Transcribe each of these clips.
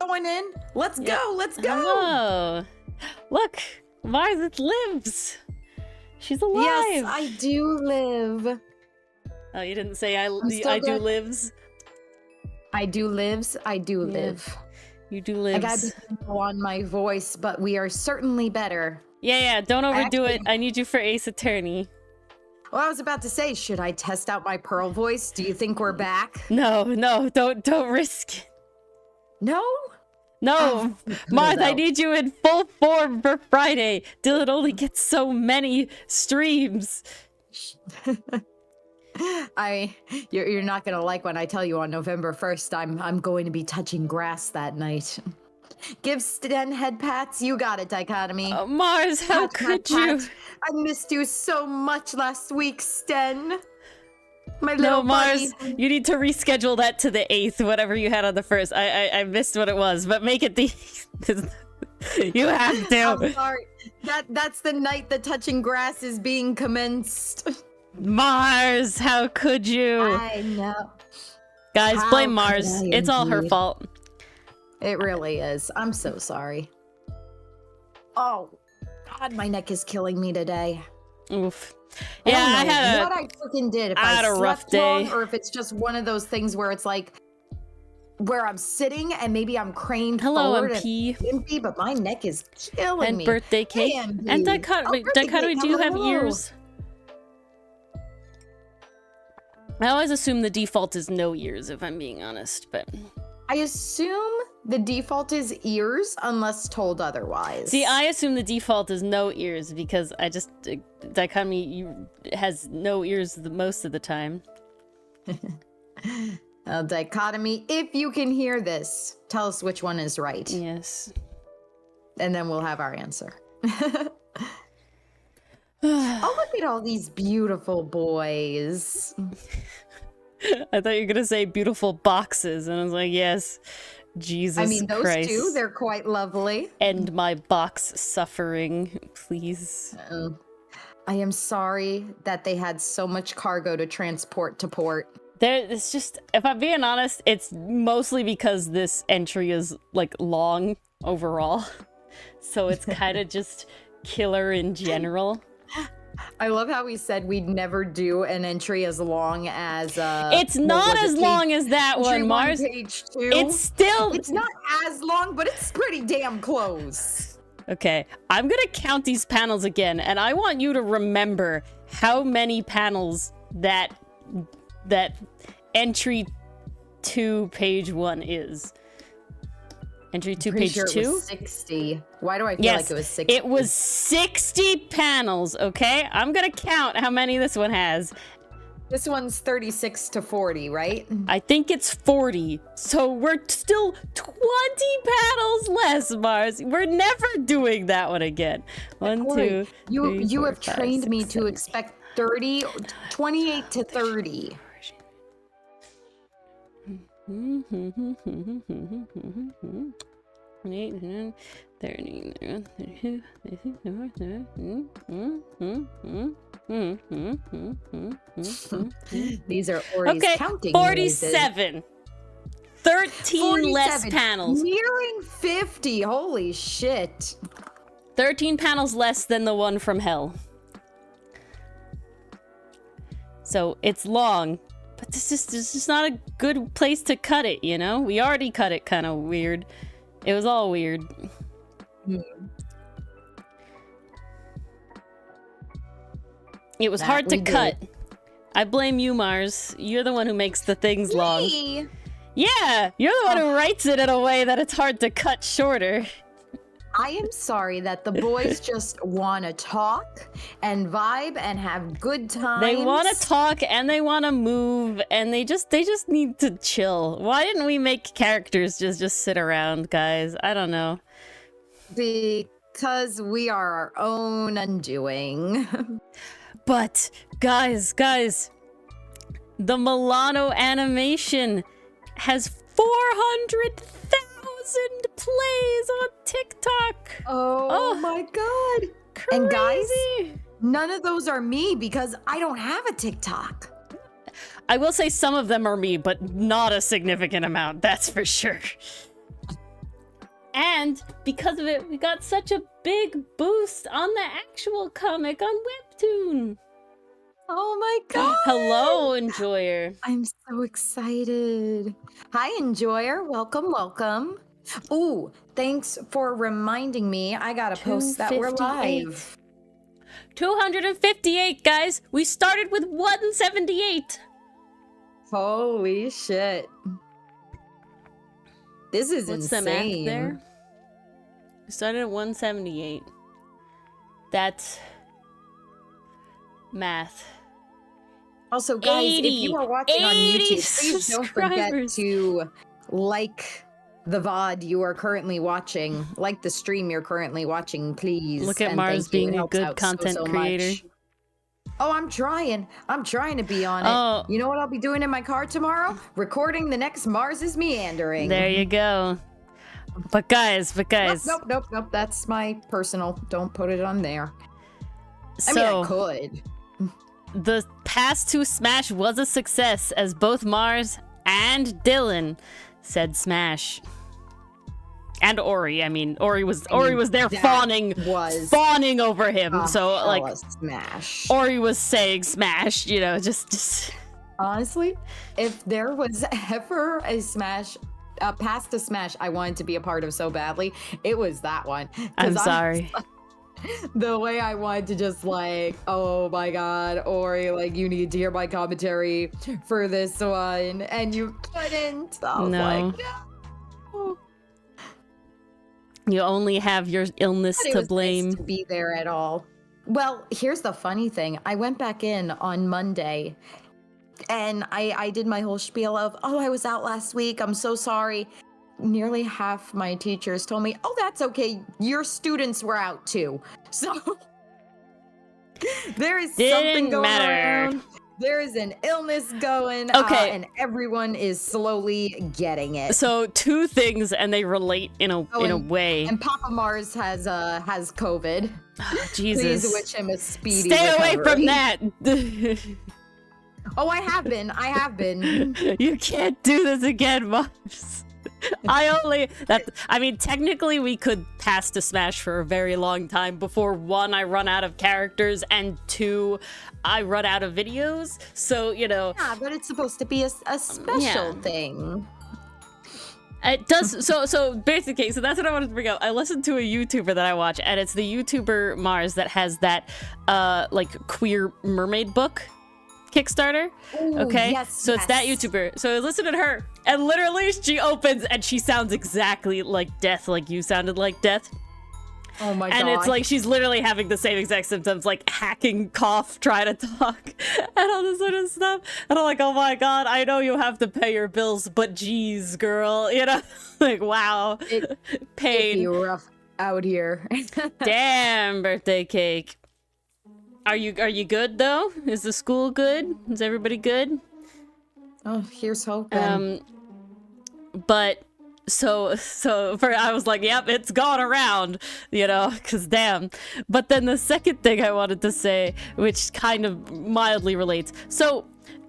going in. Let's go. Let's go. Hello. Look, Mars, it lives. She's alive. Yes, I do live. Oh, you didn't say I still do good. lives? I do lives. I do Yeah. live. You do I gotta lives. be low on my voice, but we are certainly better. Yeah, don't overdo it. actually- I need you for Ace Attorney. Well, I was about to say, should I test out my Pearl voice? Do you think we're back? No, don't risk it. No? No, Oh, Mars, I no. need you in full form for Friday. Dylan only gets so many streams. You're not gonna like when I tell you on November 1st I'm going to be touching grass that night. Give Sten head pats. You got it, Dichotomy. Mars, how Pat, pat, could you? pat. I missed you so much last week, Sten. My No, little Mars, buddy. you need to reschedule that to the 8th, whatever you had on the 1st. I missed what it was, but make it the... You have I'm to. sorry. That's the night the touching grass is being commenced. Mars, how could you? I know. Guys, How blame could Mars. I It's all her indeed? fault. It really is. I'm so sorry. Oh, God, my neck is killing me today. Oof. I Yeah, don't I know had what I freaking did. If I had a rough slept wrong, day. or if it's just one of those things where it's like where I'm sitting and maybe I'm craned Hello, forward MP. and empty, but my neck is killing And me. birthday cake. Hey, MD. And Oh, dichotomy. birthday Dichotomy, cake. do you have Hello. ears? I always assume the default is no ears, if I'm being honest, but... I assume the default is ears unless told otherwise. See, I assume the default is no ears because I just... Dichotomy has no ears the most of the time. Dichotomy, if you can hear this, tell us which one is right. Yes. And then we'll have our answer. Oh, look at all these beautiful boys. I thought you were gonna say beautiful boxes, and I was like, yes. Jesus I mean, those Christ. two, they're quite lovely. End my box suffering, please. I am sorry that they had so much cargo to transport to port. It's just, if I'm being honest, it's mostly because this entry is, like, long overall. So it's kind of just killer in general. I love how we said we'd never do an entry as long as It's not as long as that entry one, Mars. Page 2. It's still... It's not as long, but it's pretty damn close. Okay, I'm gonna count these panels again, and I want you to remember how many panels that entry 2 page 1 is. Entry 2 Pretty page sure 2? It was 60. Why do I feel Yes, like it was 60? it was 60 panels, okay? I'm gonna count how many this one has. This one's 36 to 40, right? I think it's 40. So we're still 20 panels less, Mars. We're never doing that one again. 1, Corey, 2, you 3, you 4, have 5, trained 6, me to 7, expect 30, 28 to 30. These are Ori's Okay, counting noises. 47. 13 less 47. panels. Nearing 50. Holy shit. 13 panels less than the one from Hell. So it's long, but this is not a good place to cut it, you know? We already cut it kind of weird. It was all weird. It was That hard to we did. cut. I blame you, Mars. You're the one who makes the things long. Me? Yeah, you're the one who writes it in a way that it's hard to cut shorter. I am sorry that the boys just want to talk and vibe and have good times. They want to talk and they want to move and they just need to chill. Why didn't we make characters just sit around, guys? I don't know. Because we are our own undoing. But guys, the Milano animation has 400,000 plays on TikTok. Oh my god. Crazy. And guys, none of those are me because I don't have a TikTok. I will say some of them are me, but not a significant amount, that's for sure. And because of it, we got such a big boost on the actual comic on Webtoon. Oh my god! Hello, Enjoyer. I'm so excited. Hi, Enjoyer. Welcome, welcome. Ooh, thanks for reminding me. I gotta post that we're 258. live. 258, guys. We started with 178. Holy shit. This is What's insane. the math there? We started at 178. That's math. Also, guys, if you are watching on 80 YouTube, please don't forget subscribers. to like the VOD you are currently watching, like the stream you're currently watching, please. Look at And Mars thank you. being It a helps good out content so creator. much. Oh, I'm trying. I'm trying to be on it. Oh. You know what I'll be doing in my car tomorrow? Recording the next Mars is Meandering. There you go. But guys. Nope. That's my personal. Don't put it on there. I So, mean, I could. the past 2 Smash was a success, as both Mars and Dylan said Smash. And Ori. I mean, Ori was there that fawning over him. So like, Smash. Ori was saying Smash. You know, just. Honestly, if there was ever a Smash, past a Smash I wanted to be a part of so badly, it was that one. 'Cause I'm sorry. The way I wanted to just like, oh my god, Ori, like you need to hear my commentary for this one, and you couldn't. I was No. like, no. You only have your illness But it to was nice blame. to be there at all. Well, here's the funny thing. I went back in on Monday and I did my whole spiel of, oh, I was out last week. I'm so sorry. Nearly half my teachers told me, oh, that's okay. Your students were out too. So there is something Didn't going matter. around. There is an illness going, Okay. and everyone is slowly getting it. So 2 things, and they relate in a way. And Papa Mars has COVID. Jesus. Please wish him a speedy Stay away from recovery. that. Oh, I have been. You can't do this again, Mars. I mean, technically we could pass to Smash for a very long time before 1, I run out of characters, and 2, I run out of videos. So, you know, Yeah, but it's supposed to be a special Yeah. thing. it does. So basically, so that's what I wanted to bring up. I listened to a YouTuber that I watch, and it's the YouTuber Mars that has that, like, queer mermaid book Kickstarter. Ooh, Okay, yes, so it's that yes. YouTuber. So I listened to her, and literally she opens and she sounds exactly like Death, like you sounded like Death. Oh my And god. it's like she's literally having the same exact symptoms, like hacking, cough, trying to talk, and all this sort of stuff. And I'm like, oh my god, I know you have to pay your bills, but geez, girl, you know, like wow, It'd be pain. rough out here. Damn, birthday cake. Are you good though? Is the school good? Is everybody good? Oh, here's hoping. But so for I was like, yep, it's gone around, you know, because damn. But then the second thing I wanted to say, which kind of mildly relates, so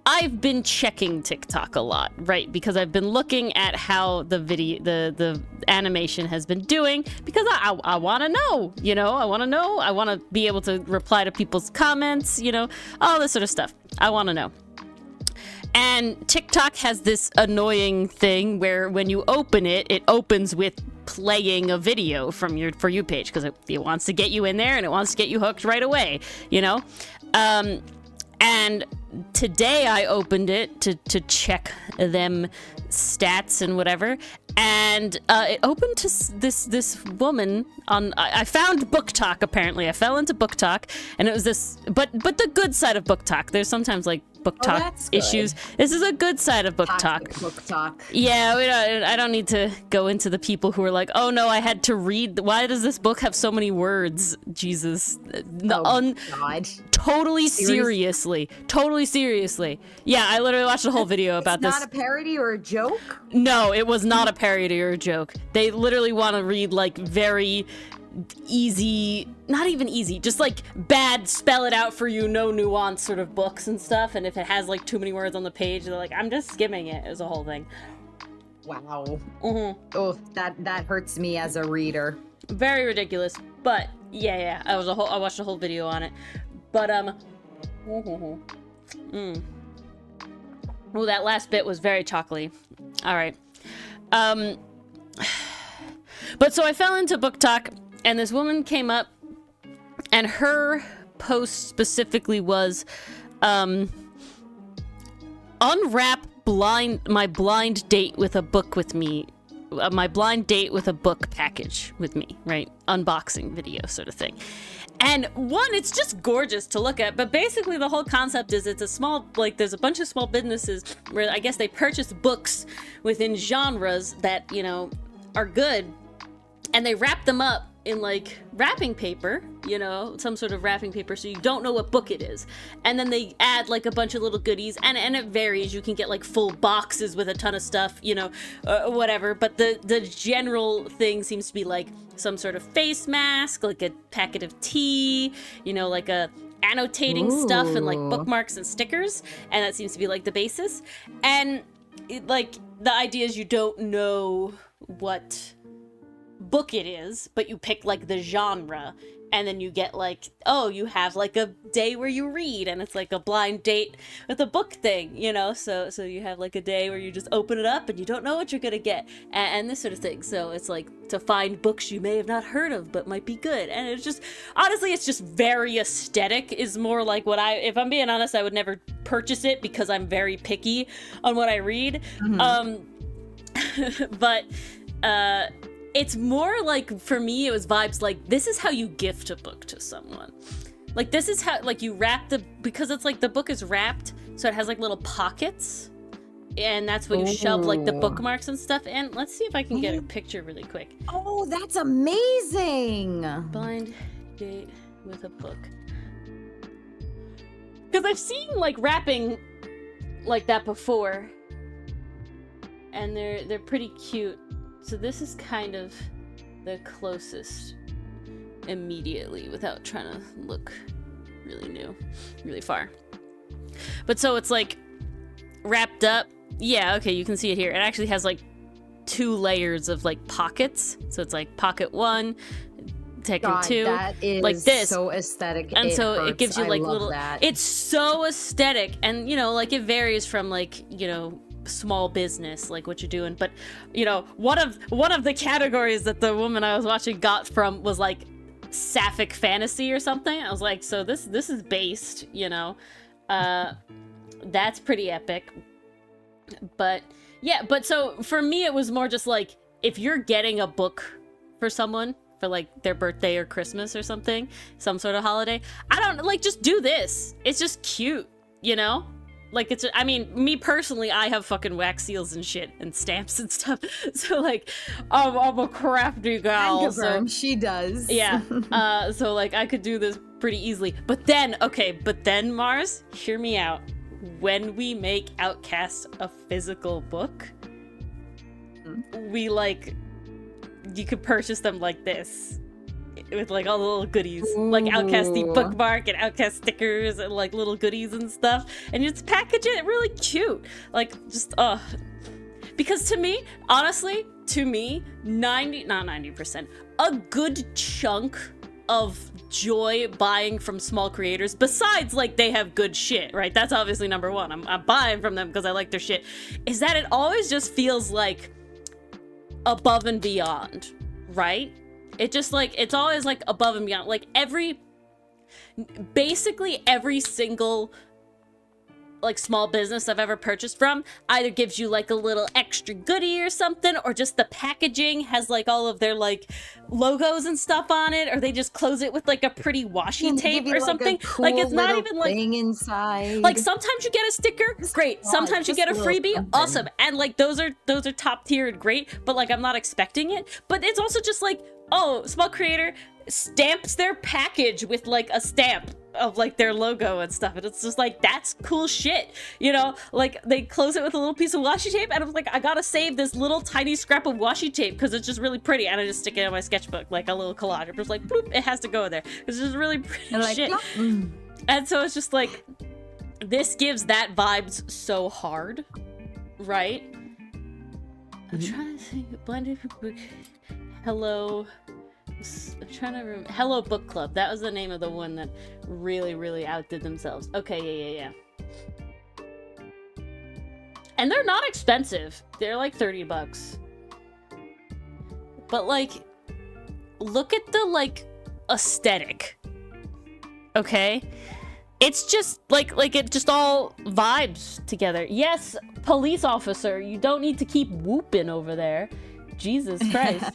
I've been checking TikTok a lot, right? Because I've been looking at how the animation has been doing, because I want to know, you know, I want to be able to reply to people's comments, you know, all this sort of stuff. I want to know. And TikTok has this annoying thing where when you open it, it opens with playing a video from your For You page, because it wants to get you in there and it wants to get you hooked right away, you know? And today I opened it to check them stats and whatever, and it opened to this woman on. I found Book Talk. Apparently, I fell into Book Talk, and it was this. But the good side of Book Talk. There's sometimes like Book Talk that's good. issues. This is a good side of Book Talk. Toxic book talk. Yeah, I don't need to go into the people who are like, oh no, I had to read. Why does this book have so many words? Jesus. Oh god. Totally Serious? seriously. Yeah, I literally watched a whole video about It's this. not a parody or a joke? No, it was not a parody or a joke. They literally want to read like very easy, not even easy, just like bad, spell it out for you, no nuance sort of books and stuff. And if it has like too many words on the page, they're like, I'm just skimming it. It was a whole thing. Wow. Mm-hmm. Oh, that hurts me as a reader. Very ridiculous, but yeah. I watched a whole video on it, but Oh, that last bit was very chocolatey. All right, but so I fell into book talk, and this woman came up, and her post specifically was, unwrap my blind date with a book with me. My blind date with a book package with me, right? Unboxing video sort of thing. And one, it's just gorgeous to look at, but basically the whole concept is it's a small, like, there's a bunch of small businesses where I guess they purchase books within genres that, you know, are good, and they wrap them up in like wrapping paper, you know, some sort of wrapping paper, so you don't know what book it is. And then they add like a bunch of little goodies, and it varies. You can get like full boxes with a ton of stuff, you know, whatever. But the general thing seems to be like some sort of face mask, like a packet of tea, you know, like a annotating stuff and like bookmarks and stickers, and that seems to be like the basis. And like the idea is you don't know what book it is, but you pick like the genre, and then you get like, oh, you have like a day where you read, and it's like a blind date with a book thing, you know, so you have like a day where you just open it up and you don't know what you're gonna get, and this sort of thing. So it's like to find books you may have not heard of but might be good, and it's just, honestly, it's just very aesthetic is more like what if I'm being honest, I would never purchase it because I'm very picky on what I read. But it's more like, for me, it was vibes like, this is how you gift a book to someone. Like, this is how, like, you wrap because it's like the book is wrapped, so it has like little pockets, and that's where you shove like the bookmarks and stuff. And let's see if I can get a picture really quick. Oh, that's amazing! Blind date with a book. Because I've seen like wrapping like that before, and they're pretty cute. So this is kind of the closest immediately without trying to look really far. But so it's like wrapped up. Yeah, okay, you can see it here. It actually has like 2 layers of like pockets. So it's like pocket 1, taking 2, that is like this. So aesthetic. And so it gives you like little, that. It's so aesthetic, and you know, like it varies from like, you know, small business, like what you're doing, but you know, one of the categories that the woman I was watching got from was like sapphic fantasy or something. I was like, so this is based, you know, that's pretty epic. But yeah, but so for me it was more just like, if you're getting a book for someone for like their birthday or Christmas or something, some sort of holiday, I don't like, just do this. It's just cute, you know? Like, it's, I mean, me personally, I have fucking wax seals and shit and stamps and stuff. So, like, I'm a crafty gal. So, she does. Yeah. So, like, I could do this pretty easily. But then, Mars, hear me out. When we make Outcast a physical book, we, like, you could purchase them like this. With like all the little goodies, like Outcast the bookmark and Outcast stickers and like little goodies and stuff, and you just package it really cute, like just because to me, honestly, 90%, a good chunk of joy buying from small creators, besides like they have good shit, right? That's obviously number one. I'm buying from them because I like their shit. Is that it always just feels like above and beyond, right? It just like, it's always like above and beyond. Like basically every single like small business I've ever purchased from either gives you like a little extra goodie or something, or just the packaging has like all of their like logos and stuff on it, or they just close it with like a pretty washi tape or something. Cool, like it's not even like thing inside. Like sometimes you get a sticker, great. Sometimes you get a freebie, awesome. And like those are top tier and great, but like I'm not expecting it. But it's also just like, oh, small creator stamps their package with like a stamp of like their logo and stuff, and it's just like, that's cool shit, you know? Like they close it with a little piece of washi tape, and I was like, I gotta save this little tiny scrap of washi tape because it's just really pretty, and I just stick it in my sketchbook like a little collage. I'm just like, boop, it has to go there. It's just really pretty like, shit. And so it's just like, this gives that vibes so hard, right? I'm trying to think. Blended book. Hello. I'm trying to remember. Hello Book Club. That was the name of the one that really, really outdid themselves. Okay, yeah. And they're not expensive. They're like $30. But like, look at the like aesthetic. Okay? It's just like it just all vibes together. Yes, police officer, you don't need to keep whooping over there. Jesus Christ.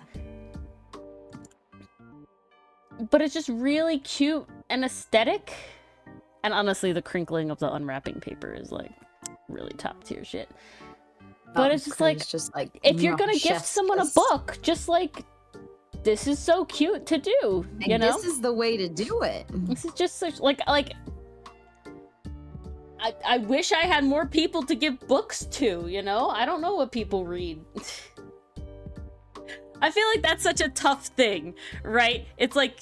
But it's just really cute and aesthetic. And honestly, the crinkling of the unwrapping paper is like really top tier shit. But it's just like if you're gonna gift someone a book, just like, this is so cute to do, you know? This is the way to do it. This is just such like I wish I had more people to give books to, you know? I don't know what people read. I feel like that's such a tough thing, right? It's like,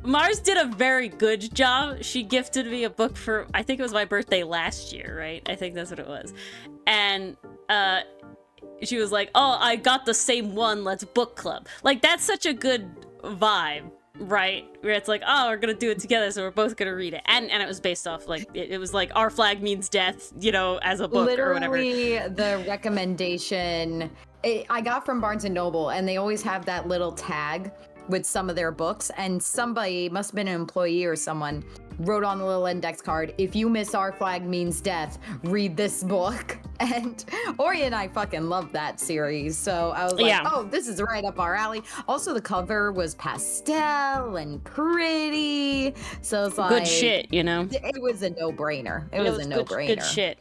Mars did a very good job. She gifted me a book for, I think it was my birthday last year, right? I think that's what it was. And she was like, oh, I got the same one, let's book club. Like, that's such a good vibe, right? Where it's like, oh, we're gonna do it together, so we're both gonna read it. And it was based off, like, it was like, Our Flag Means Death, you know, as a book. Literally, or whatever. the recommendation I got from Barnes & Noble, and they always have that little tag with some of their books, and somebody, must have been an employee or someone, wrote on the little index card, if you miss Our Flag Means Death, read this book. And Ori and I fucking loved that series, so I was like, oh, this is right up our alley. Also, the cover was pastel and pretty, so it's like, good shit, you know? It was a no-brainer. It was a no-brainer. Good shit.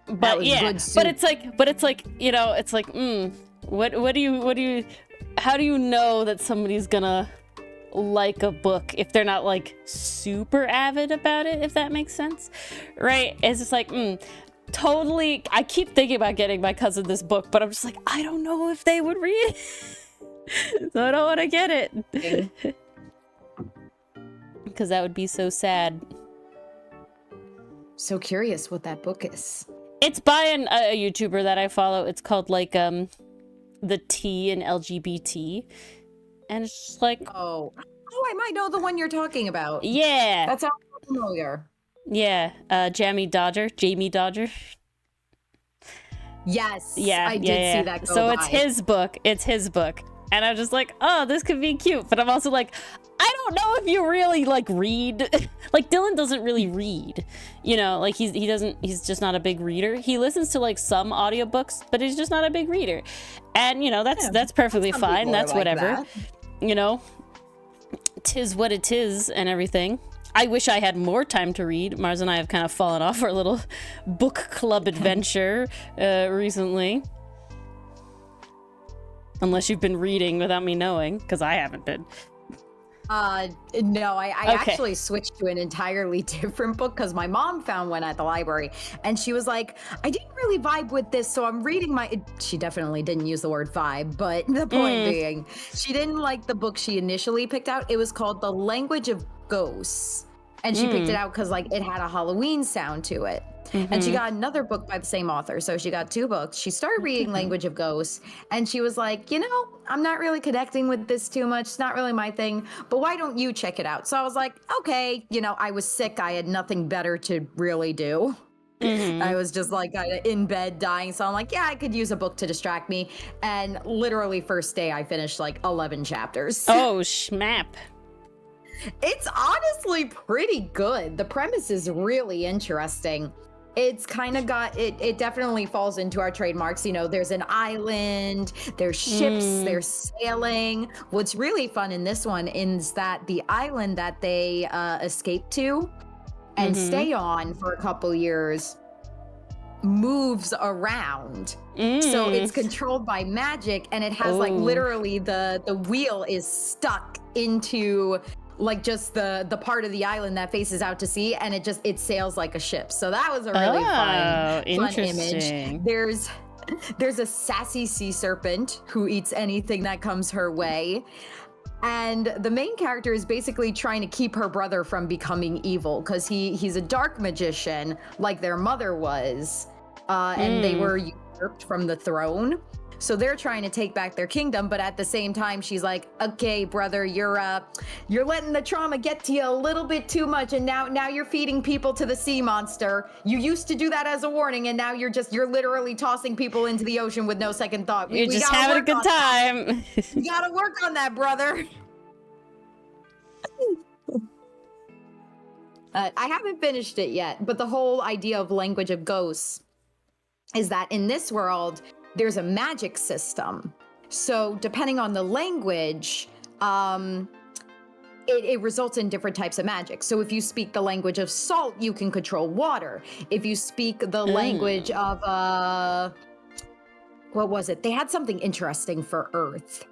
But yeah, but it's like, you know, it's like, what do you, how do you know that somebody's gonna like a book if they're not like super avid about it, if that makes sense, right? It's just like, totally. I keep thinking about getting my cousin this book, but I'm just like, I don't know if they would read it. So I don't want to get it. Because that would be so sad. So curious what that book is. It's by a YouTuber that I follow. It's called like the T in LGBT, and it's just like, oh, I might know the one you're talking about. Yeah, that sounds familiar. Yeah, Jamie Dodger. Yes, yeah, I did see that go so by. it's his book, and I'm just like, oh, this could be cute, but I'm also like, I don't know if you really like read. Like, Dylan doesn't really read, you know, like he's just not a big reader. He listens to like some audiobooks, but he's just not a big reader. And you know, that's perfectly fine. That's like whatever. That. You know, 'tis what it is and everything. I wish I had more time to read. Mars and I have kind of fallen off our little book club adventure recently. Unless you've been reading without me knowing, because I haven't been. No, I actually switched to an entirely different book because my mom found one at the library, and she was like, I didn't really vibe with this, so I'm reading she definitely didn't use the word vibe, but the point being, she didn't like the book she initially picked out. It was called The Language of Ghosts, and she picked it out because like it had a Halloween sound to it. And she got another book by the same author, so she got two books. She started reading Language of Ghosts, and she was like, you know, I'm not really connecting with this too much. It's not really my thing, but why don't you check it out? So I was like, okay, you know, I was sick. I had nothing better to really do. I was just like in bed dying, so I'm like, yeah, I could use a book to distract me. And literally first day, I finished like 11 chapters. Oh, schmap. It's honestly pretty good. The premise is really interesting. It's kind of got it definitely falls into our trademarks. You know, there's an island, there's ships, there's sailing. What's really fun in this one is that the island that they escape to and stay on for a couple years moves around. So it's controlled by magic, and it has like literally the wheel is stuck into like just the part of the island that faces out to sea, and it sails like a ship. So that was a really fun image. There's a sassy sea serpent who eats anything that comes her way. And the main character is basically trying to keep her brother from becoming evil, because he's a dark magician like their mother was. And they were usurped from the throne. So they're trying to take back their kingdom, but at the same time, she's like, "Okay, brother, you're letting the trauma get to you a little bit too much, and now you're feeding people to the sea monster. You used to do that as a warning, and now you're literally tossing people into the ocean with no second thought. You're just having a good time. You gotta work on that, brother." I haven't finished it yet, but the whole idea of language of ghosts is that in this world, there's a magic system. So depending on the language, it results in different types of magic. So if you speak the language of salt, you can control water. If you speak the language of, what was it? They had something interesting for earth.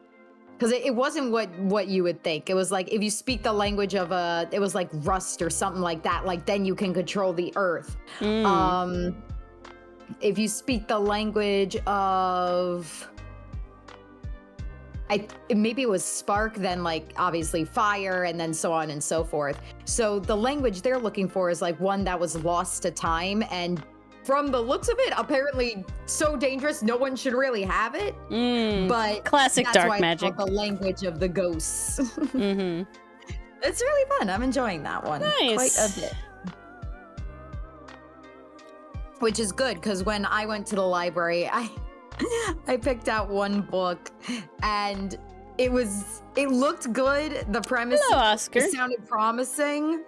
Because it wasn't what you would think. It was like, if you speak the language of it was like rust or something like that, like then you can control the earth. If you speak the language of, maybe it was spark, then like obviously fire, and then so on and so forth. So the language they're looking for is like one that was lost to time, and from the looks of it, apparently so dangerous, no one should really have it. But classic that's dark why magic. It's called the language of the ghosts. Mm-hmm. It's really fun. I'm enjoying that one Nice. quite a bit. Which is good, because when I went to the library, I picked out one book, and it looked good. The premise Hello, Oscar. sounded promising,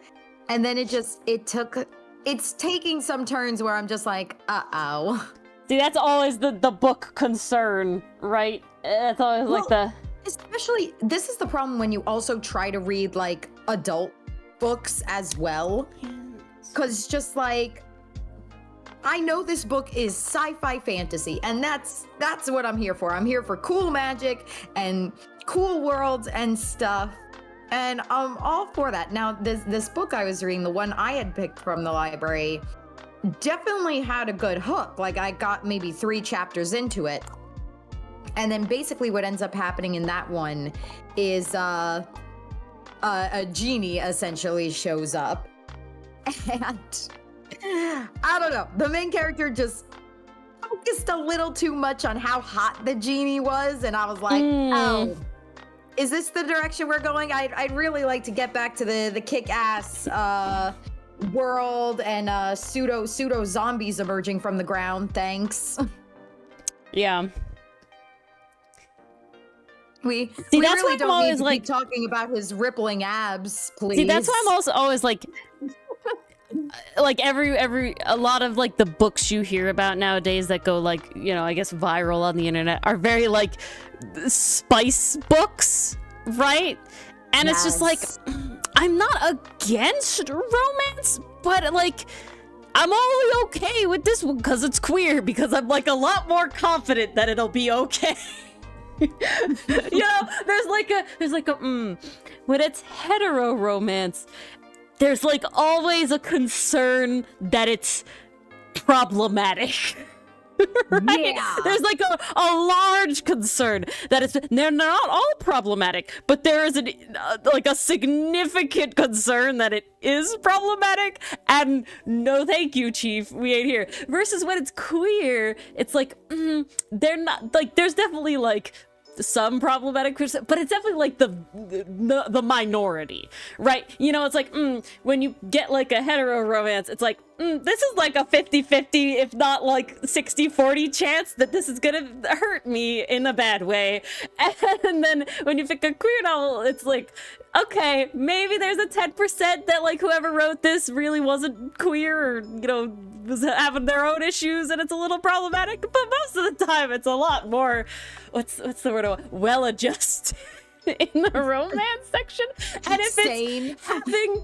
and then it's taking some turns where I'm just like, uh-oh. See, that's always the book concern, right? That's always like the... Especially, this is the problem when you also try to read, like, adult books as well. Because it's just like, I know this book is sci-fi fantasy, and that's what I'm here for. I'm here for cool magic and cool worlds and stuff. And I'm all for that. Now, this book I was reading, the one I had picked from the library, definitely had a good hook. Like, I got maybe 3 chapters into it. And then basically what ends up happening in that one is a genie essentially shows up. And I don't know, the main character just focused a little too much on how hot the genie was. And I was like, oh, is this the direction we're going? I'd really like to get back to the kick-ass world and pseudo zombies emerging from the ground. Thanks. Yeah. We that's really why I'm don't always need to like keep talking about his rippling abs, please. See, that's why I'm also always like a lot of like the books you hear about nowadays that go like, you know, I guess viral on the internet are very like spice books, right? And it's just like, I'm not against romance, but like I'm only okay with this one because it's queer, because I'm like a lot more confident that it'll be okay. You know, there's like a when it's hetero romance, there's like always a concern that it's problematic. Right? Yeah. There's like a large concern that they're not all problematic, but there is like a significant concern that it is problematic, and no thank you, chief, we ain't here. Versus when it's queer, it's like they're not, like there's definitely like some problematic, but it's definitely like the minority, right? You know, it's like when you get like a hetero romance, it's like this is like a 50-50, if not like 60-40 chance that this is gonna hurt me in a bad way. And then when you pick a queer novel, it's like, okay, maybe there's a 10% that like whoever wrote this really wasn't queer, or you know, was having their own issues and it's a little problematic, but most of the time it's a lot more, what's the word, well adjusted in the romance section. And if it's having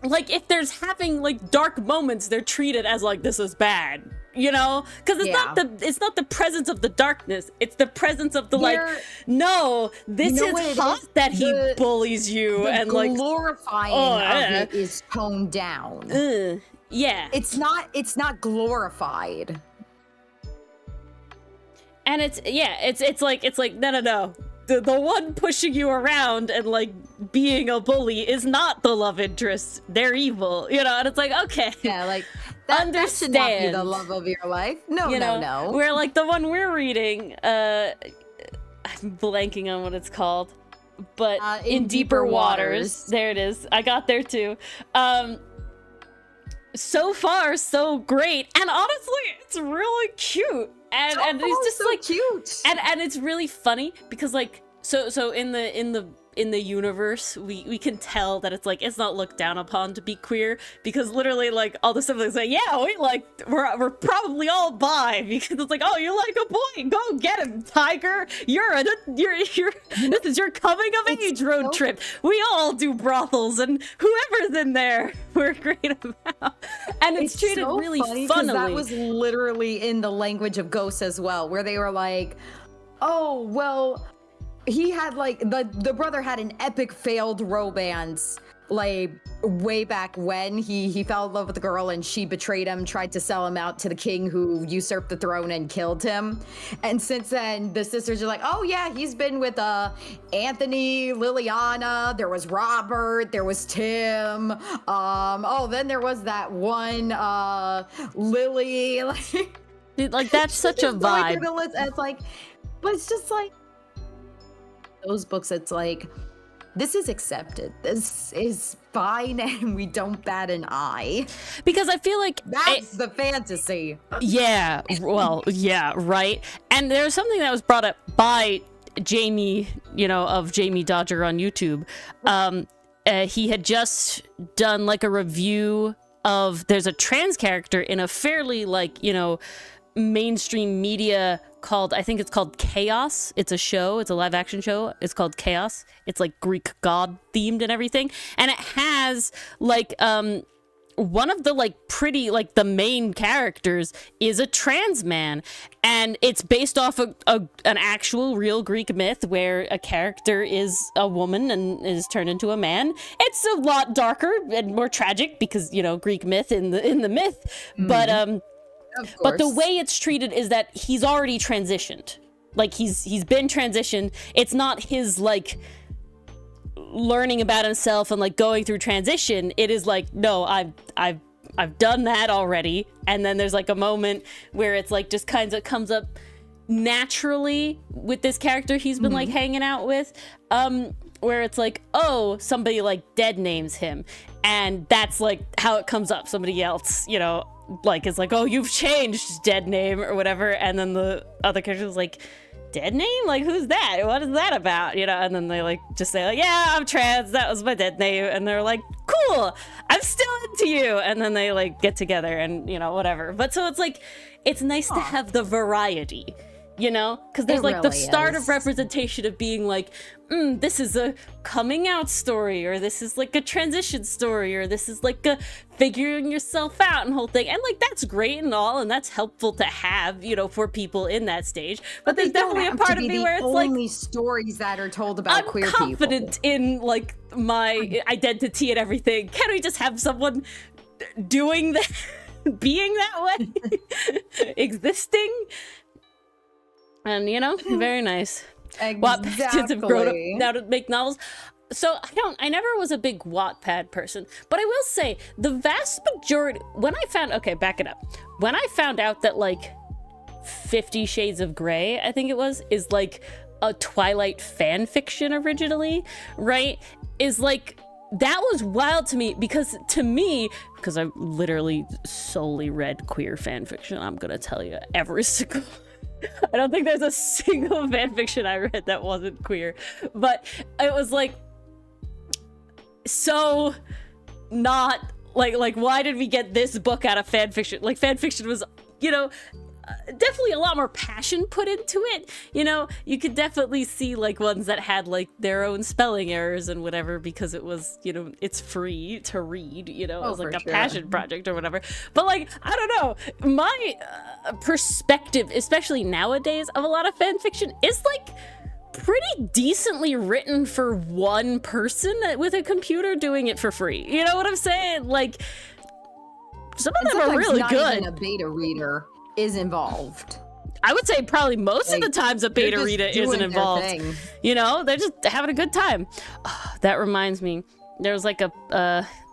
like, if there's having like dark moments, they're treated as like, this is bad, you know, because it's not the presence of the darkness, it's the presence of the like, no, this is hot that he bullies you, and like glorifying of it is toned down. Yeah, it's not glorified, and it's like no. The one pushing you around and like being a bully is not the love interest. They're evil, you know. And it's like, okay, yeah, like That should not be the understand. love of your life. No, You no, know, no. where like the one we're reading, I'm blanking on what it's called, but in deeper waters. There it is. I got there too. So far, so great, and honestly, it's really cute, and it's just so like cute. and it's really funny because like so in the universe we can tell that it's like it's not looked down upon to be queer because literally like all the siblings say yeah we're probably all bi because it's like oh you like a boy go get him tiger you're this is your coming of age road trip we all do brothels and whoever's in there we're great about and it's treated so really funny 'cause funnily. that was literally in the language of ghosts as well, where they were like, oh well, he had like the brother had an epic failed romance like way back when he fell in love with the girl and she betrayed him, tried to sell him out to the king who usurped the throne and killed him. And since then the sisters are like, oh yeah, he's been with Anthony, Liliana, there was Robert, there was Tim, oh then there was that one Lily. Dude, like that's such a Just going vibe. through the list, and it's like, but it's just like those books, it's like, this is accepted. This is fine, and we don't bat an eye. Because I feel like That's the fantasy. yeah, well, yeah, right. And there's something that was brought up by Jamie, you know, of Jamie Dodger on YouTube. He had just done like a review of there's a trans character in a fairly like, you know, mainstream media called, I think it's called Chaos. It's a show, it's a live action show. It's called Chaos. It's like Greek god themed and everything. And it has like one of the like pretty like the main characters is a trans man, and it's based off an actual real Greek myth where a character is a woman and is turned into a man. It's a lot darker and more tragic because, you know, Greek myth in the myth. But but the way it's treated is that he's already transitioned. Like he's been transitioned. It's not his like learning about himself and like going through transition. It is like, no, I've done that already. And then there's like a moment where it's like just kind of comes up naturally with this character he's been like hanging out with, where it's like, oh, somebody like dead names him, and that's like how it comes up. Somebody else, you know, like is like, oh, you've changed, dead name or whatever, and then the other character is like, dead name? Like, who's that? What is that about? You know, and then they like just say like, yeah, I'm trans, that was my dead name, and they're like, cool, I'm still into you, and then they like get together and, you know, whatever. But so it's like, it's nice to have the variety, you know, because there's like the really start is. of representation of being like, this is a coming out story, or this is like a transition story, or this is like a figuring yourself out and whole thing, and like that's great and all, and that's helpful to have, you know, for people in that stage. But there's They don't definitely a have part to of be me the where it's like, only stories that are told about I'm queer confident people. in like my identity and everything. Can we just have someone doing that, being that way, existing? And you know, very nice. Wattpad have grown up Exactly. now to make novels. So I never was a big Wattpad person, but I will say the vast majority, when I found, okay, back it up. When I found out that like 50 Shades of Grey, I think it was, is like a Twilight fan fiction originally, right? Is like, that was wild to me because I literally solely read queer fan fiction. I'm gonna tell you every single I don't think there's a single fanfiction I read that wasn't queer, but it was like so not like why did we get this book out of fanfiction? Like fanfiction was, you know, definitely a lot more passion put into it. You know, you could definitely see like ones that had like their own spelling errors and whatever because it was, you know, it's free to read, you know, it was like a passion project or whatever. But like, I don't know, my perspective, especially nowadays, of a lot of fan fiction is like pretty decently written for one person with a computer doing it for free. You know what I'm saying? Like, some of them are really not good. Even a beta reader is involved. I would say probably most of the times a beta just reader doing isn't their involved. thing. You know, they're just having a good time. That reminds me, there was like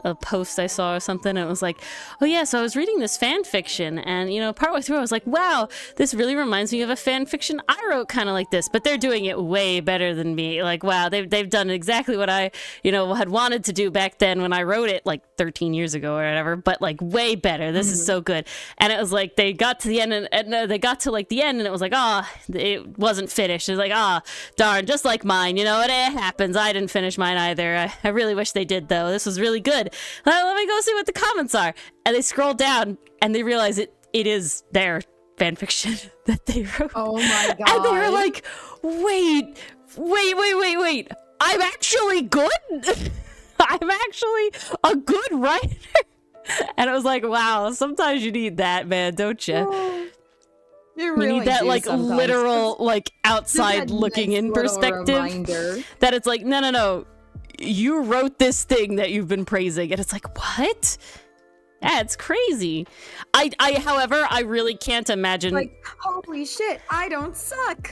a post I saw or something, and it was like, oh yeah, so I was reading this fan fiction, and you know, partway through I was like, wow, this really reminds me of a fan fiction I wrote kind of like this, but they're doing it way better than me. Like, wow, they've done exactly what I, you know, had wanted to do back then when I wrote it like 13 years ago or whatever, but like way better. This is so good. And it was like they got to the end, and they got to like the end, and it was like, it wasn't finished. It was like, darn, just like mine, you know, it happens. I didn't finish mine either. I really wish they did, though. This was really good. Let me go see what the comments are. And they scroll down, and they realize it is their fanfiction that they wrote. Oh my god. And they were like, wait. I'm actually good? I'm actually a good writer? And I was like, wow, sometimes you need that, man, don't you? You really need that, do like, sometimes. literal, like, outside looking in perspective. Reminder. That it's like, no. You wrote this thing that you've been praising. And it's like, what? Yeah, it's crazy. However, I really can't imagine. Like, holy shit, I don't suck.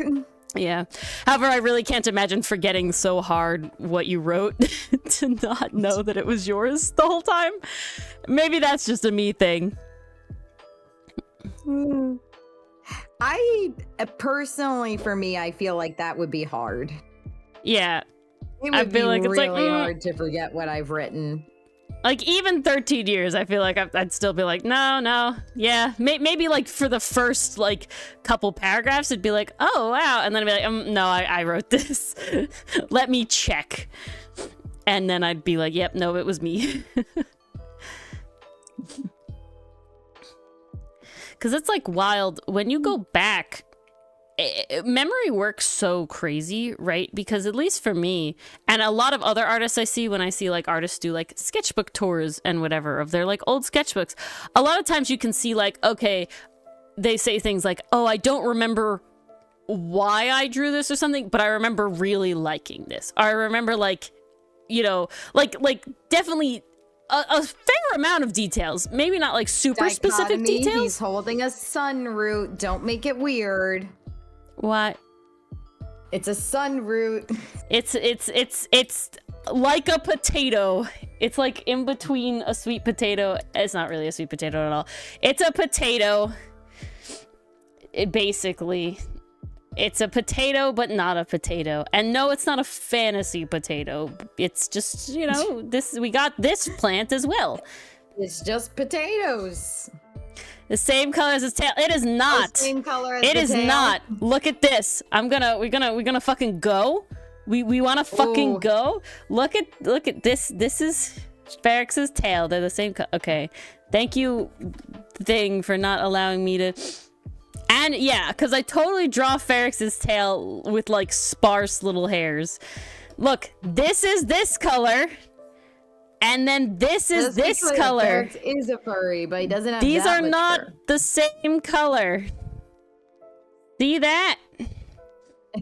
Yeah. However, I really can't imagine forgetting so hard what you wrote to not know that it was yours the whole time. Maybe that's just a me thing. Personally, for me, I feel like that would be hard. Yeah. It I would feel be like it's really like, hard to forget what I've written. Like, even 13 years, I feel like I'd still be like, no, yeah. Maybe, like, for the first, like, couple paragraphs, it'd be like, oh, wow. And then I'd be like, no, I wrote this. Let me check. And then I'd be like, yep, no, it was me. Because it's, like, wild. When you go back, memory works so crazy, right? Because at least for me, and a lot of other artists I see, when I see like artists do like sketchbook tours and whatever of their like old sketchbooks, a lot of times you can see like, okay, they say things like, oh, I don't remember why I drew this or something, but I remember really liking this. Or I remember like, you know, like definitely a fair amount of details. Maybe not like super specific details. He's holding a sun root. Don't make it weird. What? It's a sun root. It's like a potato. It's like in between a sweet potato. It's not really a sweet potato at all. It's a potato. Basically, it's a potato, but not a potato. And no, it's not a fantasy potato. It's just, you know, we got this plant as well. It's just potatoes. The same color as his tail. It is not. The same color as it the is tail. not. Look at this. We're gonna fucking go. We wanna fucking go. Look at this. This is Ferrex's tail. They're the same color. Okay. Thank you, thing, for not allowing me to. And yeah, because I totally draw Ferrex's tail with like sparse little hairs. Look, this is this color. And then this is this color. Ferrex is a furry, but he doesn't have These that are much not fur. the same color. See that?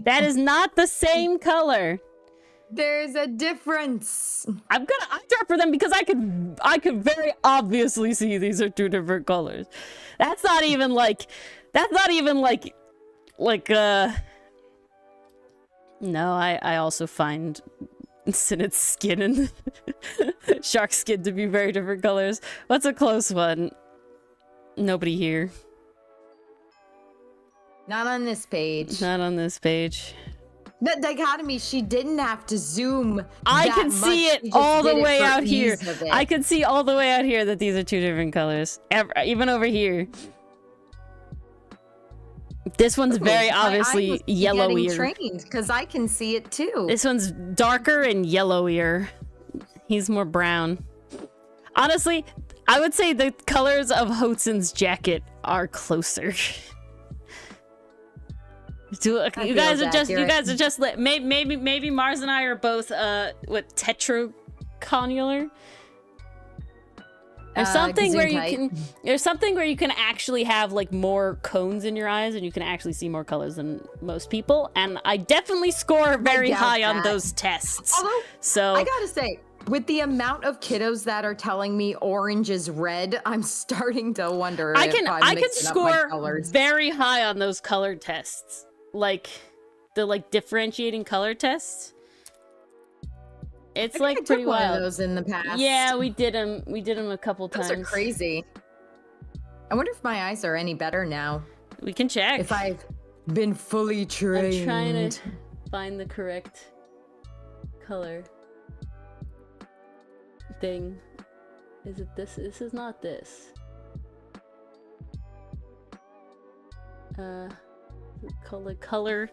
That is not the same color. There's a difference. I'm gonna eye drop for them because I could very obviously see these are two different colors. That's not even like no, I also find Sinnott's skin and shark skin to be very different colors. What's a close one? Nobody here. Not on this page. Not on this page. The dichotomy, she didn't have to zoom. I that can see much. it She just all the did it way for out here. ease of it. I can see all the way out here that these are two different colors. Even over here. This one's very obviously yellowier. Trained because I can see it too. This one's darker and yellowier. He's more brown. Honestly, I would say the colors of Hotson's jacket are closer. You guys are just maybe Mars and I are both tetraconnular. There's something where you can actually have like more cones in your eyes and you can actually see more colors than most people, and I definitely score very high on those tests. Although, so I gotta say, with the amount of kiddos that are telling me orange is red, I'm starting to wonder I if can I'm mixing up my score colors. very high on those color tests, like the differentiating color tests. It's I think I like took pretty one wild. of those in the past. Yeah, we did them. We did them a couple Those times. are crazy. I wonder if my eyes are any better now. We can check. If I've been fully trained. I'm trying to find the correct color thing. Is it this? This is not this. Color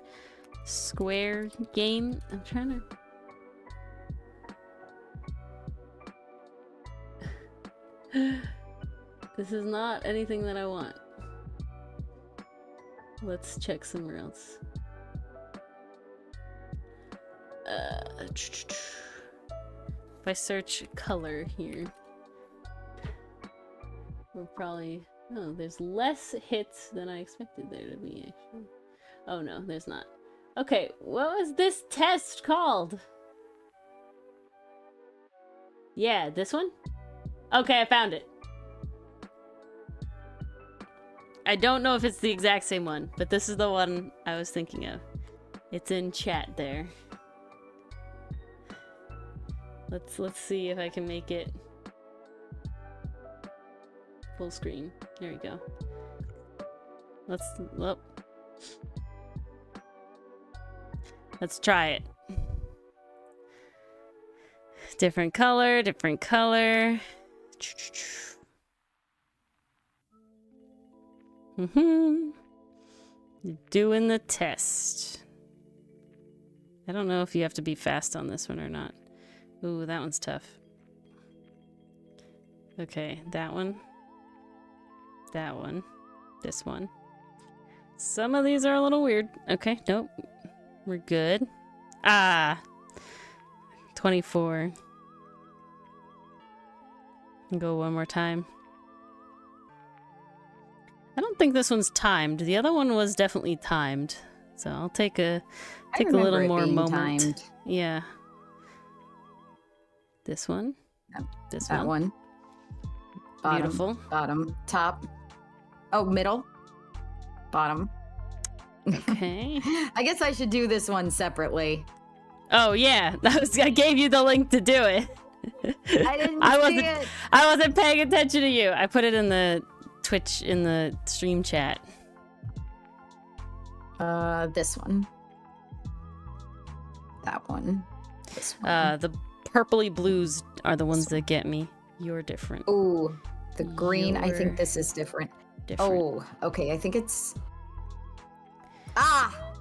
square game. I'm trying to. This is not anything that I want. Let's check somewhere else. If I search color here, we're probably... Oh, there's less hits than I expected there to be, actually. Oh no, there's not. Okay, what was this test called? Yeah, this one? Okay, I found it. I don't know if it's the exact same one, but this is the one I was thinking of. It's in chat there. Let's see if I can make it full screen. There we go. Let's try it. Different color, different color. Doing the test. I don't know if you have to be fast on this one or not. Ooh, that one's tough. Okay, that one. That one. This one. Some of these are a little weird. Okay, nope. We're good. Ah! 24. Go one more time. I don't think this one's timed. The other one was definitely timed. So I'll take a little more moment. Timed. Yeah. This one. Yep. This That one. Bottom, Beautiful. Bottom. Top. Oh, middle. Bottom. Okay. I guess I should do this one separately. Oh yeah, I gave you the link to do it. I didn't see it. I wasn't paying attention to you. I put it in the Twitch in the stream chat. This one. That one. This one. The purpley blues are the ones that get me. You're different. Ooh, the green. I You're think this is different. different. Oh, okay. I think it's. Ah!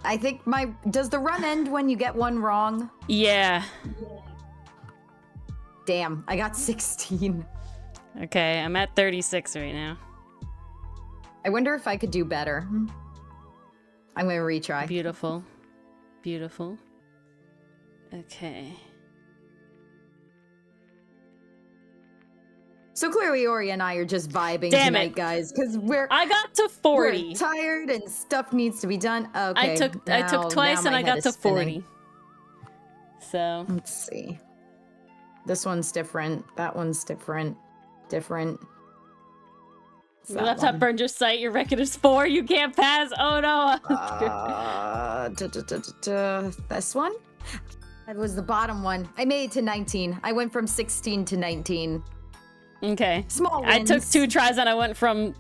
I think my. Does the run end when you get one wrong? Yeah. Damn, I got 16. Okay, I'm at 36 right now. I wonder if I could do better. I'm gonna retry. Beautiful. Beautiful. Okay. So clearly, Ori and I are just vibing Damn tonight, it. guys, because I got to 40. we're tired and stuff needs to be done. Okay. I took twice now and my I head got is to spinning. 40. So, Let's see. This one's different. That one's different. Different. It's your that laptop one. burned your site, your record is 4, you can't pass. Oh no. This one? That was the bottom one. I made it to 19. I went from 16 to 19. Okay. Small I took wins. 2 tries and I went from,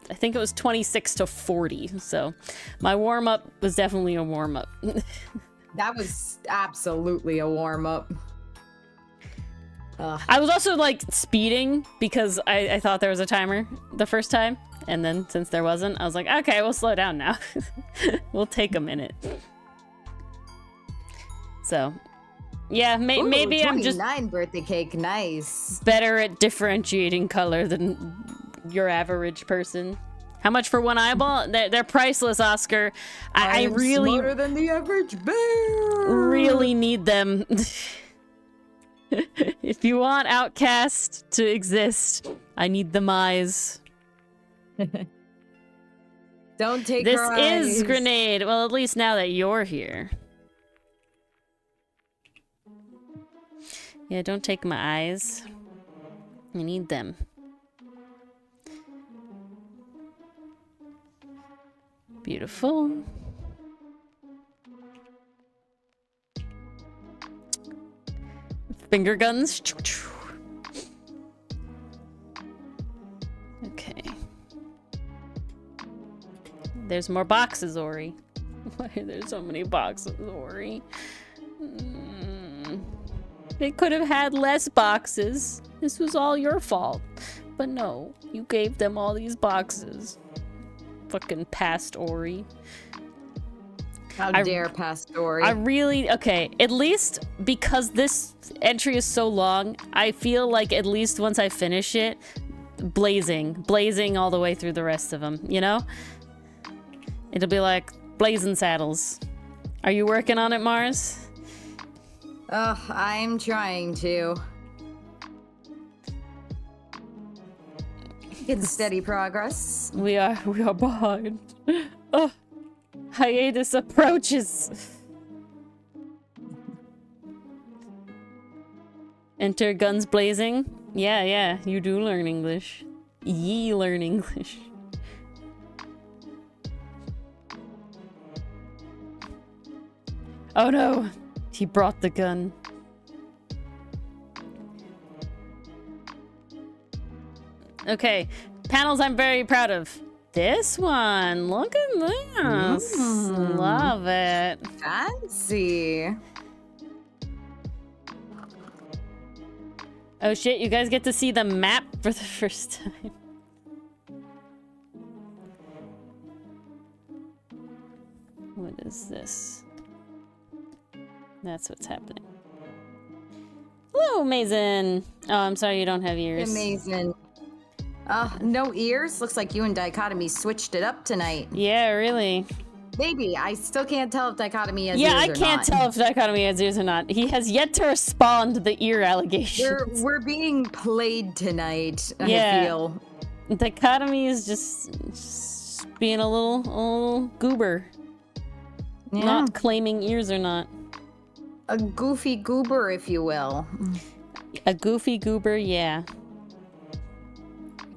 I think it was 26 to 40. So my warm-up was definitely a warm-up. That was absolutely a warm-up. I was also like speeding because I thought there was a timer the first time. And then since there wasn't, I was like, okay, we'll slow down now. We'll take a minute. So, yeah, Ooh, maybe I'm just 29 birthday cake. Nice. better at differentiating color than your average person. How much for one eyeball? They're priceless, Oscar. I am really, smarter than the average bear. really need them. If you want Outcast to exist, I need them eyes. Don't take This her is eyes. Grenade. Well, at least now that you're here. Yeah, don't take my eyes. I need them. Beautiful. finger guns. Okay. There's more boxes, Ori. Why are there so many boxes, Ori? They could have had less boxes. This was all your fault. But no, you gave them all these boxes. Fucking past Ori. How dare past Ori. I really, okay, at least because this entry is so long, I feel like at least once I finish it, blazing all the way through the rest of them, you know? It'll be like blazing saddles. Are you working on it, Mars? I'm trying to. Making steady progress. We are behind. Oh, hiatus approaches. Enter guns blazing. Yeah, you do learn English. Ye learn English. Oh no, he brought the gun. Okay, panels I'm very proud of. This one, look at this. Love it. Fancy. Oh shit, you guys get to see the map for the first time. What is this? That's what's happening. Hello, Mason. Oh, I'm sorry you don't have ears. Amazing. No ears? Looks like you and Dichotomy switched it up tonight. Yeah, really. Maybe. I still can't tell if Dichotomy has yeah, ears I or not. can't tell if Dichotomy has ears or not. He has yet to respond to the ear allegations. We're being played tonight, Yeah. I feel. Dichotomy is just being a little goober. Yeah. Not claiming ears or not. A goofy goober, if you will. A goofy goober, yeah.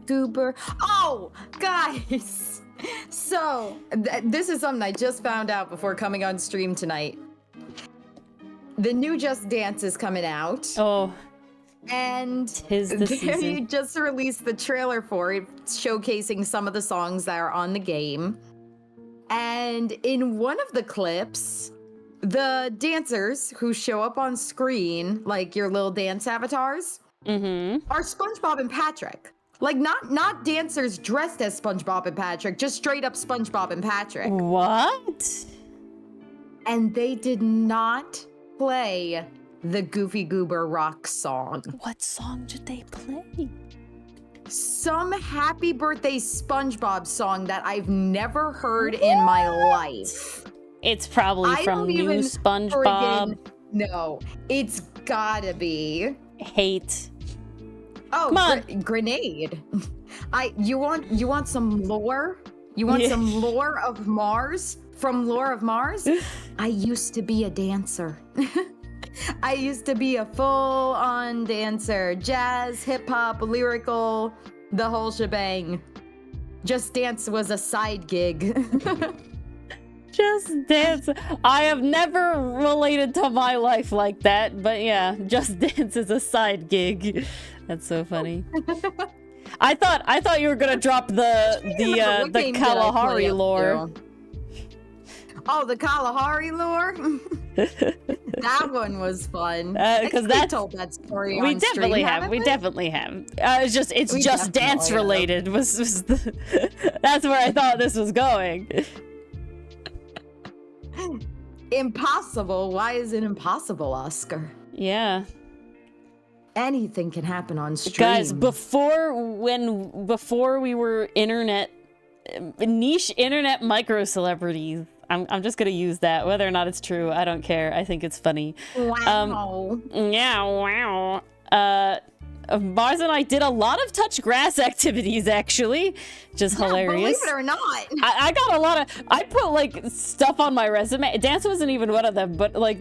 Goober. Oh, guys. So, this is something I just found out before coming on stream tonight. The new Just Dance is coming out. Oh. And Tis the they season. just released the trailer for it, showcasing some of the songs that are on the game. And in one of the clips, the dancers who show up on screen, like your little dance avatars, are SpongeBob and Patrick. Like, not dancers dressed as SpongeBob and Patrick, just straight up SpongeBob and Patrick. What? And they did not play the Goofy Goober Rock song. What song did they play? Some Happy Birthday SpongeBob song that I've never heard in my life. It's probably I from don't New even SpongeBob. No, it's gotta be. Hate. Oh, Come on. Grenade. You want some lore? You want Yeah. some lore of Mars? From Lore of Mars? I used to be a dancer. I used to be a full-on dancer. Jazz, hip-hop, lyrical, the whole shebang. Just Dance was a side gig. Just Dance. I have never related to my life like that, but yeah, Just Dance is a side gig. That's so funny. I thought you were gonna drop the Kalahari lore. Oh, the Kalahari lore? That one was fun. Because I told that story we on definitely stream, have. We haven't definitely have. It's just We dance definitely have. related. Was that's where I thought this was going. Impossible? Why is it impossible, Oscar? Yeah. Anything can happen on stream. Guys, before we were niche internet micro celebrities, I'm just gonna use that. Whether or not it's true, I don't care. I think it's funny. Wow. Yeah, wow. Mars and I did a lot of touch grass activities, actually, just hilarious. Believe it or not. I got a lot of. I put like stuff on my resume. Dance wasn't even one of them, but like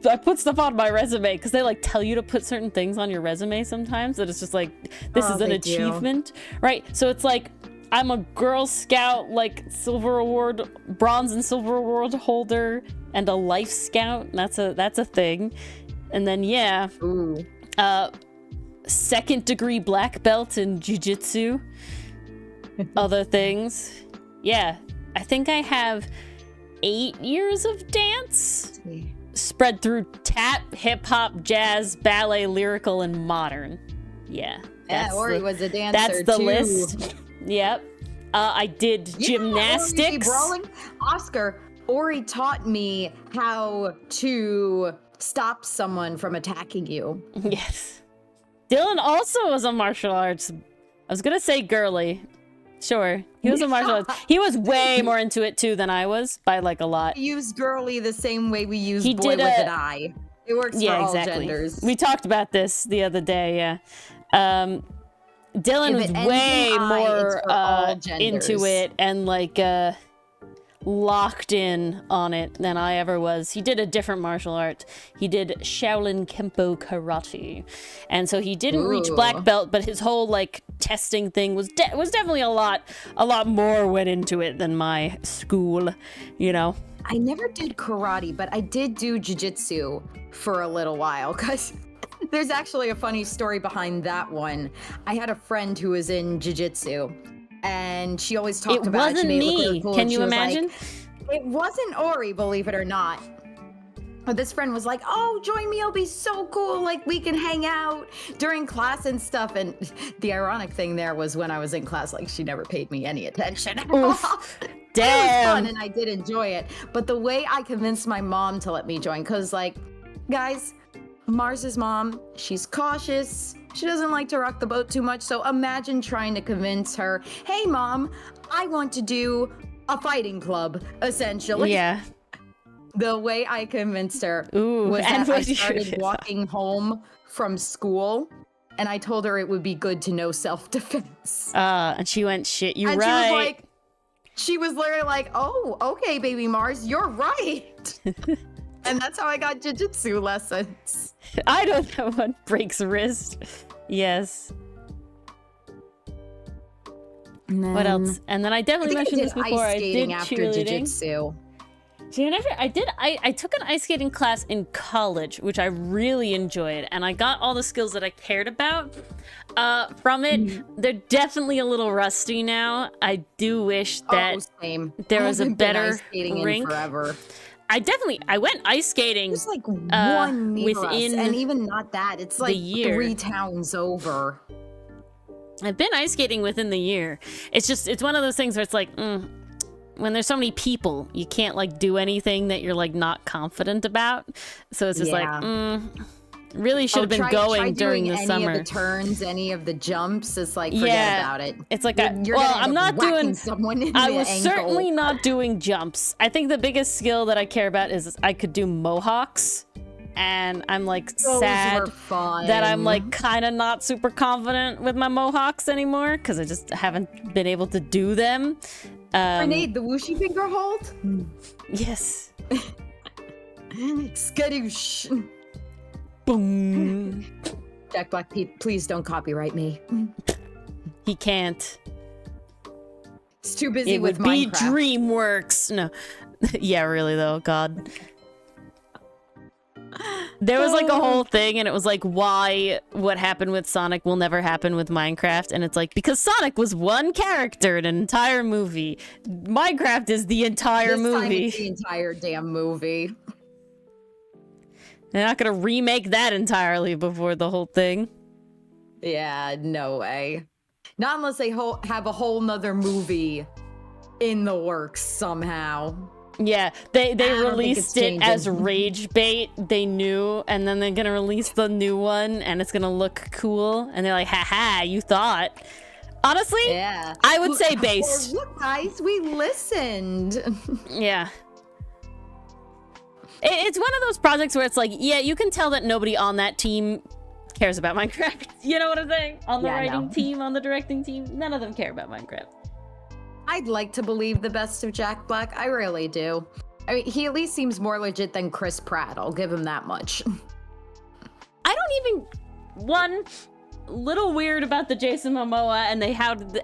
I put stuff on my resume because they like tell you to put certain things on your resume sometimes. That it's just like this is an they do. achievement, right? So it's like I'm a Girl Scout, like silver award, bronze and silver award holder, and a Life Scout. That's a thing. And then, yeah, Ooh. second degree black belt in jiu-jitsu. Other things. Yeah, I think I have 8 years of dance spread through tap, hip-hop, jazz, ballet, lyrical, and modern. Yeah. Ori was a dancer, that's the too. list. Yep. I did gymnastics. Ori, brawling. Oscar, Ori taught me how to stop someone from attacking you. Yes. Dylan also was a martial arts. I was gonna say girly. Sure. He was a martial arts. He was way more into it too than I was, by like a lot. We use girly the same way we use He boy did with an I. It works for all genders. We talked about this the other day, yeah. Dylan was way more into it and like locked in on it than I ever was. He did a different martial art. He did Shaolin Kempo Karate. And so he didn't reach black belt, but his whole like testing thing was definitely a lot more went into it than my school, you know. I never did karate, but I did do jiu-jitsu for a little while because there's actually a funny story behind that one. I had a friend who was in jiu-jitsu and she always talked about it. It wasn't me. Can you imagine? It wasn't Ori, believe it or not. But this friend was like, oh, join me, it'll be so cool. Like, we can hang out during class and stuff. And the ironic thing there was when I was in class, like, she never paid me any attention. Oof. Damn. It was fun and I did enjoy it. But the way I convinced my mom to let me join, because, like, guys, Mars's mom, she's cautious. She doesn't like to rock the boat too much. So imagine trying to convince her, hey, Mom, I want to do a fighting club, essentially. Yeah. The way I convinced her was and that I started walking home from school, and I told her it would be good to know self-defense. And she went, shit, you're and right. She was literally like, oh, okay, baby Mars, you're right. And that's how I got jiu-jitsu lessons. I don't know what breaks wrist. Yes. What else? And then I definitely mentioned this before. I did cheerleading. Jiu-jitsu. See, I took an ice skating class in college, which I really enjoyed, and I got all the skills that I cared about from it. They're definitely a little rusty now. I do wish that there was a better rink. Forever. I went ice skating. It's like one near within us, and even not that. It's like 3 towns over. I've been ice skating within the year. It's one of those things where it's like, when there's so many people, you can't like do anything that you're like not confident about. So it's just like, really should have been going during the summer. Any of the turns, any of the jumps, it's like, forget about it. It's like, I'm not doing, I was certainly not doing jumps. I think the biggest skill that I care about is I could do mohawks. And I'm like sad that I'm like kind of not super confident with my mohawks anymore because I just haven't been able to do them. Grenade, the whooshy finger hold? Yes. Skadoosh. Boom. Jack Black, please don't copyright me. He can't. It's too busy with Minecraft. It would be DreamWorks. No. Yeah, really though. God. There was like a whole thing and it was like why what happened with Sonic will never happen with Minecraft, and it's like because Sonic was one character in an entire movie. Minecraft is the entire movie. Time it's the entire damn movie. They're not gonna remake that entirely before the whole thing. Yeah, no way. Not unless they have a whole nother movie in the works somehow. Yeah, they released it as rage bait, they knew, and then they're gonna release the new one and it's gonna look cool, and they're like, haha, you thought. Honestly, yeah. I would say based. Look, guys, we listened. Yeah. It's one of those projects where it's like, yeah, you can tell that nobody on that team cares about Minecraft. You know what I'm saying? On the writing team, on the directing team, none of them care about Minecraft. I'd like to believe the best of Jack Black. I really do. I mean, he at least seems more legit than Chris Pratt. I'll give him that much. I don't even... One, little weird about the Jason Momoa, and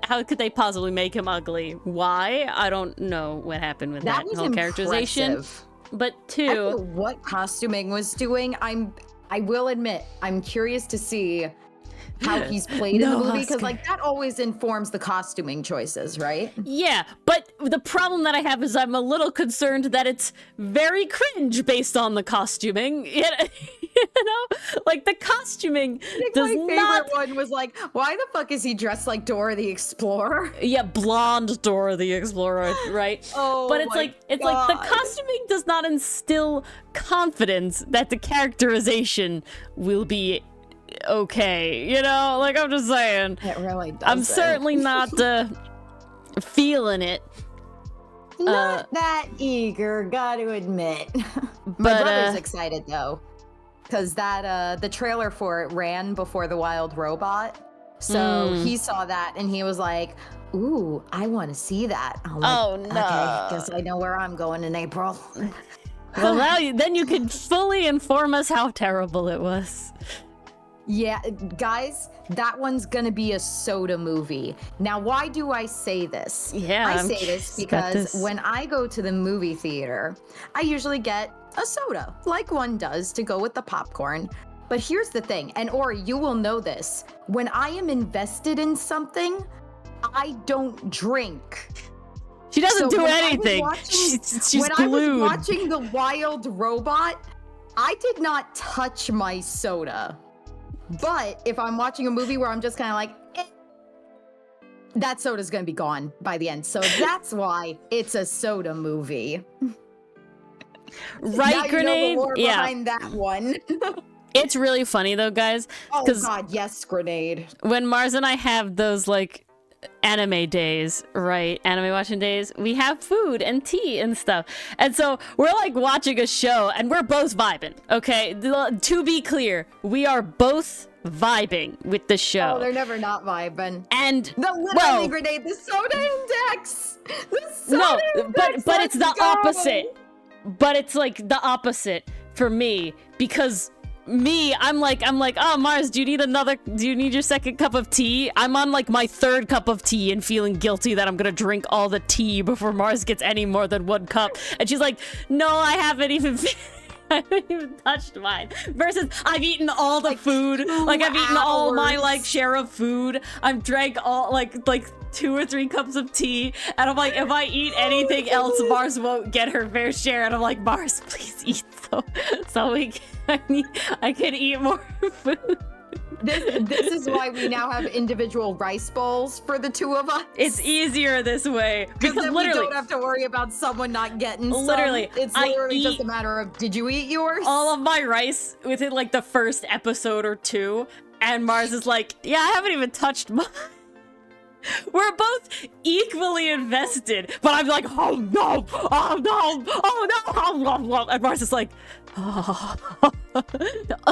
how could they possibly make him ugly? Why? I don't know what happened with that whole characterization. But two... I don't know what costuming was doing. I will admit, I'm curious to see how he's played in the movie, because like that always informs the costuming choices, right? Yeah, but the problem that I have is I'm a little concerned that it's very cringe based on the costuming. You know, like the costuming does my favorite one was like, why the fuck is he dressed like Dora the Explorer? Yeah, blonde Dora the Explorer, right? Oh, but it's like the costuming does not instill confidence that the characterization will be okay, you know? Like, I'm just saying. It really does. I'm certainly not feeling it. Not that eager, gotta admit. My brother's excited though, because that the trailer for it ran before The Wild Robot. So he saw that and he was like, ooh, I want to see that. I'm like, oh no. Okay, guess I know where I'm going in April. Well, then you can fully inform us how terrible it was. Yeah, guys, that one's gonna be a soda movie. Now, why do I say this? Yeah, I say this because when I go to the movie theater, I usually get a soda, like one does, to go with the popcorn. But here's the thing, and Ori, you will know this. When I am invested in something, I don't drink. She doesn't do anything. She's when glued. I was watching The Wild Robot, I did not touch my soda. But if I'm watching a movie where I'm just kind of like, that soda's gonna be gone by the end. So that's why it's a soda movie. Right, now Grenade? You know the lore behind that one. It's really funny though, guys. Oh god, yes, Grenade. When Mars and I have those like anime days, right? Anime watching days, we have food and tea and stuff. And so we're like watching a show and we're both vibing, okay? To be clear, we are both vibing with the show. Oh, they're never not vibing. And literally, Grenade, the soda index. The soda index, but it's the opposite. But it's like the opposite for me, because I'm like, oh, Mars, do you need your second cup of tea? I'm on like my third cup of tea and feeling guilty that I'm gonna drink all the tea before Mars gets any more than one cup. And she's like, no, I haven't even touched mine. Versus I've eaten all the food. Like I've eaten all my like share of food. I've drank all like 2 or 3 cups of tea. And I'm like, if I eat anything else, Mars won't get her fair share. And I'm like, Mars, please eat so I can eat more food. This is why we now have individual rice bowls for the two of us. It's easier this way because then literally we don't have to worry about someone not getting literally some. It's literally just a matter of, did you eat yours? All of my rice within like the first episode or 2, and Mars is like, yeah, I haven't even touched mine. We're both equally invested, but I'm like, oh no, oh no, oh no, and Mars is like, oh,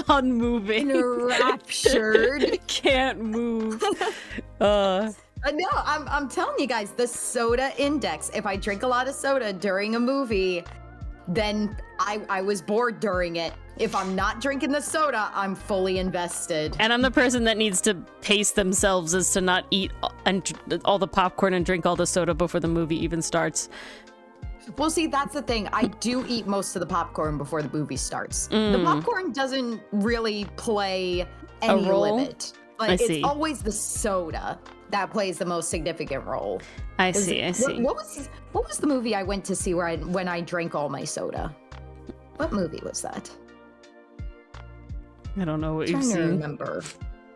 unmoving, enraptured, can't move. No, I'm telling you guys, the soda index. If I drink a lot of soda during a movie, then I was bored during it. If I'm not drinking the soda, I'm fully invested. And I'm the person that needs to pace themselves as to not eat all the popcorn and drink all the soda before the movie even starts. Well, see, that's the thing. I do eat most of the popcorn before the movie starts. The popcorn doesn't really play any limit. Like, it's always the soda that plays the most significant role. I see. What was the movie I went to see when I drank all my soda? What movie was that? I don't know what you've seen. seen. I'm trying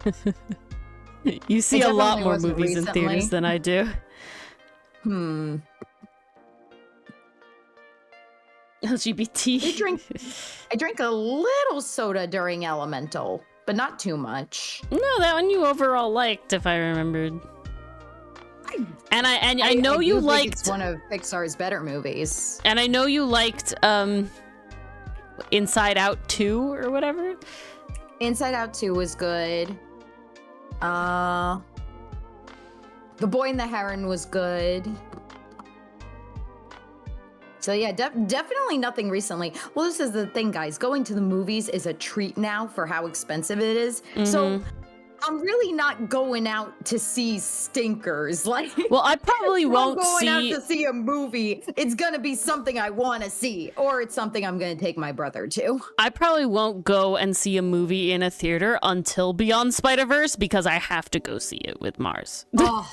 to remember. You see a lot more movies in theaters than I do. LGBT. I drank a little soda during Elemental, but not too much. No, that one you overall liked, if I remembered. I know you liked. It's one of Pixar's better movies. And I know you liked Inside Out 2 or whatever. Inside Out 2 was good. The Boy and the Heron was good. So yeah, definitely nothing recently. Well, this is the thing, guys. Going to the movies is a treat now for how expensive it is. So I'm really not going out to see stinkers. Like, Well, I probably if I'm won't going see. out to see a movie, it's gonna be something I want to see, or it's something I'm gonna take my brother to. I probably won't go and see a movie in a theater until Beyond Spider-Verse because I have to go see it with Mars. Oh,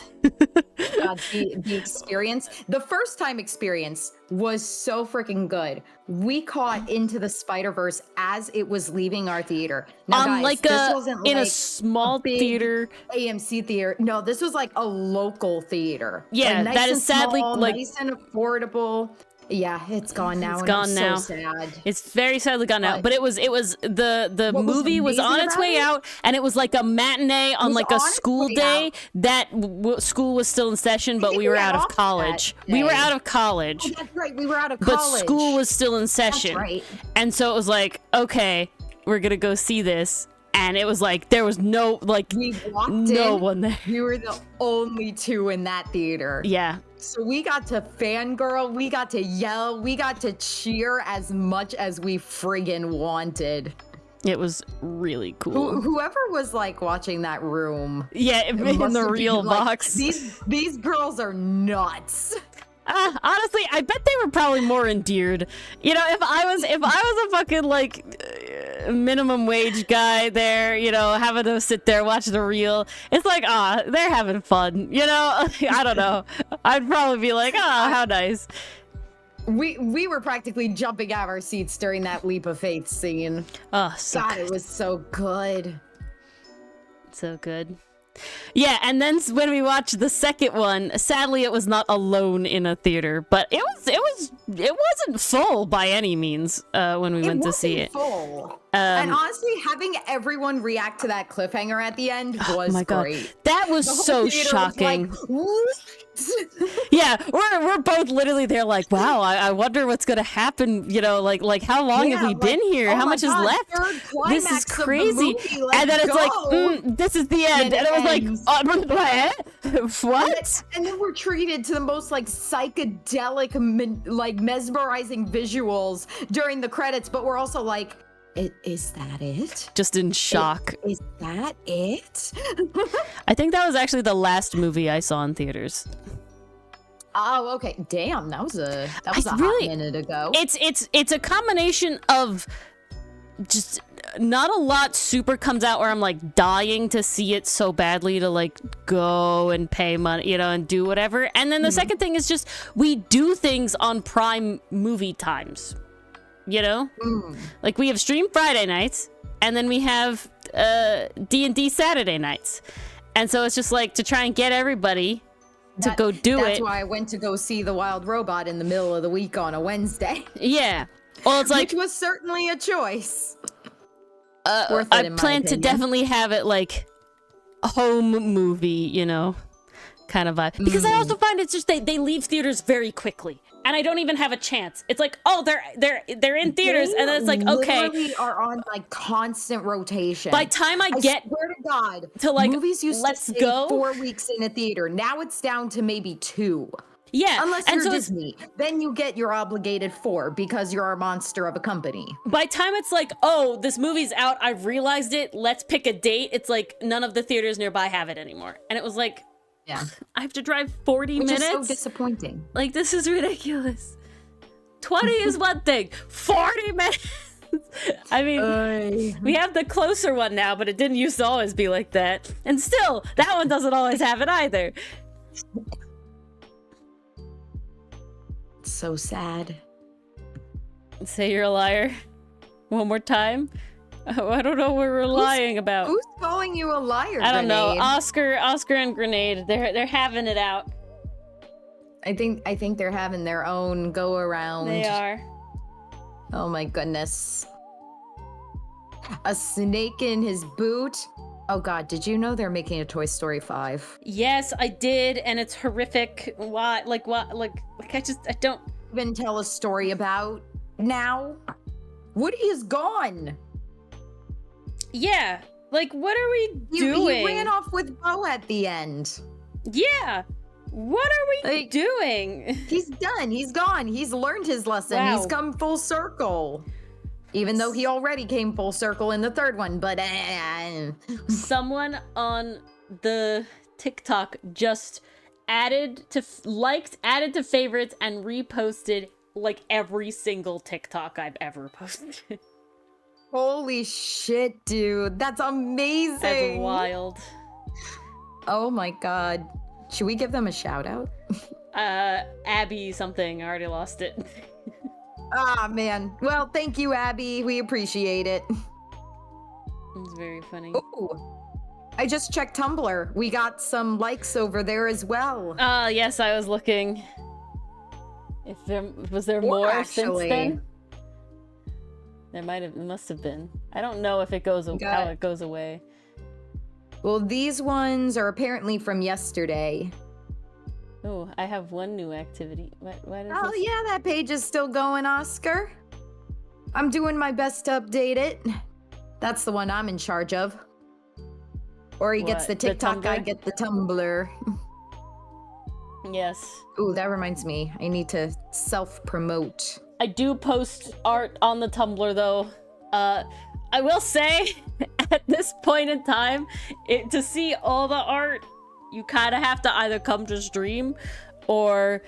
God, the experience, the first time experience was so freaking good. We caught Into the Spider-Verse as it was leaving our theater. Now, On guys, like this a wasn't in a like small big theater. AMC theater. No, this was like a local theater. Yeah, like, nice that is and sadly, small, like- nice and affordable. Yeah, it's gone now. It's and gone I'm now. So sad. It's very sadly gone out, But- but it was the What was movie was on amazing its about way it? out, and it was like a matinee on was like a on its school way day out. that school was still in session, but think we were we out got of off that college. We were day. out of college, Oh, that's right. We were out of but college. school was still in session, right. and so it was like, okay, we're gonna go see this, and it was like there was no like We walked no in. one there. We were the only two in that theater. Yeah, So we got to fangirl, we got to yell, we got to cheer as much as we friggin' wanted. it was really cool. Whoever was like watching that room, Yeah, it in must the have been, real like, box. These girls are nuts. Honestly, I bet they were probably more endeared. You know, if I was a fucking like minimum wage guy there, you know, having to sit there watch the reel, it's like, they're having fun. You know, I don't know. I'd probably be like, how nice. We were practically jumping out of our seats during that leap of faith scene. Oh, so God, good. it was so good. So good. Yeah, and then when we watched the second one, sadly it was not alone in a theater, but it wasn't full by any means when we went to see it. Full. And honestly, having everyone react to that cliffhanger at the end was My God, great. that was The whole so theater was shocking. like, "What?" Yeah, we're both literally there like, wow, I wonder what's gonna happen, you know, like how long have Yeah, we been like, here? oh How my much is God, left? third This is climax of the crazy. movie, let's And then it's like, go. this is the end. And And it I was ends. like, what? And then we're treated to the most like psychedelic, like mesmerizing visuals during the credits, but we're also like, is that it? Just in shock. Is that it? I think that was actually the last movie I saw in theaters. Oh, okay. Damn, that was a really- hot minute ago. It's a combination of just not a lot super comes out where I'm like dying to see it so badly to like go and pay money, you know, and do whatever. And then the second thing is just we do things on Prime movie times, you know, like we have Stream Friday nights and then we have D&D Saturday nights. And so it's just like to try and get everybody to go do That's it. why I went to go see The Wild Robot in the middle of the week on a Wednesday, Yeah. Well, it's like which was certainly a choice. Worth it, I in my plan to opinion. definitely have it like a home movie, you know, kind of vibe. Because I also find it's just they leave theaters very quickly, and I don't even have a chance. It's like, oh, they're in theaters, and then it's like, okay, literally are on like constant rotation. by time I I get swear to God, to, like, movies used let's to stay go. 4 weeks in a theater. Now it's down to maybe 2. yeah, Unless and you're so it's, Disney, then you get your obligated 4 because you're a monster of a company. by time it's like, oh, this movie's out, I've realized it. Let's pick a date. It's like none of the theaters nearby have it anymore, and it was like, Yeah, I have to drive 40 which minutes. is so disappointing. Like, this is ridiculous. 20 is one thing. 40 minutes. I mean, we have the closer one now, but it didn't used to always be like that. And still, that one doesn't always have it either. So sad. Say you're a liar. One more time. Oh, I don't know what we're lying about. Who's calling you a liar? I don't know. Grenade? Oscar and Grenade. They're having it out. I think they're having their own go around. They are. Oh my goodness. A snake in his boot. Oh God, did you know they're making a Toy Story 5? Yes, I did, and it's horrific. Why? Like what? Like I don't. Even tell a story about now. Woody is gone. Yeah. Like what are we doing? He ran off with Bo at the end. Yeah. What are we doing? He's done. He's gone. He's learned his lesson. Wow. He's come full circle. Even though he already came full circle in the third one, but Someone on the TikTok just added to favorites and reposted like every single TikTok I've ever posted. holy shit, dude. That's amazing. That's wild. Oh my god. Should we give them a shout out? Abby something. I already lost it. Ah, man. Well, thank you, Abby. We appreciate it. It's very funny. Ooh. I just checked Tumblr. We got some likes over there as well. Yes, I was looking. If there was there more since then? There must have been. I don't know if it goes how it goes away. Well, these ones are apparently from yesterday. Oh, I have one new activity. Why does Oh this... yeah, that page is still going, Oscar. I'm doing my best to update it. That's the one I'm in charge of. Or he gets the What, the TikTok, I Tumblr? get the Tumblr. Yes. Ooh, that reminds me. I need to self-promote. I do post art on the Tumblr though. I will say, at this point in time, to see all the art, you kind of have to either come to stream or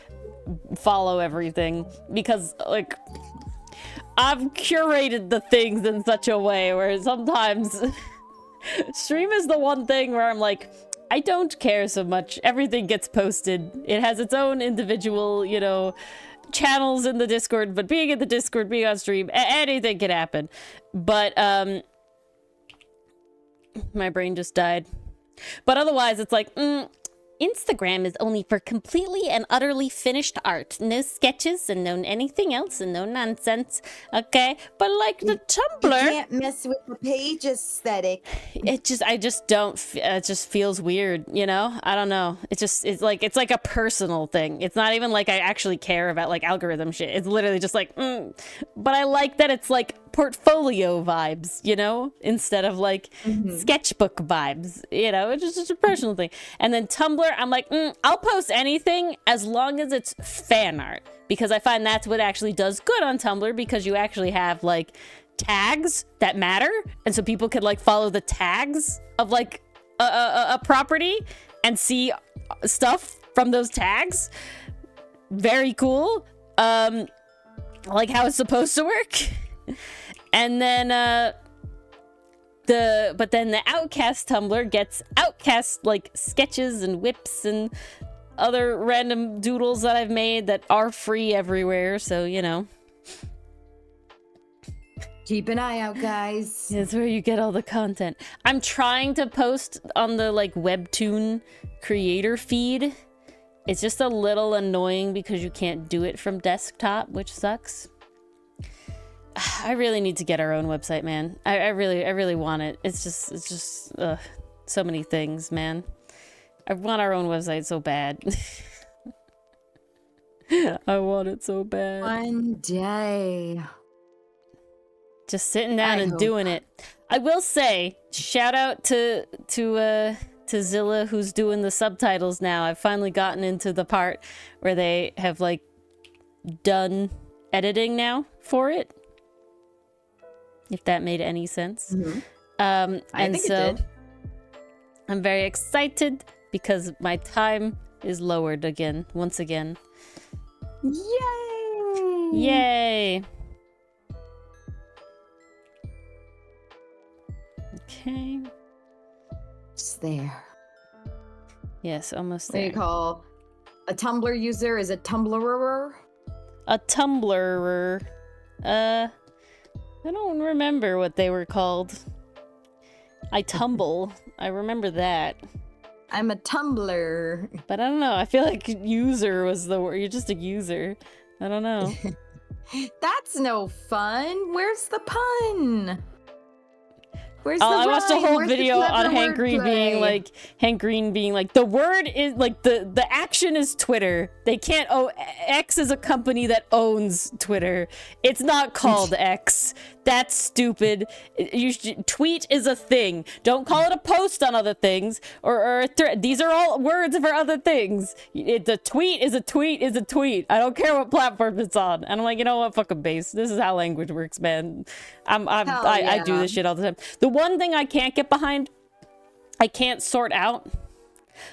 follow everything, because like I've curated the things in such a way where sometimes stream is the one thing where I'm like, I don't care so much. Everything gets posted. It has its own individual, you know, channels in the Discord, but being in the Discord, being on stream, anything can happen. But my brain just died. But otherwise, it's like, Instagram is only for completely and utterly finished art. No sketches and no anything else and no nonsense. Okay? But like the Tumblr... You can't mess with the page aesthetic. It just feels weird, you know? I don't know. It's like a personal thing. It's not even like I actually care about like algorithm shit. It's literally just like, but I like that it's like portfolio vibes, you know, instead of like sketchbook vibes, you know. It's just a personal thing. And then Tumblr, I'm like, I'll post anything as long as it's fan art, because I find that's what actually does good on Tumblr, because you actually have like tags that matter, and so people could like follow the tags of like a property and see stuff from those tags. Very cool. Like how it's supposed to work. And then the Outcast Tumblr gets Outcast like sketches and whips and other random doodles that I've made that are free everywhere, so you know. Keep an eye out, guys. It's where you get all the content. I'm trying to post on the like Webtoon creator feed. It's just a little annoying because you can't do it from desktop, which sucks. I really need to get our own website, man. I really want it. It's just so many things, man. I want our own website so bad. I want it so bad. One day. Just sitting down and doing it. I will say, shout out to Zilla, who's doing the subtitles now. I've finally gotten into the part where they have like done editing now for it. If that made any sense. I think so it did. I'm very excited because my time is lowered again, once again. Yay! Yay! Okay. Just there. Yes, almost What do there. you call a Tumblr user is a Tumblerer? A Tumblerer. I don't remember what they were called. I tumble. I remember that. I'm a Tumblr. But I don't know. I feel like user was the word. You're just a user. I don't know. That's no fun. Where's the pun? Where's the I watched a rhyme? whole Where's the video on clever Hank Green being like, the word is like the action is Twitter. They can't. Oh, X is a company that owns Twitter. It's not called X. That's stupid. Tweet is a thing. Don't call it a post on other things or a thread. These are all words for other things. The tweet is a tweet is a tweet. I don't care what platform it's on. And I'm like, you know what? Fuck a base. This is how language works, man. I do this shit all the time. The one thing I can't get behind, I can't sort out.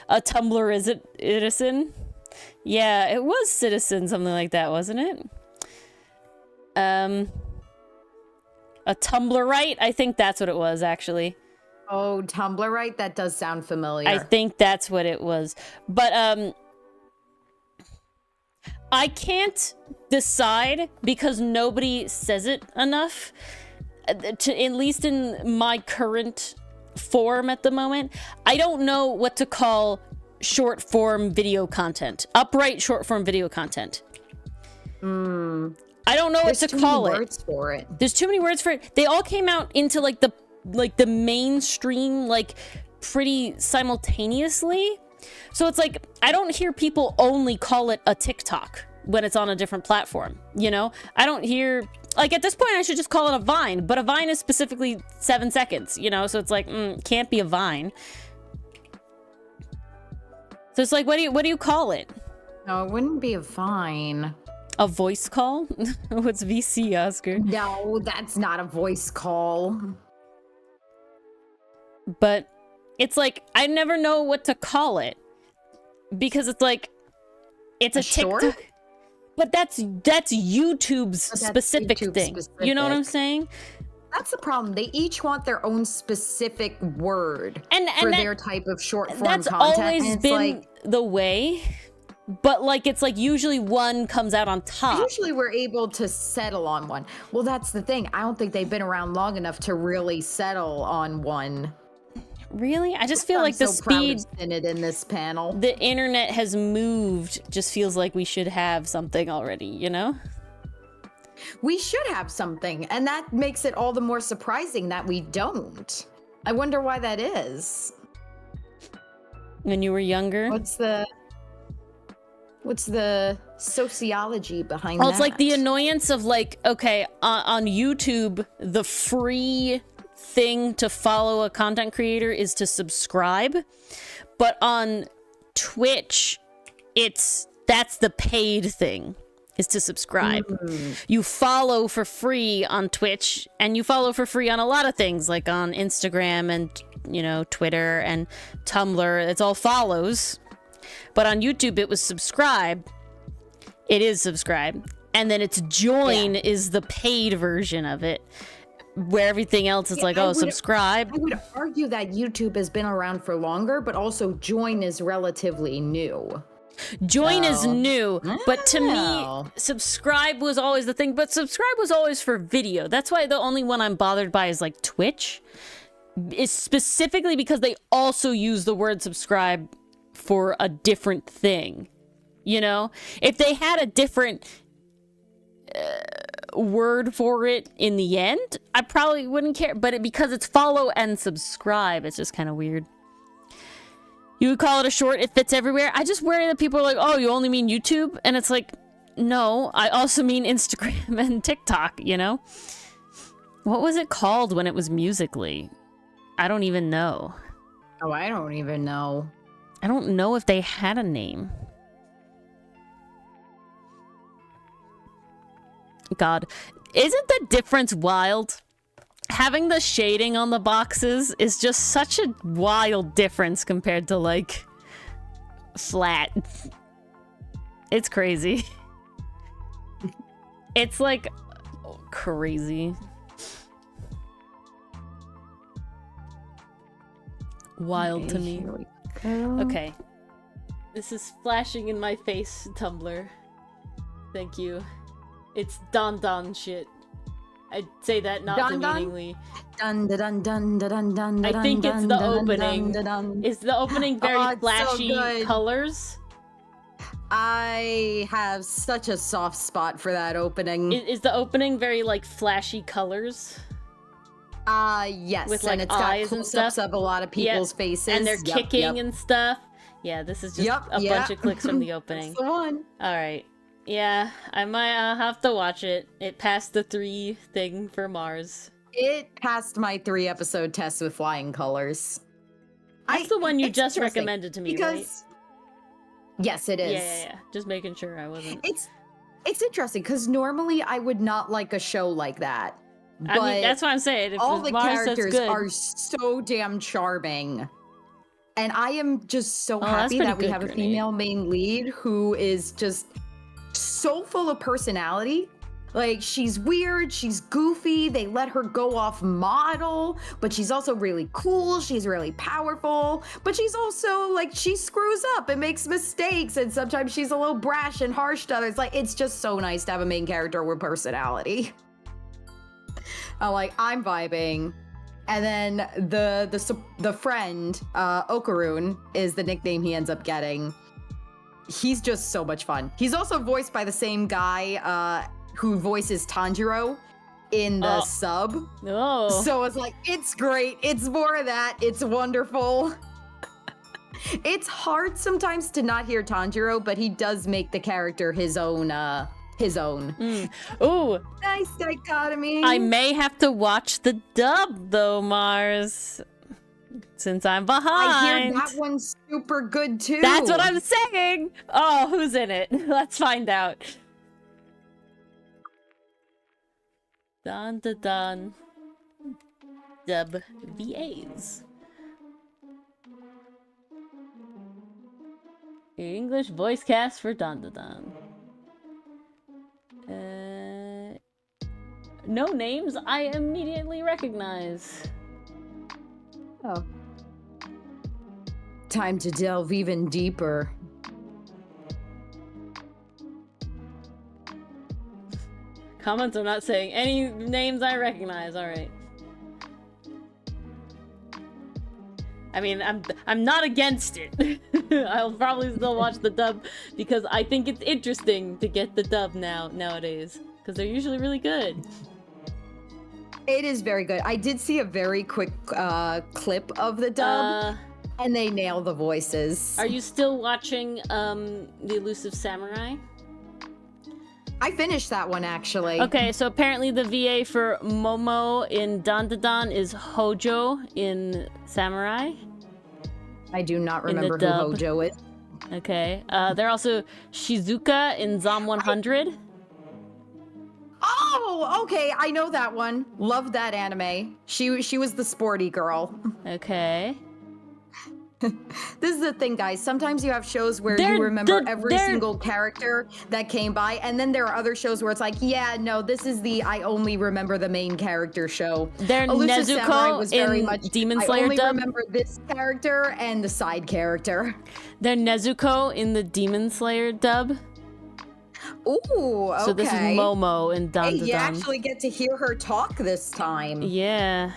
A Tumblr is it citizen? Yeah, it was citizen, something like that, wasn't it? A Tumblrite? I think that's what it was, actually. Oh, Tumblrite? That does sound familiar. I think that's what it was. But, I can't decide because nobody says it enough, at least in my current form at the moment. I don't know what to call short form video content. Upright short form video content. I don't know what to call it. There's too many words for it. There's too many words for it. They all came out into like the mainstream like pretty simultaneously. So it's like I don't hear people only call it a TikTok when it's on a different platform, you know? I don't hear like at this point I should just call it a Vine, but a Vine is specifically 7 seconds, you know? So it's like can't be a Vine. So it's like what do you call it? No, it wouldn't be a Vine. A voice call? What's VC, Oscar? No, that's not a voice call. But it's like I never know what to call it because it's like it's a TikTok. Short? But that's YouTube's specific YouTube thing. specific. You know what I'm saying? That's the problem. They each want their own specific word And for that, their type of short form that's content. always and it's been like, the way. But like it's like usually one comes out on top. usually we're able to settle on one. Well, that's the thing. I don't think they've been around long enough to really settle on one. Really? I just feel like I'm the so proud speed of Synod in this panel. the internet has moved just feels like we should have something already, you know? We should have something, and that makes it all the more surprising that we don't. I wonder why that is. When you were younger. What's the sociology behind Well, that? it's like the annoyance of like, okay, on YouTube, the free thing to follow a content creator is to subscribe, but on Twitch, that's the paid thing, is to subscribe. You follow for free on Twitch, and you follow for free on a lot of things, like on Instagram and, you know, Twitter and Tumblr. It's all follows. But on YouTube, it was subscribe. It is subscribe. And then it's join is the paid version of it, where everything else is like, subscribe. I would argue that YouTube has been around for longer, but also join is relatively new. Join is new, but to me, subscribe was always the thing. But subscribe was always for video. That's why the only one I'm bothered by is like Twitch. Is specifically because they also use the word subscribe for a different thing. You know? If they had a different word for it in the end, I probably wouldn't care. But because it's follow and subscribe, it's just kind of weird. You would call it a short, it fits everywhere. I just worry that people are like, oh, you only mean YouTube? And it's like, no, I also mean Instagram and TikTok, you know? What was it called when it was Musical.ly? I don't even know. Oh, I don't even know. I don't know if they had a name. God, isn't the difference wild? Having the shading on the boxes is just such a wild difference compared to like flat. It's crazy. It's like crazy. Wild to me. Okay. This is flashing in my face, Tumblr. Thank you. It's Don Don shit. I'd say that not demeaningly. Dun dun dun dun dun dun. I think it's the opening. Is the opening very flashy so colors? I have such a soft spot for that opening. Is the opening very like flashy colors? Yes, With, and like, it's got eyes and close-ups stuff? of a lot of people's faces. And they're Yep, kicking yep. and stuff. Yeah, this is just a bunch of clicks from the opening. That's the one. Alright. Yeah, I might have to watch it. It passed the 3 thing for Mars. It passed my 3-episode test with flying colors. That's the one you it's just interesting recommended to me, because... right? Yes, it is. Yeah. Just making sure I wasn't... It's interesting, because normally I would not like a show like that. But I mean, that's what I'm saying. If all the Mars, that's characters good. are so damn charming. And I am just so that's happy pretty that we good, have a Grenade. female main lead who is just so full of personality. Like, she's weird, she's goofy, they let her go off model, but she's also really cool, she's really powerful, but she's also, like, she screws up and makes mistakes, and sometimes she's a little brash and harsh to others. Like, it's just so nice to have a main character with personality. I'm vibing. And then the friend, Okarun, is the nickname he ends up getting. He's just so much fun. He's also voiced by the same guy who voices Tanjiro in the sub. Oh. So it's like, it's great. It's more of that. It's wonderful. It's hard sometimes to not hear Tanjiro, but he does make the character his own. Ooh. Nice dichotomy. I may have to watch the dub, though, Mars. Since I'm behind. I hear that one's super good, too. That's what I'm saying. Oh, who's in it? Let's find out. Dun dun dun. Dub VAs. English voice cast for Dun Dun Dun. No names I immediately recognize. Oh. Time to delve even deeper. Comments are not saying any names I recognize. All right. I mean, I'm not against it. I'll probably still watch the dub because I think it's interesting to get the dub nowadays because they're usually really good. It is very good. I did see a very quick clip of the dub, and they nail the voices. Are you still watching The Elusive Samurai? I finished that one, actually. Okay, so apparently the VA for Momo in Dandadan is Hojo in Samurai. I do not remember who dub. Hojo is. Okay, they're also Shizuka in Zom 100. Oh, okay, I know that one. Love that anime. She was the sporty girl. Okay. This is the thing, guys. Sometimes you have shows where They're- you remember they're- every they're- single character that came by, and then there are other shows where it's like, yeah, no, this is the I only remember the main character show. They're Elusive Samurai Nezuko was very in much, Demon I Slayer only dub. remember this character and the side character. They're Nezuko in the Demon Slayer dub. Ooh, okay. So this is Momo in Hey, Dandadan. you actually get to hear her talk this time. Yeah.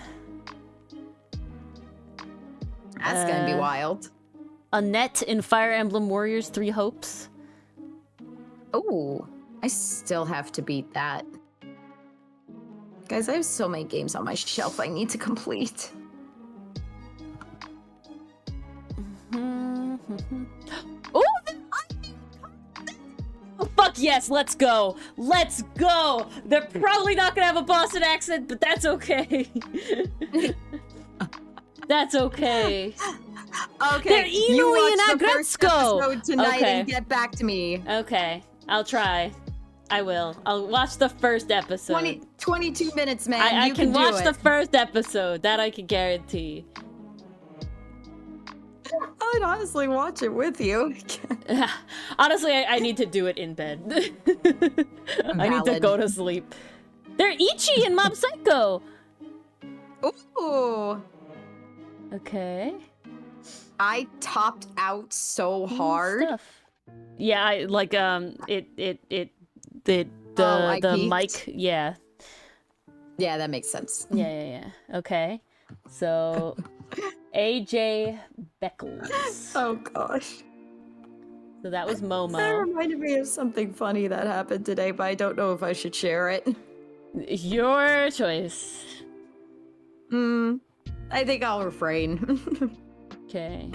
That's gonna be wild. Annette in Fire Emblem Warriors 3 Hopes. Ooh, I still have to beat that. Guys, I have so many games on my shelf I need to complete. Oh, fuck yes, let's go. Let's go. They're probably not gonna have a Boston accent, but that's okay. That's okay. Okay, They're you Inui watch and the first Agretsuko. episode tonight Okay. and get back to me. Okay, I'll try. I will. I'll watch the first episode. 22 minutes, man. I you can do watch it. the first episode. That I can guarantee. I'd honestly watch it with you. Honestly, I need to do it in bed. I need to Valid. go to sleep. They're Ichi in Mob Psycho. Ooh. Okay. I topped out so hard. Stuff. Yeah, I like the I peaked? mic. Yeah. Yeah, that makes sense. Yeah. Okay. So AJ Beckles. Oh gosh. So that was That Momo. reminded me of something funny that happened today, but I don't know if I should share it. Your choice. I think I'll refrain. Okay.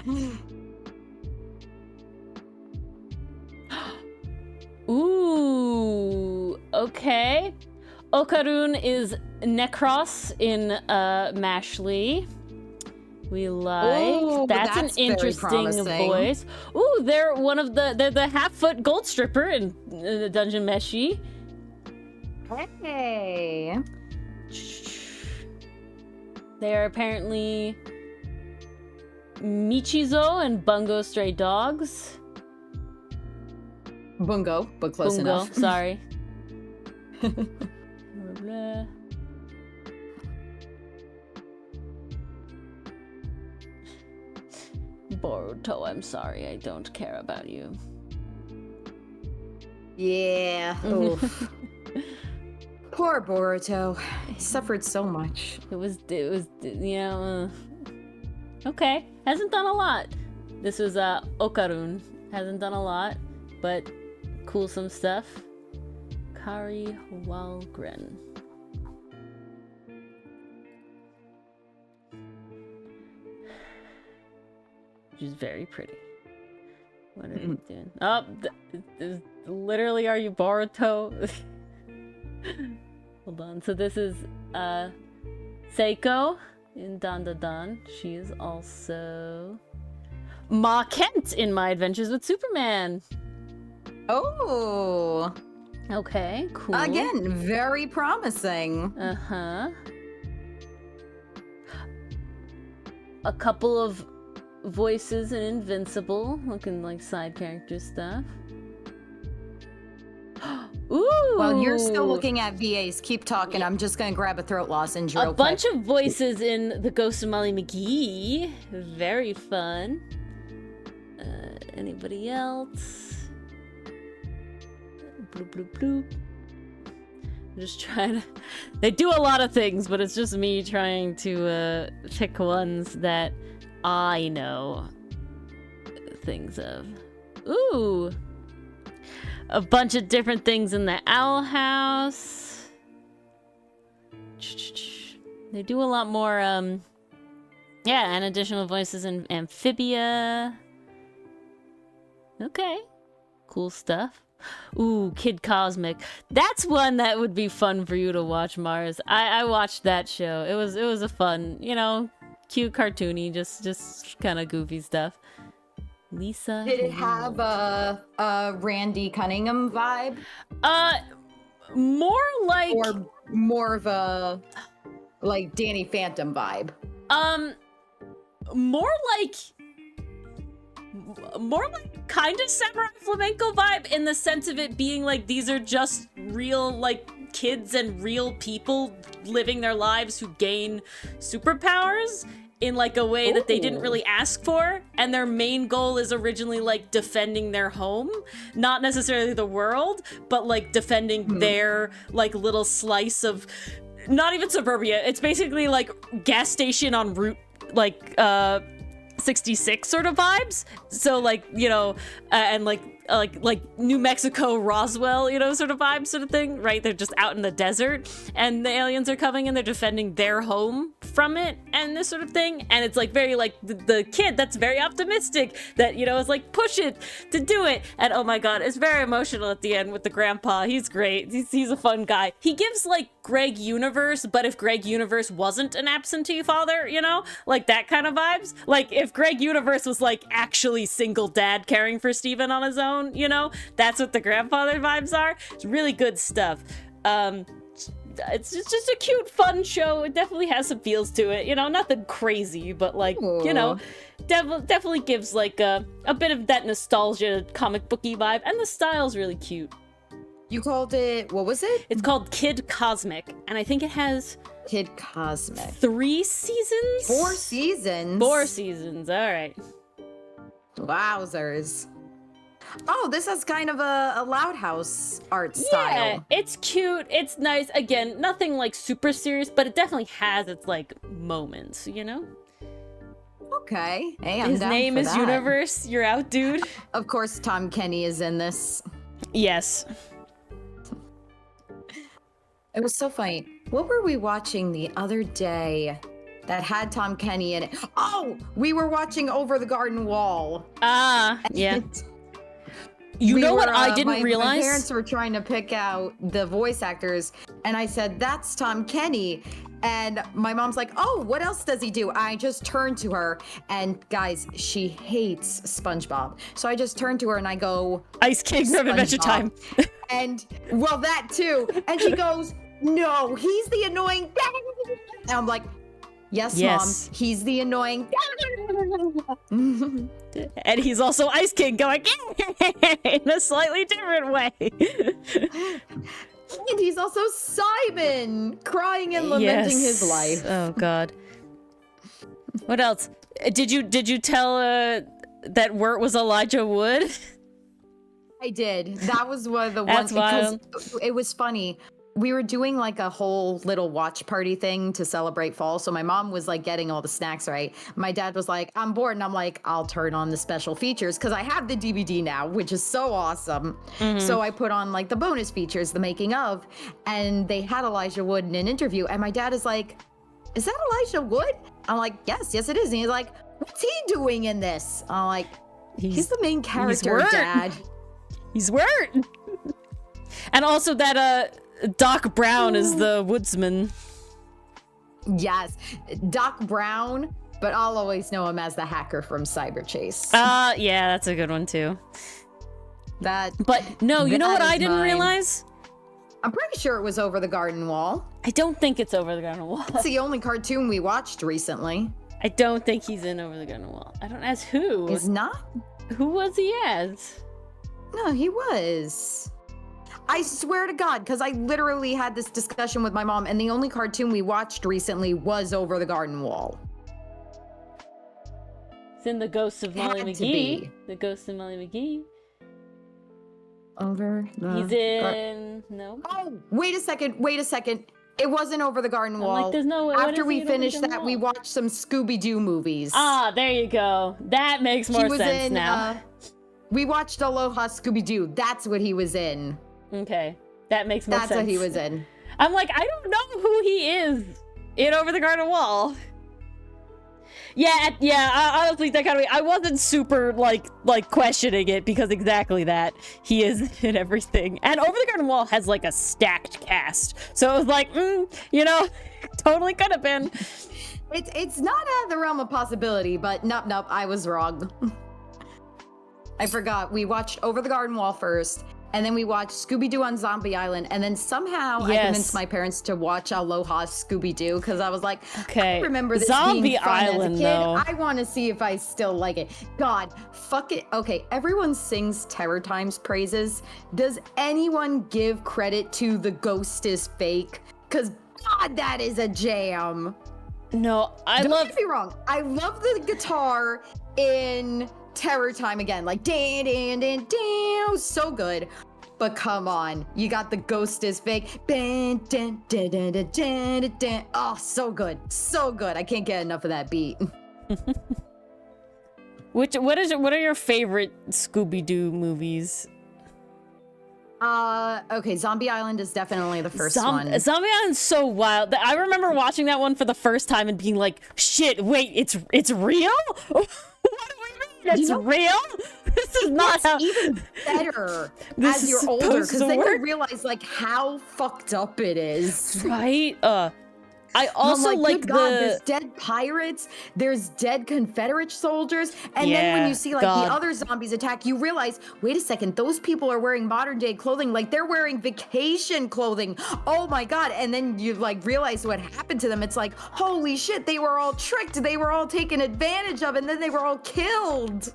Ooh, okay. Okarun is Necros in Mashley. We like. Ooh, that's an that's very interesting promising. voice. Ooh, they're the half-foot gold stripper in Dungeon Meshi. Hey. They are apparently Michizo and Bungo Stray Dogs. Bungo, but close Bungo, enough. sorry. Blah. Boruto, I'm sorry, I don't care about you. Yeah. Oof. Poor Boruto. He suffered so much. It was, you know, okay. Hasn't done a lot. This was, Okarun. Hasn't done a lot, but cool some stuff. Kari Walgren. She's very pretty. What are you doing? Oh, literally, are you Boruto? Hold on. So this is Seiko in Dan. She is also Ma Kent in My Adventures with Superman. Oh. Okay, cool. Again, very promising. Uh-huh. A couple of voices in Invincible, looking like side character stuff. Ooh! While you're still looking at VAs, keep talking. I'm just gonna grab a throat lozenge real A bunch of voices in The Ghost of Molly McGee. Very fun. Anybody else? Bloop, bloop, bloop. I'm just trying to... They do a lot of things, but it's just me trying to pick ones that I know things of. Ooh! A bunch of different things in the Owl House. They do a lot more, yeah, and additional voices in Amphibia. Okay. Cool stuff. Ooh, Kid Cosmic. That's one that would be fun for you to watch, Mars. I watched that show. It was a fun, you know, cute, cartoony, just kind of goofy stuff. Lisa. Did it have a Randy Cunningham vibe? More like... Or more of a, like, Danny Phantom vibe? More like kind of Samurai Flamenco vibe, in the sense of it being like these are just real, like, kids and real people living their lives who gain superpowers in like a way that they didn't really ask for, and their main goal is originally like defending their home, not necessarily the world, but like defending their like little slice of, not even suburbia, it's basically like gas station on route like 66 sort of vibes. So like, you know, and like New Mexico, Roswell, you know, sort of vibe sort of thing, right? They're just out in the desert and the aliens are coming and they're defending their home from it and this sort of thing. And it's like very like the kid that's very optimistic that, you know, is like push it to do it. And oh my God, it's very emotional at the end with the grandpa. He's great. He's a fun guy. He gives like Greg Universe, but if Greg Universe wasn't an absentee father, you know, like that kind of vibes. Like if Greg Universe was like actually single dad caring for Steven on his own, you know, that's what the grandfather vibes are. It's really good stuff. It's just a cute, fun show. It definitely has some feels to it, you know, nothing crazy, but like, you know, definitely gives like a bit of that nostalgia comic booky vibe, and the style's really cute. You called it, what was it? It's called Kid Cosmic, and I think it has Kid Cosmic. 3 seasons? 4 seasons? 4 seasons, all right. Wowzers. Oh, this has kind of a Loud House art style. Yeah, it's cute, it's nice. Again, nothing like super serious, but it definitely has its like moments, you know? Okay. Hey, I'm His down name for is that. Universe, you're out, dude. Of course, Tom Kenny is in this. Yes. It was so funny. What were we watching the other day? that had Tom Kenny in it. Oh, we were watching Over the Garden Wall. Ah, yeah. And You we know what were, I didn't my realize? parents were trying to pick out the voice actors, and I said, "That's Tom Kenny." And my mom's like, "Oh, what else does he do?" I just turned to her, and guys, she hates SpongeBob. So I just turned to her and I go, Ice King of Adventure SpongeBob. Time. And that too. And she goes, "No, he's the annoying." And I'm like, yes, Yes. Mom, he's the annoying. And he's also Ice King going in a slightly different way. And he's also Simon, crying and lamenting his life. Oh God. What else? Did you tell that Wirt was Elijah Wood? I did. That was one of the That's ones because it was funny. We were doing like a whole little watch party thing to celebrate fall. So my mom was like getting all the snacks right. My dad was like, "I'm bored." And I'm like, "I'll turn on the special features," because I have the DVD now, which is so awesome. So I put on like the bonus features, the making of, and they had Elijah Wood in an interview. And my dad is like, "Is that Elijah Wood?" I'm like, yes, it is. And he's like, "What's he doing in this?" I'm like, he's the main character, Wirt. Dad. He's Wirt. And also that Doc Brown is the woodsman. Yes, Doc Brown, but I'll always know him as the hacker from Cyberchase. Yeah, that's a good one too. That, But no, you know That what I is didn't mine. realize? I'm pretty sure it was Over the Garden Wall. I don't think it's Over the Garden Wall. It's the only cartoon we watched recently. I don't think he's in Over the Garden Wall. I don't ask who. Is not? Who was he as? No, he was. I swear to God, because I literally had this discussion with my mom, and the only cartoon we watched recently was Over the Garden Wall. He's in The Ghost of Molly Had to McGee. be. The Ghost of Molly McGee. Over the He's in... No? Oh, wait a second. It wasn't Over the Garden I'm Wall. like, there's no way. what After is he we in Over the finished Garden that, we Wall? watched some Scooby-Doo movies. Ah, there you go. That makes more sense now. We watched Aloha Scooby-Doo. That's what he was in. Okay. That makes more That's sense. what he was in. I'm like, I don't know who he is in Over the Garden Wall. I honestly, that kind of. I wasn't super like questioning it because exactly that he is in everything, and Over the Garden Wall has like a stacked cast, so it was like, totally could have been. It's not out of the realm of possibility, but nope, I was wrong. I forgot. We watched Over the Garden Wall first, and then we watched Scooby-Doo on Zombie Island, and then somehow I Yes. convinced my parents to watch Aloha Scooby-Doo because I was like, Okay, I remember this Zombie being fun Island, as a kid. though. I want to see if I still like it. God, fuck it. Okay, everyone sings Terror Times praises. Does anyone give credit to The Ghost is Fake? Because God, that is a jam. No, Don't get me wrong. I love the guitar in Terror Time again. Like, dan, dan, dan, dan, so good. But come on, you got The Ghost is Fake. Dun, dun, dun, dun, dun, dun, dun, dun. Oh, so good. So good. I can't get enough of that beat. What are your favorite Scooby-Doo movies? Okay, Zombie Island is definitely the first one. Zombie Island's so wild. I remember watching that one for the first time and being like, "Shit, wait, it's real? What do we mean? It's real? This is not It's how." even better This as you're is older, supposed because to then you work. realize like how fucked up it is. Right? I I'm also like good God, the. there's dead pirates, there's dead Confederate soldiers, and then when Yeah, you see like God. the other zombies attack, you realize, wait a second, those people are wearing modern day clothing, like they're wearing vacation clothing. Oh my God! And then you like realize what happened to them. It's like, holy shit, they were all tricked, they were all taken advantage of, and then they were all killed.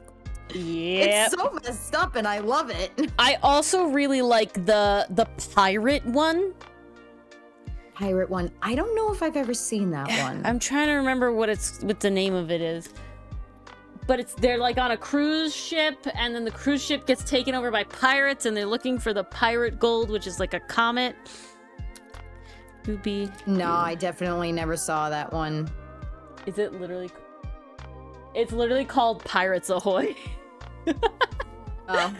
Yeah. It's so messed up, and I love it. I also really like the pirate one. Pirate one. I don't know if I've ever seen that one. I'm trying to remember what the name of it is. But they're like on a cruise ship, and then the cruise ship gets taken over by pirates, and they're looking for the pirate gold, which is like a comet. Scooby. No, I definitely never saw that one. Is it literally? It's literally called Pirates Ahoy. Oh.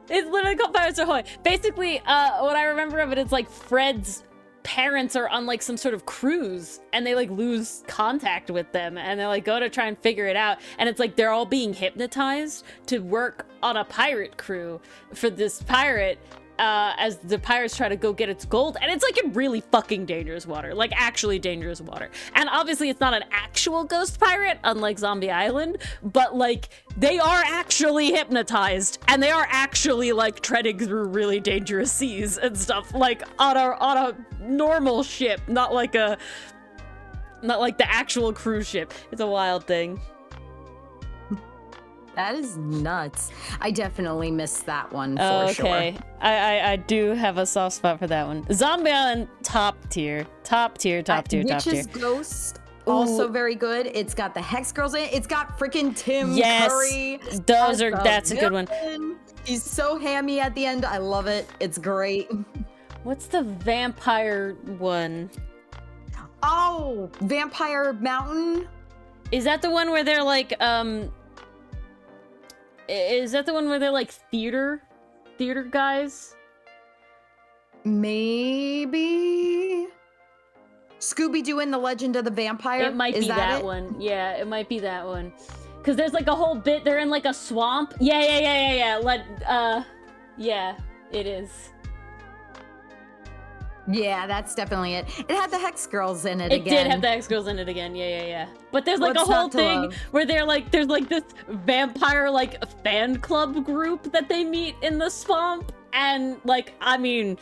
It's literally called Pirates Ahoy. Basically, what I remember of it is like Fred's parents are on like some sort of cruise and they like lose contact with them and they like go to try and figure it out, and it's like they're all being hypnotized to work on a pirate crew for this pirate as the pirates try to go get its gold, and it's like in really fucking dangerous water, like actually dangerous water. And obviously it's not an actual ghost pirate unlike Zombie Island, but like they are actually hypnotized and they are actually like treading through really dangerous seas and stuff, like on a normal ship, not like the actual cruise ship. It's a wild thing. That is nuts. I definitely missed that one for okay. sure. I do have a soft spot for that one. Zombie Island, top tier. Witch's Ghost, also very good. It's got the Hex Girls in it. It's got freaking Tim Curry. That's a good one. He's so hammy at the end. I love it. It's great. What's the vampire one? Oh, Vampire Mountain? Is that the one where they're like, is that the one where they're like theater guys? Maybe. Scooby-Doo and the Legend of the Vampire? It might be that one. Yeah, it might be that one. Because there's like a whole bit, they're in like a swamp. Yeah. Yeah, it is. Yeah, that's definitely it. It had the Hex Girls in it again. It did have the Hex Girls in it again. Yeah. But there's like a whole thing where they're like, there's like this vampire like fan club group that they meet in the swamp, and like, I mean,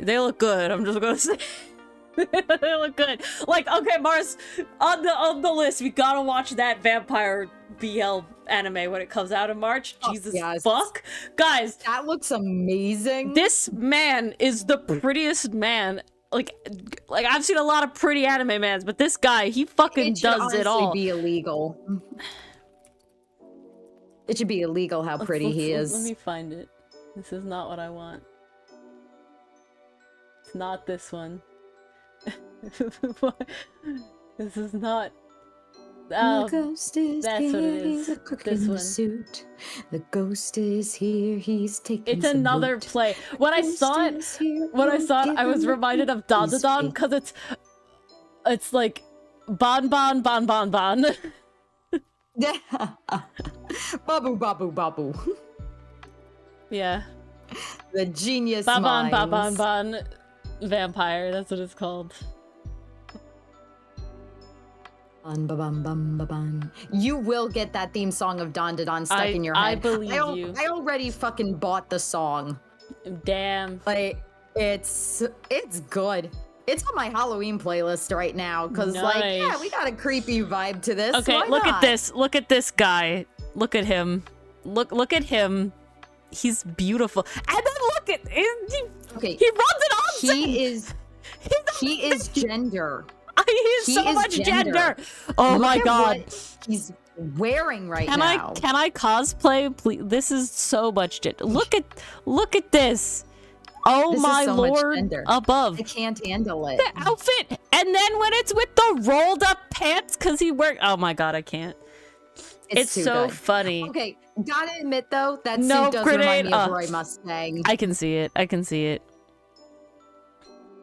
they look good. I'm just gonna say. They look good. Like, okay, Mars, on the list, we gotta watch that vampire BL anime when it comes out in March. Jesus fuck. Guys, that looks amazing. This man is the prettiest man. Like I've seen a lot of pretty anime mans, but this guy, he fucking does it all. It should be illegal. It should be illegal how pretty he is. Let me find it. This is not what I want. It's not this one. This is not. The ghost is that's here. What it is. He's a crook this in one. The suit. The ghost is here. He's taking. It's another loot. play. When I saw it, I was reminded of Dandadan because it's like Bon. Babu. Yeah. The genius Bon minds. Vampire. That's what it's called. You will get that theme song of Don stuck in your head. I believe you. I already fucking bought the song. Damn. Like, it's good. It's on my Halloween playlist right now because, like, yeah, we got a creepy vibe to this. Okay, at this. Look at this guy. Look at him. Look at him. He's beautiful. And then look at he runs it on. He is gender. He is so much gender. Oh my god. What he's wearing right now. Can I cosplay, please? This is so much gender. Look at this. Oh this my is so lord! Above. I can't handle it. The outfit, and then when it's with the rolled up pants, cause he worked. Oh my god, I can't. It's so good. funny. Okay, gotta admit though, that suit does remind me of Roy Mustang. I can see it.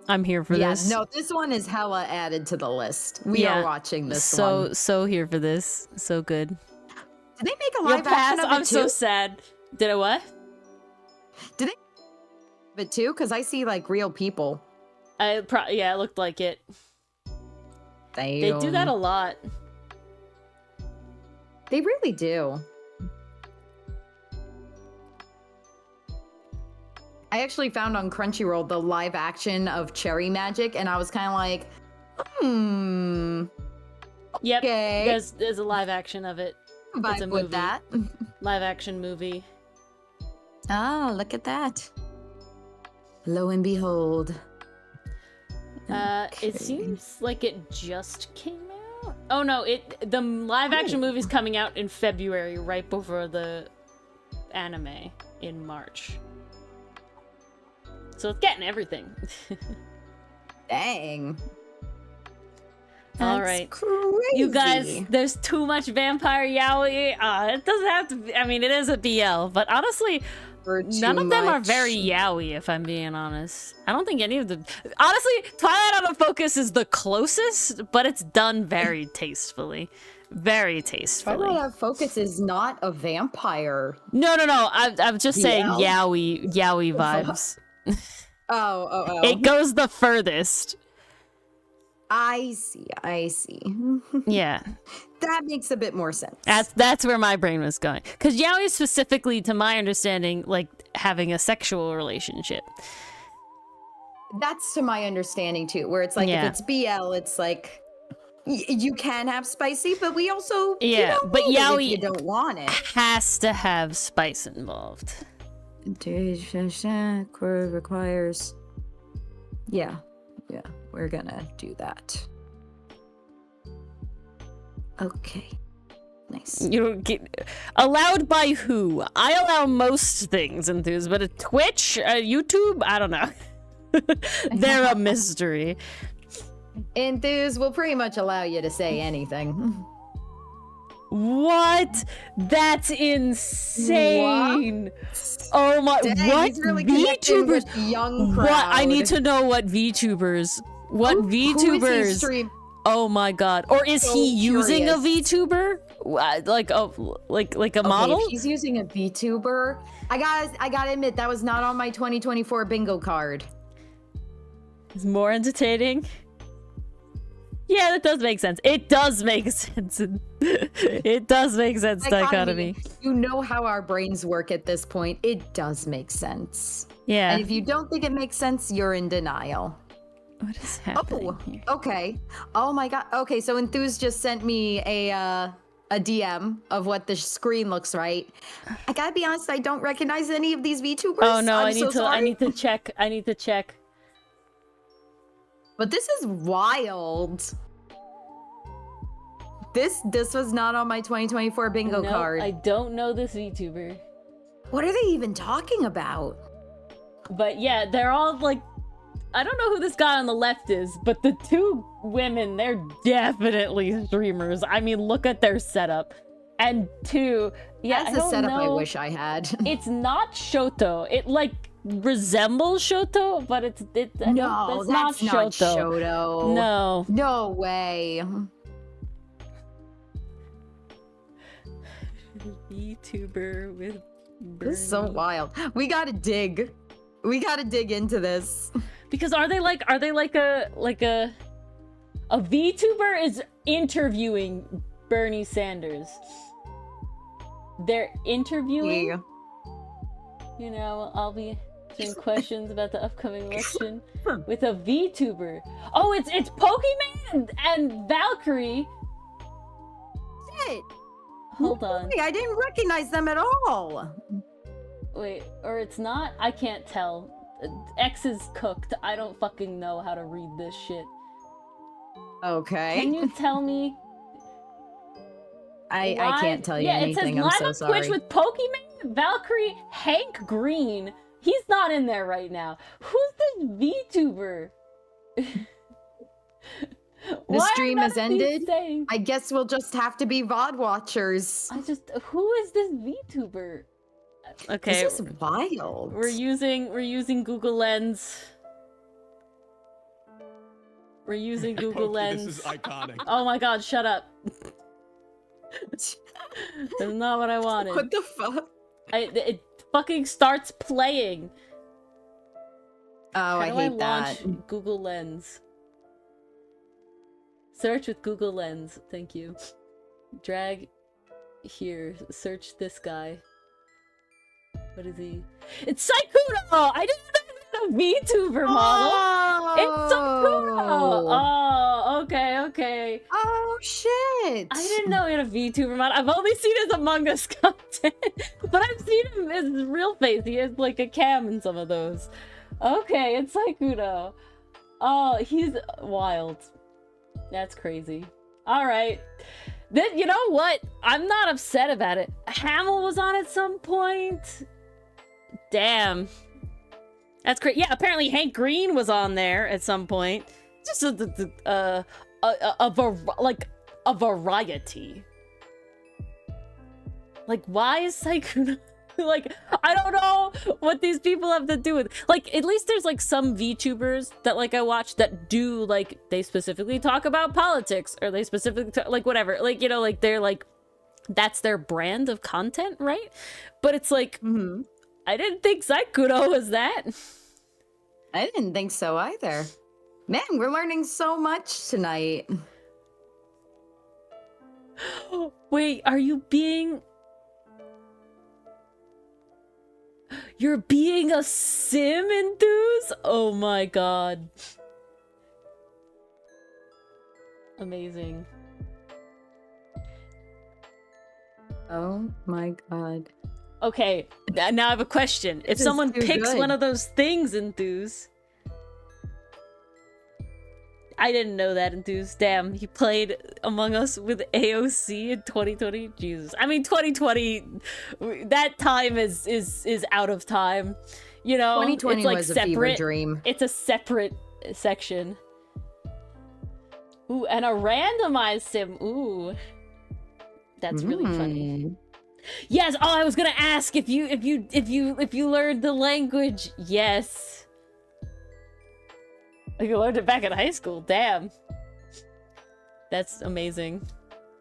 I'm here for this. No, this one is hella added to the list. We are watching this one. So here for this. So good. Did they make a live action of it I'm so sad. Did I what? Did they it too? Because I see like real people. It looked like it. They do that a lot. They really do. I actually found on Crunchyroll the live action of Cherry Magic, and I was kind of like, Yep, okay. There's a live action of it. It's a movie. With that. Live action movie. Oh, look at that. Lo and behold. It seems like it just came out. Oh no, the live action movie's coming out in February, right before the anime in March. So it's getting everything. Dang. All right. Crazy. You guys, there's too much vampire yaoi. It doesn't have to be, I mean, it is a BL, but honestly, suffer too None of them are much. very yaoi, if I'm being honest. I don't think any of them. Honestly, Twilight Autofocus is the closest, but it's done very tastefully. Very tastefully. Twilight Autofocus is not a vampire. No. I'm just saying BL. yaoi vibes. Oh. It goes the furthest. I see. Yeah. That makes a bit more sense. That's where my brain was going. Because yaoi specifically, to my understanding, like having a sexual relationship. That's to my understanding too, where it's like Yeah. if it's BL, it's like you can have spicy, but we also Yeah, don't but need it if yaoi- you don't want it. Has to have spice involved. Requires. Yeah, we're gonna do that. Okay, nice. You don't get allowed by who? I allow most things, Enthuse, but a Twitch, YouTube, I don't know. They're a mystery. Enthuse will pretty much allow you to say anything. What? That's insane. Oh my! Dang, what he's really connecting with VTubers? the young crowd. What? I need to know what VTubers. What Who is he VTubers? stream- Oh my god! Or is So he using a curious. VTuber? Like a model? Okay, if he's using a VTuber, I gotta admit that was not on my 2024 bingo card. Is more entertaining. Yeah, that does make sense. It does make sense. It does make sense, dichotomy. You know how our brains work at this point. It does make sense. Yeah. And if you don't think it makes sense, you're in denial. What is happening here? Okay. Oh my god. Okay, so Enthuse just sent me a DM of what the screen looks right. I gotta be honest, I don't recognize any of these VTubers. Oh no, I'm I so need sorry. to check. I need to check. But this is wild. This was not on my 2024 bingo No, card. I don't know this VTuber. What are they even talking about? But yeah, they're all like, I don't know who this guy on the left is, but the two women, they're definitely streamers. I mean, look at their setup. And two, yeah, That's I a don't setup I know. wish I had. It's not Shoto. It like resembles Shoto, but it's No, that's not Shoto. Shoto. No. No way. VTuber with This is so Bernie. wild. We gotta dig. We gotta dig into this. Because are they like a VTuber is interviewing Bernie Sanders. They're interviewing. Yeah. You know, I'll be asking questions about the upcoming election with a VTuber. Oh, it's Pokemon and Valkyrie. Shit. Hold on. Hey, I didn't recognize them at all. Wait, or it's not? I can't tell. X is cooked. I don't fucking know how to read this shit. Okay. Can you tell me? I can't tell you yeah, anything. it I'm says so live on sorry. Twitch with Pokemon, Valkyrie, Hank Green. He's not in there right now. Who's this VTuber? The stream has ended. Saying? I guess we'll just have to be VOD watchers. Who is this VTuber? Okay, This is wild. we're using Google Lens. We're using Google Lens. This is iconic. Oh my god, shut up. That's not what I wanted. What the fuck? It fucking starts playing. Oh, How I do hate launch that. Google Lens? Search with Google Lens. Thank you. Drag here. Search this guy. What is he? It's Saikuno! I didn't know he was a VTuber model! It's Saikuno! Oh, okay. Oh, shit. I didn't know he had a VTuber model. I've only seen his Among Us content, but I've seen him his real face. He has like a cam in some of those. Okay, it's Saikuno. Oh, he's wild. That's crazy. All right. Then you know what? I'm not upset about it. Hamill was on at some point. Damn. That's great. Yeah, apparently Hank Green was on there at some point. Just a variety. Like, why is Saikuno? Like, I don't know what these people have to do with, like, at least there's like some VTubers that like I watch that do like, they specifically talk about politics, or they specifically like whatever, like, you know, like they're like, that's their brand of content, right? But it's like, I didn't think Saikuro was that. I didn't think so either. Man, we're learning so much tonight. Wait, are you being... You're being a sim enthuse? Oh my god. Amazing. Oh my god. Okay, now I have a question. If This is someone too picks good. one of those things, Enthuse... I didn't know that, Enthuse. Damn, he played Among Us with AOC in 2020? Jesus. I mean, 2020, that time is out of time. You know? 2020 it's like was a separate. fever dream. It's a separate section. Ooh, and a randomized sim. Ooh. That's really funny. Yes. Oh, I was gonna ask if you learned the language. Yes. You learned it back in high school. Damn. That's amazing.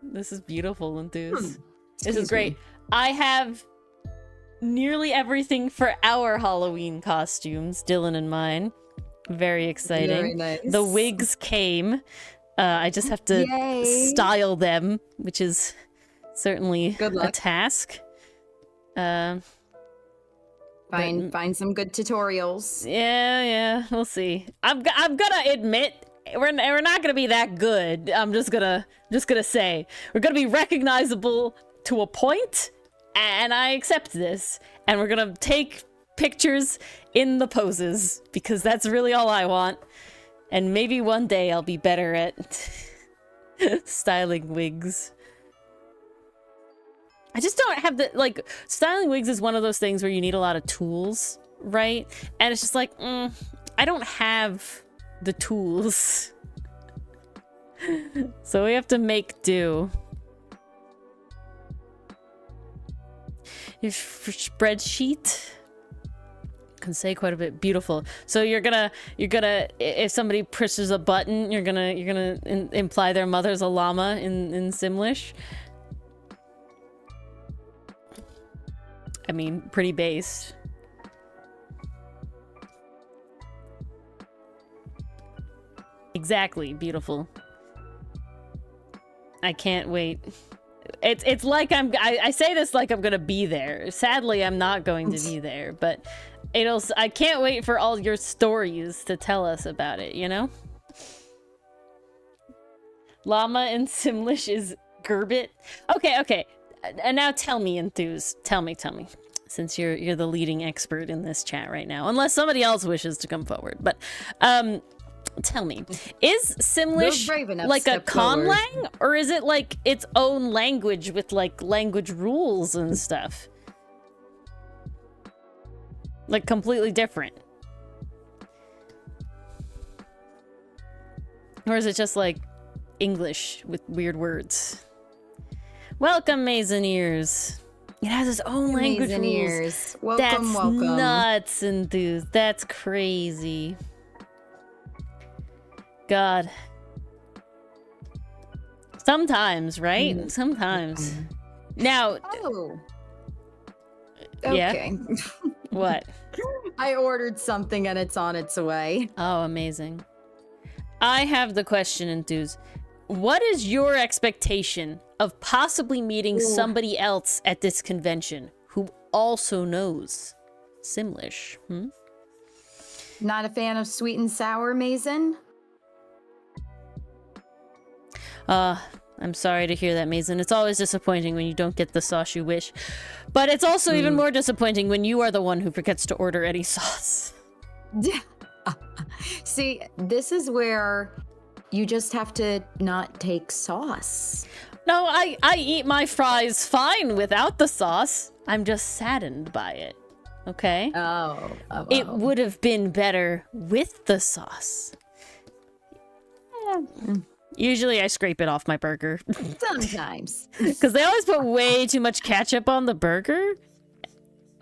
This is beautiful, Enthuse. This is great. I have nearly everything for our Halloween costumes, Dylan and mine. Very exciting. Very nice. The wigs came. I just have to style them, which is certainly a task. Find some good tutorials. Yeah, we'll see. I'm gonna admit we're not gonna be that good. I'm just gonna say we're gonna be recognizable to a point, and I accept this. And we're gonna take pictures in the poses because that's really all I want. And maybe one day I'll be better at styling wigs. I just don't have the, like, styling wigs is one of those things where you need a lot of tools, right? And it's just like, I don't have the tools. So we have to make do. Your spreadsheet can say quite a bit. Beautiful. So you're gonna, if somebody pushes a button, you're gonna imply their mother's a llama in Simlish. I mean, pretty based. Exactly, beautiful. I can't wait. It's like I say this like I'm gonna be there. Sadly, I'm not going to be there, but I can't wait for all your stories to tell us about it, you know? Llama in Simlish is Gerbit. Okay. And now tell me, Enthuse. Tell me. Since you're the leading expert in this chat right now. Unless somebody else wishes to come forward. But tell me, is Simlish like a conlang? Or is it like its own language with like language rules and stuff? Like completely different? Or is it just like English with weird words? Welcome, Mazoneers. It has its own language rules. Welcome. That's nuts, Enthuse. That's crazy. God. Sometimes, right? Sometimes. Now. Oh. Yeah? Okay. What? I ordered something and it's on its way. Oh, amazing. I have the question, Enthuse. What is your expectation of possibly meeting somebody else at this convention who also knows Simlish? Not a fan of sweet and sour, Mason? I'm sorry to hear that, Mason. It's always disappointing when you don't get the sauce you wish. But it's also even more disappointing when you are the one who forgets to order any sauce. See, this is where you just have to not take sauce. No, I eat my fries fine without the sauce. I'm just saddened by it. Okay? Oh. It would have been better with the sauce. Usually I scrape it off my burger. Sometimes. Because they always put way too much ketchup on the burger.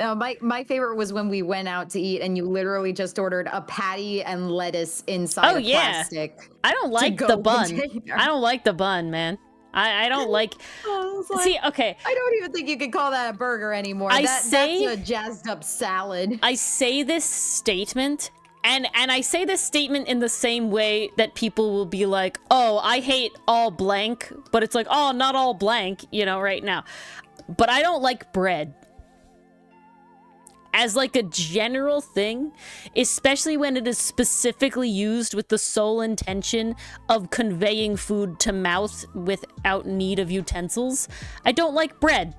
My favorite was when we went out to eat and you literally just ordered a patty and lettuce inside of plastic. I don't like the bun. I don't like the bun, man. I don't like. See, okay. I don't even think you could call that a burger anymore. That's a jazzed up salad. I say this statement, and I say this statement in the same way that people will be like, "Oh, I hate all blank," but it's like, "Oh, not all blank," you know, right now. But I don't like bread. As like a general thing, especially when it is specifically used with the sole intention of conveying food to mouth without need of utensils, I don't like bread.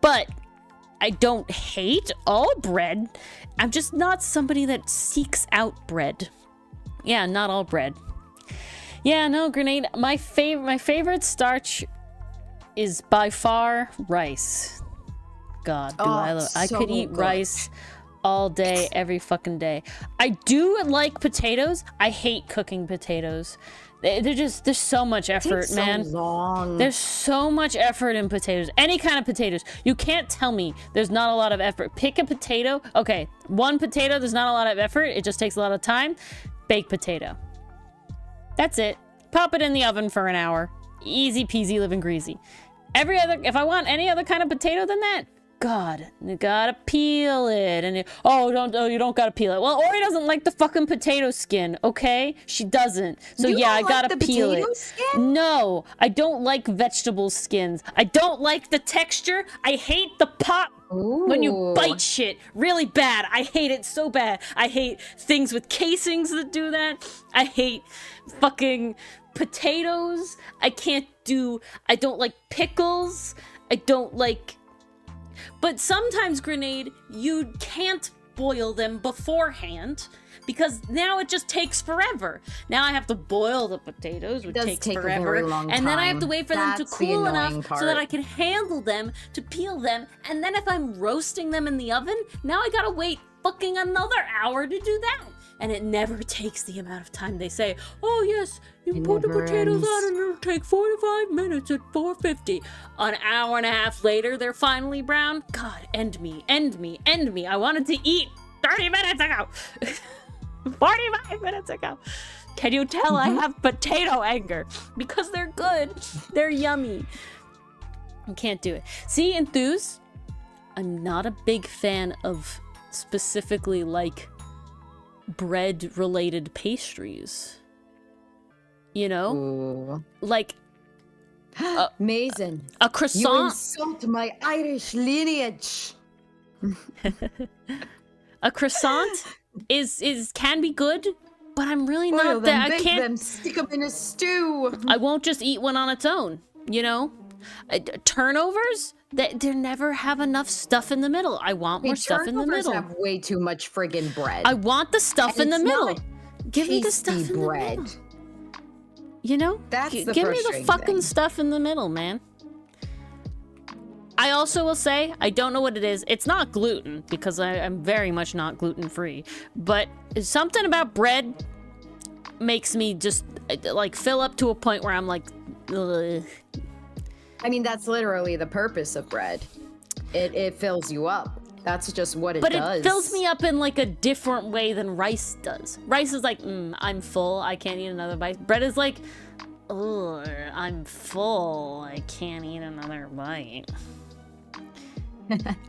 But I don't hate all bread. I'm just not somebody that seeks out bread. Yeah, not all bread. Yeah, no, Grenade. My favorite starch is by far rice. God, do I love I could eat rice all day, every fucking day. I do like potatoes. I hate cooking potatoes. There's so much effort, man. So long. There's so much effort in potatoes. Any kind of potatoes. You can't tell me there's not a lot of effort. Pick a potato. Okay, one potato, there's not a lot of effort. It just takes a lot of time. Baked potato. That's it. Pop it in the oven for an hour. Easy peasy, living greasy. If I want any other kind of potato than that, God, you gotta peel it, and you don't gotta peel it. Well, Ori doesn't like the fucking potato skin, okay? She doesn't. So yeah, I gotta peel it. Skin? No, I don't like vegetable skins. I don't like the texture. I hate the pop when you bite shit really bad. I hate it so bad. I hate things with casings that do that. I hate fucking potatoes. I don't like pickles. I don't like. But sometimes, Grenade, you can't boil them beforehand because now it just takes forever. Now I have to boil the potatoes, which takes forever. A very long time. And then I have to wait for them to cool enough so that I can handle them, to peel them. And then if I'm roasting them in the oven, now I gotta wait fucking another hour to do that. And it never takes the amount of time they say, oh yes, you put the potatoes on and it'll take 45 minutes at 450. An hour and a half later, they're finally brown. God, end me. I wanted to eat 30 minutes ago. 45 minutes ago. Can you tell I have potato anger? Because they're good. They're yummy. I can't do it. See, Enthuse, I'm not a big fan of specifically like bread related pastries, you know. Ooh. Like Mason, a croissant. You insult my Irish lineage. A croissant can be good, but I'm really not that. I can't. Them, stick them in a stew. I won't just eat one on its own, you know. Turnovers, they never have enough stuff in the middle. I want more stuff in the middle. Have way too much friggin' bread. I want the stuff in the middle. Give me the stuff in bread. The middle. You know? That's the give me the fucking thing. stuff in the middle, man. I also will say, I don't know what it is. It's not gluten, because I'm very much not gluten-free. But something about bread makes me just, like, fill up to a point where I'm like, ugh. I mean, that's literally the purpose of bread. It fills you up. That's just what it does. But it fills me up in, like, a different way than rice does. Rice is like, I'm full, I can't eat another bite. Bread is like, ugh, I'm full, I can't eat another bite.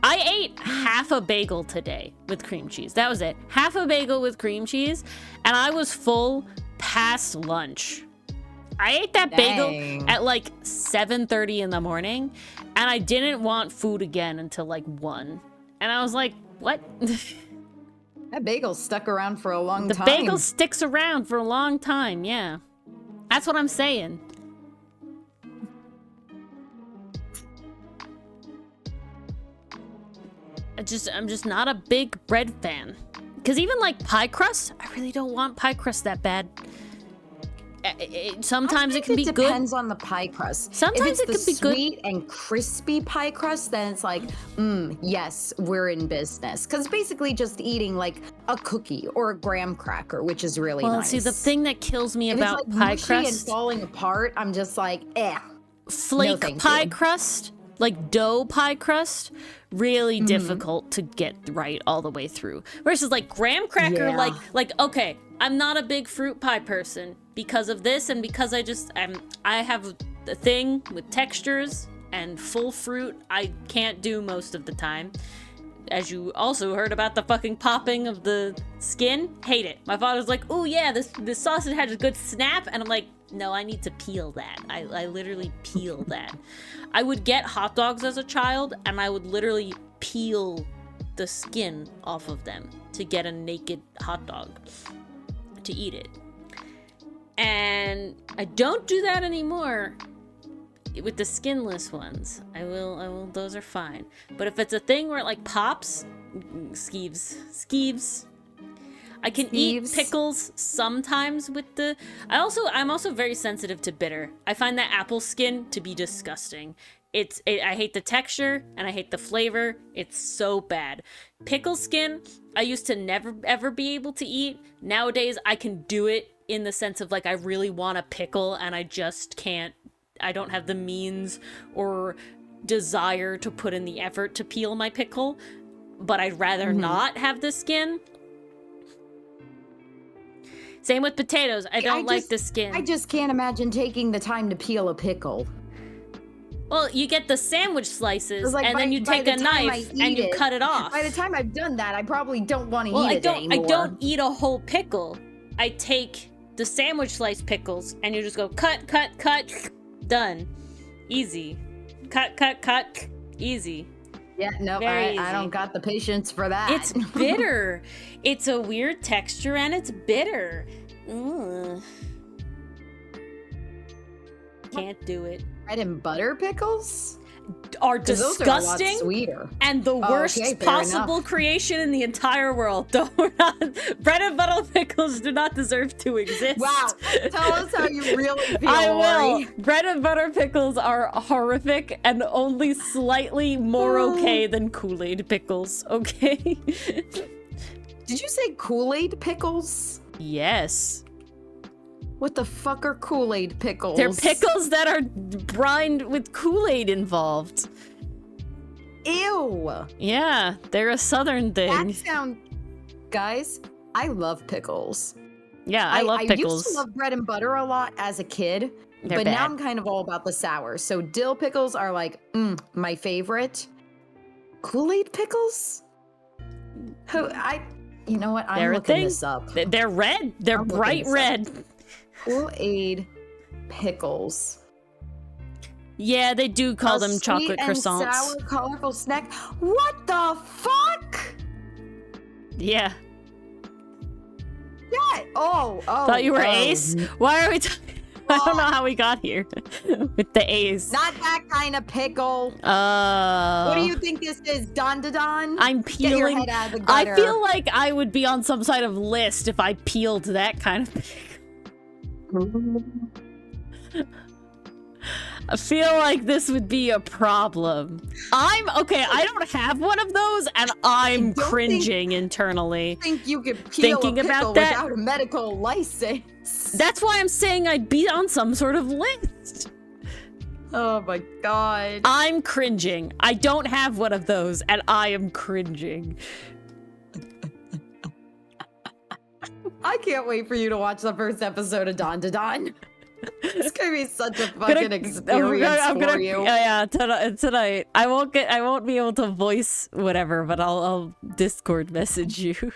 I ate half a bagel today with cream cheese. That was it. Half a bagel with cream cheese, and I was full past lunch. I ate that bagel at like 7:30 in the morning, and I didn't want food again until like 1. And I was like, what? That bagel stuck around for a long time. The bagel sticks around for a long time, yeah. That's what I'm saying. I'm just not a big bread fan. Because even like pie crust, I really don't want pie crust that bad. Sometimes it can be good. It depends on the pie crust. Sometimes it can be good. If it's the sweet and crispy pie crust, then it's like, yes, we're in business. Because basically just eating like a cookie or a graham cracker, which is really nice. Well, see, the thing that kills me about it's like pie mushy crust and falling apart, I'm just like, flake pie crust. like dough pie crust, really difficult to get right all the way through. Versus like graham cracker, Yeah. like okay, I'm not a big fruit pie person because of this, and because I have a thing with textures and full fruit. I can't do most of the time. As you also heard about the fucking popping of the skin, hate it. My father's like, oh yeah, this sausage had a good snap, and I'm like, no, I need to peel that. I literally peel that. I would get hot dogs as a child, and I would literally peel the skin off of them to get a naked hot dog to eat it. And I don't do that anymore with the skinless ones. I will, those are fine. But if it's a thing where it like pops, skeeves. I can eat pickles sometimes with the, I'm also very sensitive to bitter. I find that apple skin to be disgusting. I hate the texture and I hate the flavor. It's so bad. Pickle skin, I used to never ever be able to eat. Nowadays I can do it in the sense of like I really want a pickle and I just can't. I don't have the means or desire to put in the effort to peel my pickle, but I'd rather not have the skin. Same with potatoes. I don't like the skin. I just can't imagine taking the time to peel a pickle. Well, you get the sandwich slices, Like and then you take a knife and you cut it off. By the time I've done that, I probably don't want to eat it anymore. I don't eat a whole pickle. I take the sandwich slice pickles, and you just go cut, cut, cut, done. Easy. Cut, cut, cut, easy. Yeah, no, I don't got the patience for that. It's bitter. It's a weird texture and it's bitter. Ugh. Can't do it. Bread and butter pickles Are disgusting. Those are a lot sweeter. And the worst possible creation in the entire world. Bread and butter pickles do not deserve to exist. Wow. Tell us how you really feel, I will. Lori. Bread and butter pickles are horrific and only slightly more okay than Kool-Aid pickles, okay? Did you say Kool-Aid pickles? Yes. What the fuck are Kool-Aid pickles? They're pickles that are brined with Kool-Aid involved. Ew. Yeah, they're a southern thing. Guys, I love pickles. Yeah, I love pickles. I used to love bread and butter a lot as a kid, but now I'm kind of all about the sour. So dill pickles are like, my favorite. Kool-Aid pickles? You know what? I'm looking this up. They're red. They're bright red. Kool-Aid pickles. Yeah, they do call them chocolate croissants. And sour, colorful snack. What the fuck? Yeah. Yeah. Oh. Thought you were Ace? Why are we talking? I don't know how we got here with the A's. Not that kind of pickle. What do you think this is, Don? I'm peeling. Get your head out of the gutter. I feel like I would be on some sort of list if I peeled that kind of pickle. I feel like this would be a problem. I don't have one of those, and I'm cringing internally. I think you could peel a pickle about that without a medical license. That's why I'm saying I'd be on some sort of list. Oh my god. I'm cringing. I don't have one of those, and I am cringing. I can't wait for you to watch the first episode of Don. It's gonna be such a fucking experience for you. Yeah, tonight. I won't be able to voice whatever, but I'll Discord message you.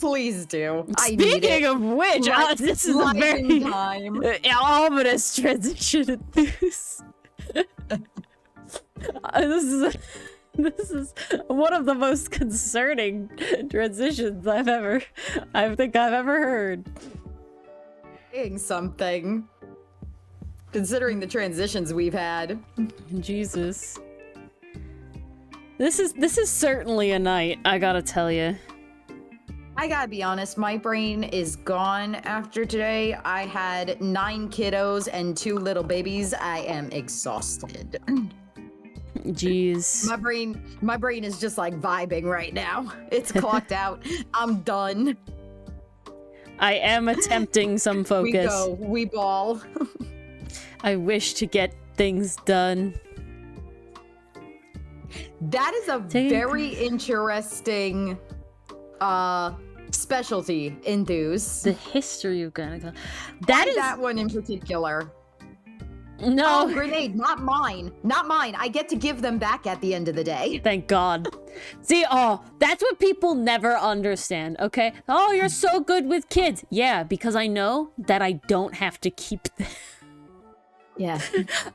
Please do. Speaking of which, this is a very ominous transition. This is one of the most concerning transitions I think I've ever heard. Saying something. Considering the transitions we've had. Jesus. This is certainly a night, I gotta tell you. I gotta be honest, my brain is gone after today. I had 9 kiddos and 2 little babies. I am exhausted. Jeez. My brain is just like vibing right now. It's clocked out. I'm done. I am attempting some focus. We ball. I wish to get things done. That is a very interesting specialty in Thews. The history of gynecologist. That one in particular. No. Oh, grenade, not mine. Not mine. I get to give them back at the end of the day. Thank God. See, that's what people never understand, okay? Oh, you're so good with kids. Yeah, because I know that I don't have to keep them. Yeah.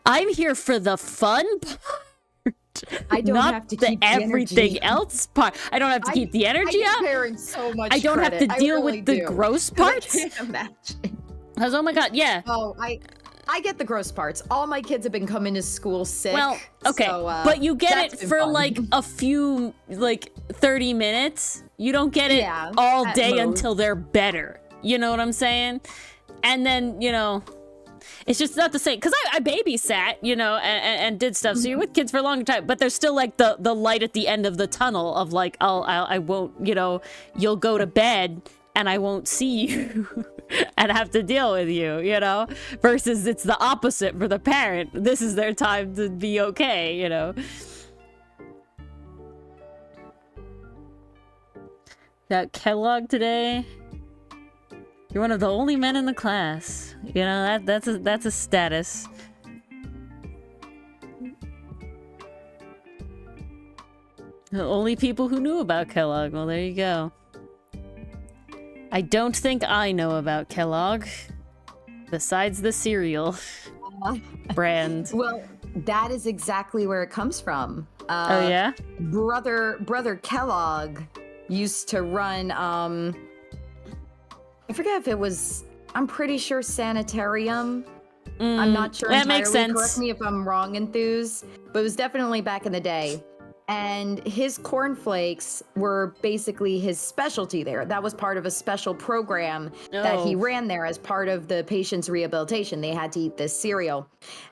I'm here for the fun part. I don't not have to the keep the everything energy. else part. I don't have to keep the energy I up. give parents so much I don't credit. have to deal really with the do. gross I parts. can't imagine. Because, oh my God, yeah. Oh, I get the gross parts. All my kids have been coming to school sick. Well, okay, so, but you get that's it been for fun. like a few, like 30 minutes. You don't get it Yeah, all at day most. until they're better. You know what I'm saying? And then, it's just not the same. Because I babysat, and did stuff. So you're with kids for a long time, but there's still like the light at the end of the tunnel of like, I won't, you'll go to bed and I won't see you and have to deal with you, versus it's the opposite for the parent. This is their time to be okay, That Kellogg today, you're one of the only men in the class. That's a status. The only people who knew about Kellogg. Well, there you go. I don't think I know about Kellogg. Besides the cereal brand. Well, that is exactly where it comes from. Oh yeah? Brother Kellogg used to run I forget if it was, I'm pretty sure Sanitarium. I'm not sure that entirely. makes sense. Correct me if I'm wrong, Enthuse, but it was definitely back in the day. And his cornflakes were basically his specialty there. That was part of a special program that he ran there as part of the patient's rehabilitation. They had to eat this cereal.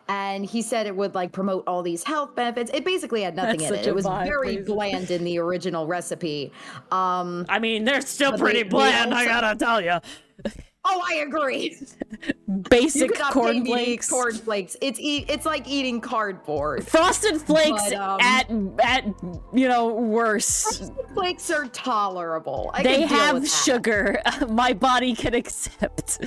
And he said it would like promote all these health benefits. It basically had nothing in it. It was very bland in the original recipe. I mean, they're still pretty bland, I gotta tell you. Oh, I agree. Basic You cannot pay me to eat cornflakes. Cornflakes. It's like eating cardboard. Frosted Flakes But, at worse. Frosted Flakes are tolerable. I They can deal have with that. sugar. My body can accept.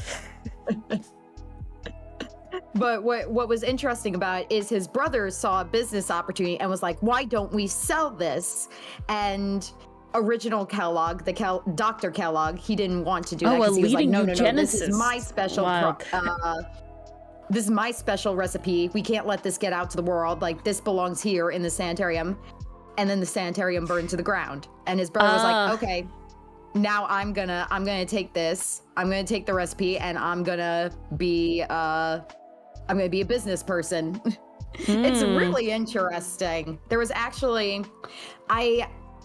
But what was interesting about it is his brother saw a business opportunity and was like, why don't we sell this? And original Kellogg, Dr. Kellogg, he didn't want to do that because he was like, no, this is my special this is my special recipe. We can't let this get out to the world. Like, this belongs here in the sanitarium. And then the sanitarium burned to the ground. And his brother was like, okay, now I'm gonna take this. I'm gonna take the recipe and I'm gonna be a business person. It's really interesting. There was actually,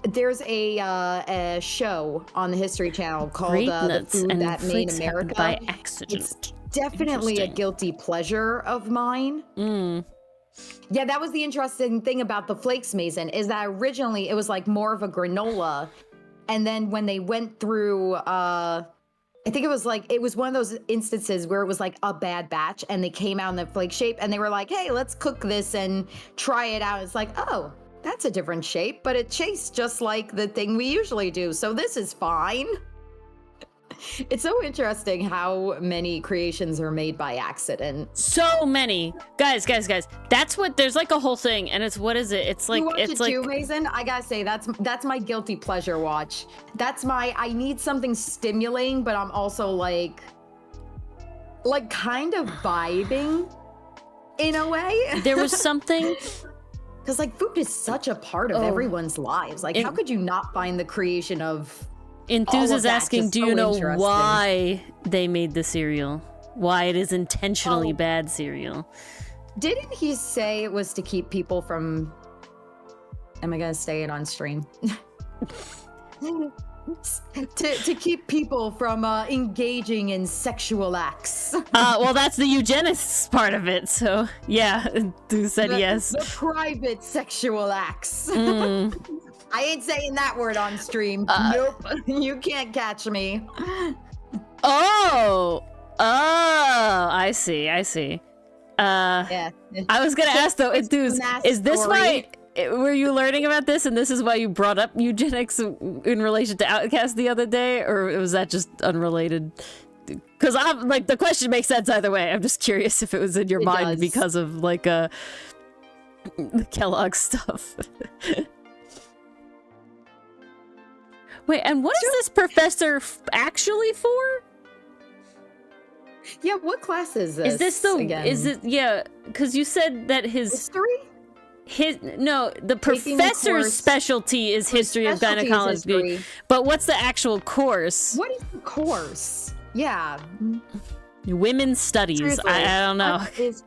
there's a show on the History Channel called The Food That Made America. By accident. It's definitely a guilty pleasure of mine. Yeah, that was the interesting thing about the Flakes, Mason, is that originally it was like more of a granola. And then when they went through, I think it was one of those instances where it was like a bad batch and they came out in the flake shape and they were like, hey, let's cook this and try it out. It's like, oh, that's a different shape, but it tastes just like the thing we usually do. So this is fine. It's so interesting how many creations are made by accident. So many. Guys. That's what, there's like a whole thing, and it's, what is it? It's like, You watch it's it like, too, Mason? I gotta say, that's my guilty pleasure watch. I need something stimulating, but I'm also like kind of vibing in a way. there was something. Because like food is such a part of everyone's lives. Like, how could you not find the creation of Enthuse all of is that asking, just do so you know interesting? why they made the cereal? Why it is intentionally bad cereal? Didn't he say it was to keep people from... Am I gonna say it on stream? to keep people from engaging in sexual acts. Well, that's the eugenics part of it, so yeah, Enthuse said yes. The private sexual acts. I ain't saying that word on stream. Nope, you can't catch me. Oh, I see. Yeah. I was gonna ask though, Enthuse, is this story. were you learning about this, and this is why you brought up eugenics in relation to Outcast the other day, or was that just unrelated? Because I'm like, the question makes sense either way. I'm just curious if it was in your mind does. because of like the Kellogg stuff. Wait, and what is this professor actually for? Yeah, what class is this? Is this the again? is it yeah? Because you said that history? The Taking professor's course- specialty is history of Specialty is gynecology. history. But what's the actual course? What is the course? Yeah. Women's studies. Seriously, I don't know. what is-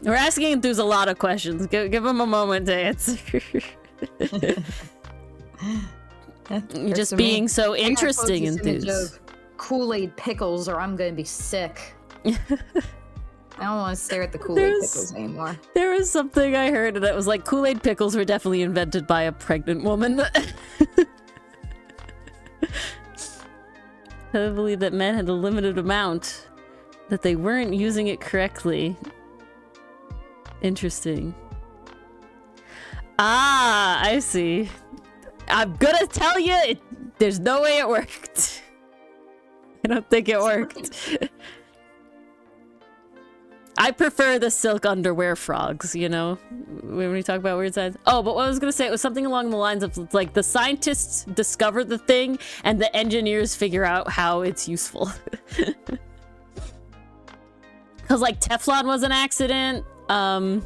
We're asking Enthuse a lot of questions. Give him a moment to answer. You're just being so interesting, Enthuse. Kool-Aid pickles, or I'm gonna be sick. I don't want to stare at the Kool-Aid pickles anymore. There was something I heard that was like Kool-Aid pickles were definitely invented by a pregnant woman. I believe that men had a limited amount, that they weren't using it correctly. Interesting. Ah, I see. I'm gonna tell you, there's no way it worked. I don't think it worked. I prefer the silk underwear frogs, you know, when we talk about weird science. Oh, but what I was gonna say, it was something along the lines of like the scientists discover the thing and the engineers figure out how it's useful. Because like Teflon was an accident. I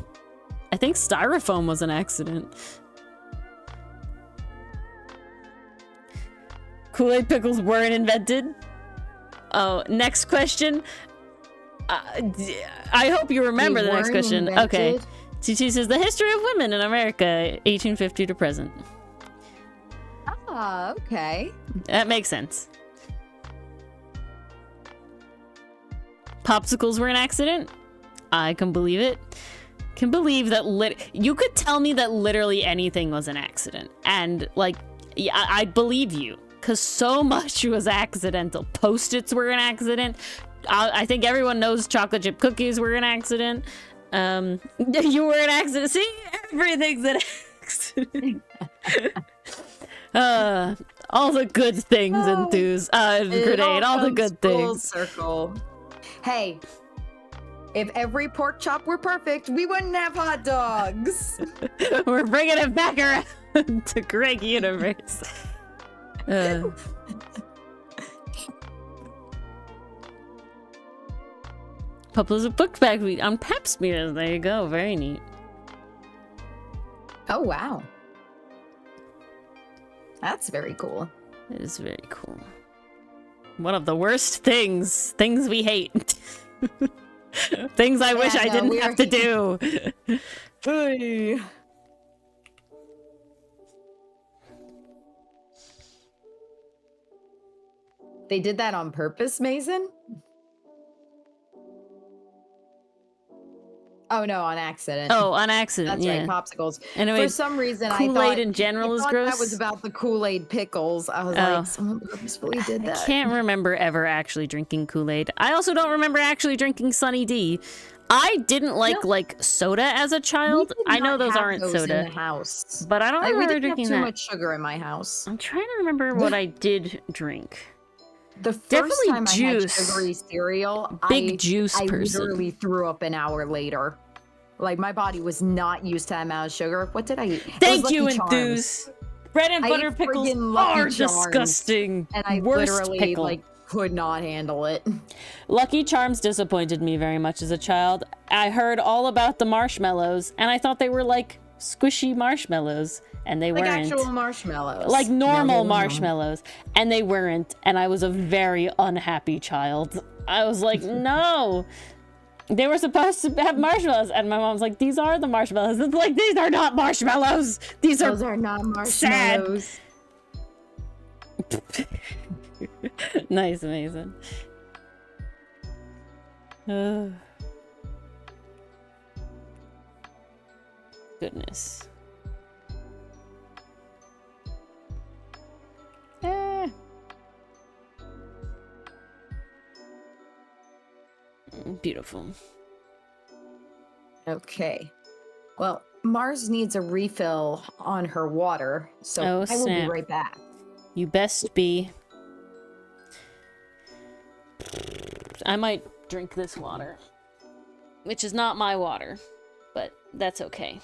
think styrofoam was an accident. Kool-Aid pickles weren't invented. Oh, next question. I hope you remember the next question. Okay. TT says, the history of women in America, 1850 to present. Ah, okay. That makes sense. Popsicles were an accident? I can believe it. Can believe that you could tell me that literally anything was an accident. And, like, yeah, I believe you. Because so much was accidental. Post-its were an accident. I think everyone knows chocolate chip cookies were an accident. You were an accident. See? Everything's an accident. All the good things, Enthuse. Grenade, all the good things. Circle. Hey, if every pork chop were perfect, we wouldn't have hot dogs. We're bringing it back around to Greg Universe. Publish a book bag on Pap Smears. There you go. Very neat. Oh, wow. That's very cool. It is very cool. One of the worst things we hate. Things I wish I didn't have to do. Hey. They did that on purpose, Mason? Oh no, on accident. Oh, on accident. That's yeah. right, popsicles. Anyway, for some reason, Kool-Aid in general is gross. That was about the Kool-Aid pickles. I was like, someone purposefully did that. I can't remember ever actually drinking Kool-Aid. I also don't remember actually drinking Sunny D. I didn't like soda as a child. I know those aren't soda. In the house. But I don't remember we didn't drinking have too that. much sugar in my house. I'm trying to remember what I did drink. The first Definitely time juice. I had sugary cereal, Big juice I person. literally threw up an hour later. Like, my body was not used to that amount of sugar. What did I eat? Thank you, Enthuse. Bread and butter ate pickles friggin' Lucky are Charms, disgusting. And I Worst literally, pickle. like, could not handle it. Lucky Charms disappointed me very much as a child. I heard all about the marshmallows, and I thought they were like squishy marshmallows, and they Like weren't. actual marshmallows. Like normal No, they were not. marshmallows, and they weren't, and I was a very unhappy child. I was like, no. They were supposed to have marshmallows, and my mom's like, these are the marshmallows. It's like, these are not marshmallows. Those are not marshmallows. Nice, amazing. Goodness. Beautiful. Okay. Well, Mars needs a refill on her water, so Oh, I will be snap. right back. You best be. I might drink this water, which is not my water, but that's okay.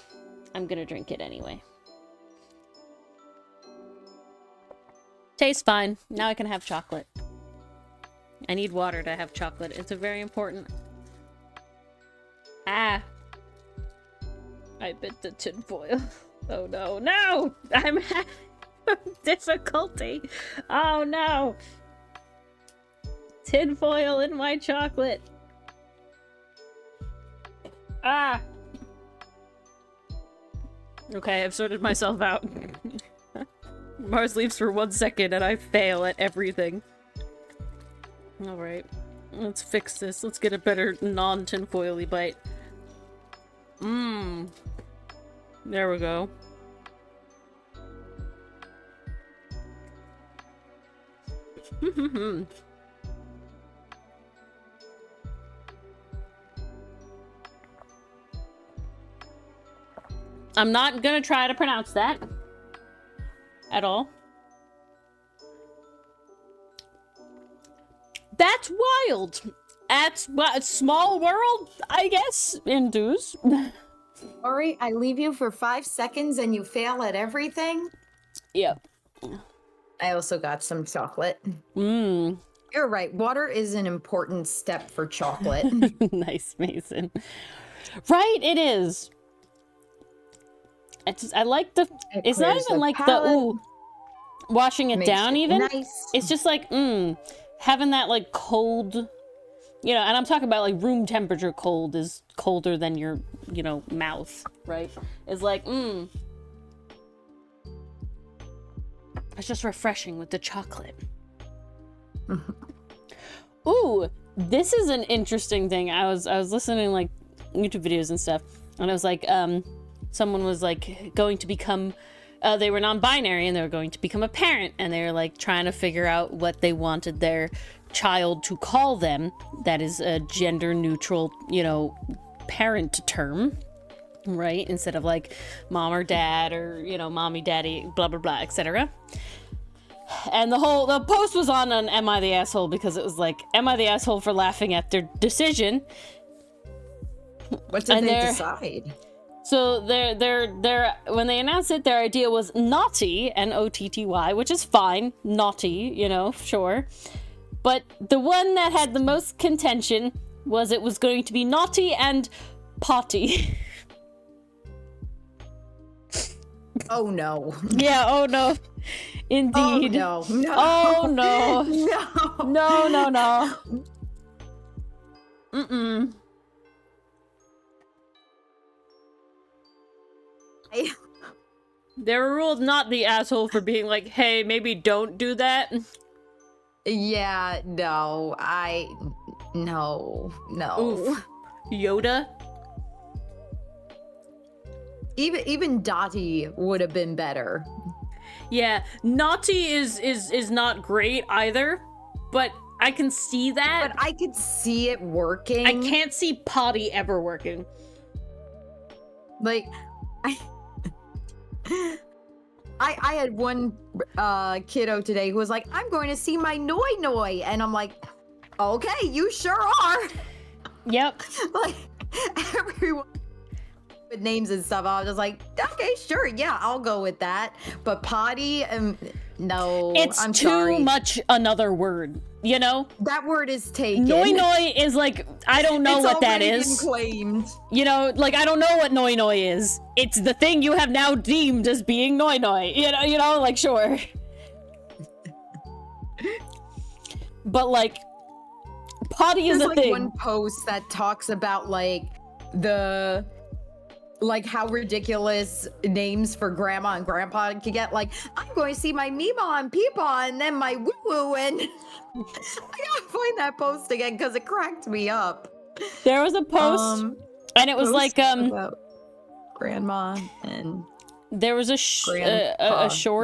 I'm gonna drink it anyway. Tastes fine. Now I can have chocolate. I need water to have chocolate. It's a very important... Ah! I bit the tinfoil. Oh no. No! I'm having difficulty. Oh no! Tinfoil in my chocolate. Ah! Okay, I've sorted myself out. Mars leaves for 1 second and I fail at everything. Alright. Let's fix this. Let's get a better non-tinfoily bite. Mmm. There we go. I'm not gonna try to pronounce that at all. That's wild. That's what, small world, I guess, Indus. Sorry, I leave you for 5 seconds and you fail at everything? Yep. I also got some chocolate. Mmm. You're right, water is an important step for chocolate. Nice, Mason. Right, it is. I like the... It's not even like the, ooh, washing it down even. Nice. It's just like, having that like cold, you know, and I'm talking about like room temperature cold is colder than your, you know, mouth, right? It's like, It's just refreshing with the chocolate. Ooh, this is an interesting thing. I was listening to like YouTube videos and stuff, and I was like, someone was like going to become, they were non-binary and they were going to become a parent, and they were like trying to figure out what they wanted their child to call them. That is a gender neutral, you know, parent term, right? Instead of like mom or dad or, you know, mommy, daddy, blah, blah, blah, etc. And the post was on an Am I the Asshole, because it was like, am I the asshole for laughing at their decision? What did they decide? So they're when they announced it, their idea was naughty, N-O-T-T-Y, which is fine, naughty, you know, sure. But the one that had the most contention was it was going to be naughty and potty. Oh no. Yeah, oh no. Indeed. Oh no. Oh no. No. No. Mm-mm. They were ruled not the asshole for being like, hey, maybe don't do that. Yeah, no. No. Oof. Yoda? Even Dottie would have been better. Yeah, naughty is not great either, but I can see that. But I could see it working. I can't see potty ever working. Like, I had one kiddo today who was like, I'm going to see my Noi, and I'm like, okay, you sure are. Yep. Like, everyone with names and stuff, I was just like, okay, sure, yeah, I'll go with that. But potty, no, I'm sorry. Too much another word, you know? That word is taken. Noi is like, I don't know what that is. It's already been claimed. You know, like, I don't know what Noi is. It's the thing you have now deemed as being Noi. You know, like, sure. But, like, potty is a thing. There's, like, one post that talks about, like, how ridiculous names for grandma and grandpa can get. Like, I'm going to see my Meemaw and Peepaw and then my woo-woo, and I gotta find that post again because it cracked me up. There was a post, and it was like, about grandma and there was a short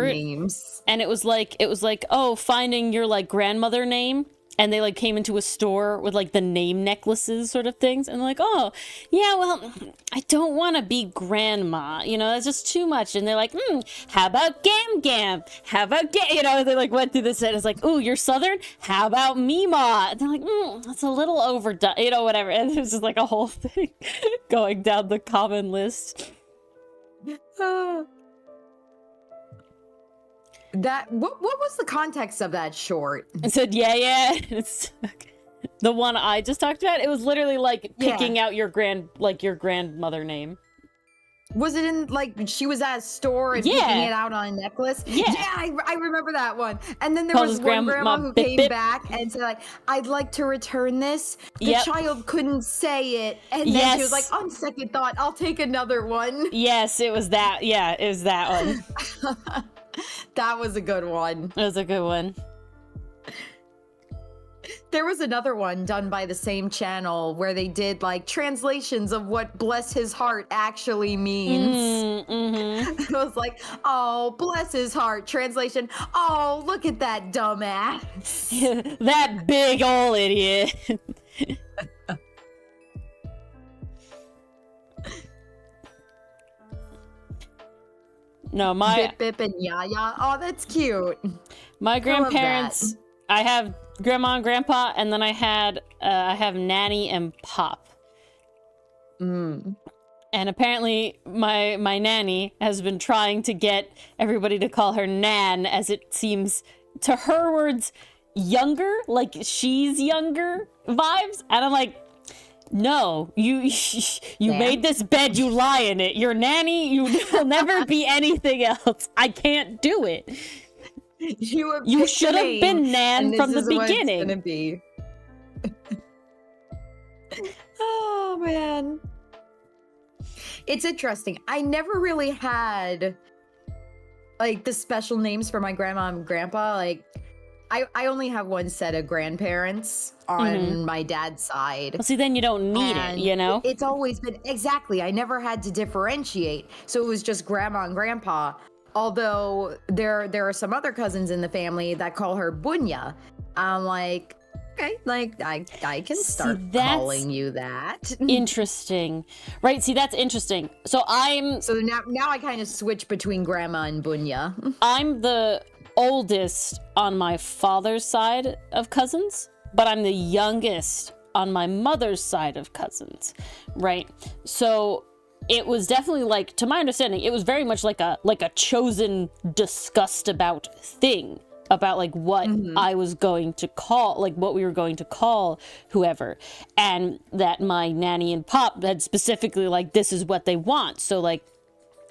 names. And it was like, oh, finding your like grandmother name. and they like came into a store with like the name necklaces sort of things, and they're like, oh yeah, well, I don't want to be grandma, you know, that's just too much. And they're like, how about Gam Gam, how about you know, they like went through this and it's like, ooh, you're Southern, how about Mima? And they're like, that's a little overdone, you know, whatever. And there's just like a whole thing going down the common list. That what was the context of that short? I said, yeah. It's okay. The one I just talked about. It was literally like picking out your grandmother name. Was it in like she was at a store and picking it out on a necklace? Yeah, I remember that one. And then there Called was his one grandma who Bip came Bip. back and said like, I'd like to return this. The Yep. child couldn't say it, and then she was like, on second thought, I'll take another one. Yes, it was that. Yeah, it was that one. That was a good one. It was a good one. There was another one done by the same channel where they did like translations of what bless his heart actually means. Mm-hmm. It was like, oh, bless his heart. Translation, oh, look at that dumbass. That big ol' idiot. No, Bip Bip and Yaya. Oh, that's cute. My grandparents, I have grandma and grandpa, and then I have nanny and pop. And apparently my nanny has been trying to get everybody to call her Nan, as it seems, to her words, younger, like she's younger vibes. And I'm like, no, you made this bed, you lie in it. You're nanny, you will never be anything else. I can't do it. You should have been Nan from the beginning. What it's gonna be. Oh man, it's interesting. I never really had like the special names for my grandma and grandpa. Like, I only have one set of grandparents on my dad's side. Well, see, then you don't need it, you know? It's always been, exactly, I never had to differentiate. So it was just grandma and grandpa. Although there are some other cousins in the family that call her Bunya. I'm like, okay, like I can start calling you that. Interesting. Right, see, that's interesting. So now I kind of switch between grandma and Bunya. I'm the oldest on my father's side of cousins, but I'm the youngest on my mother's side of cousins, right? So it was definitely like, to my understanding, it was very much like a chosen, discussed about thing about like what I was going to call, like what we were going to call whoever, and that my nanny and pop had specifically like, this is what they want. So like,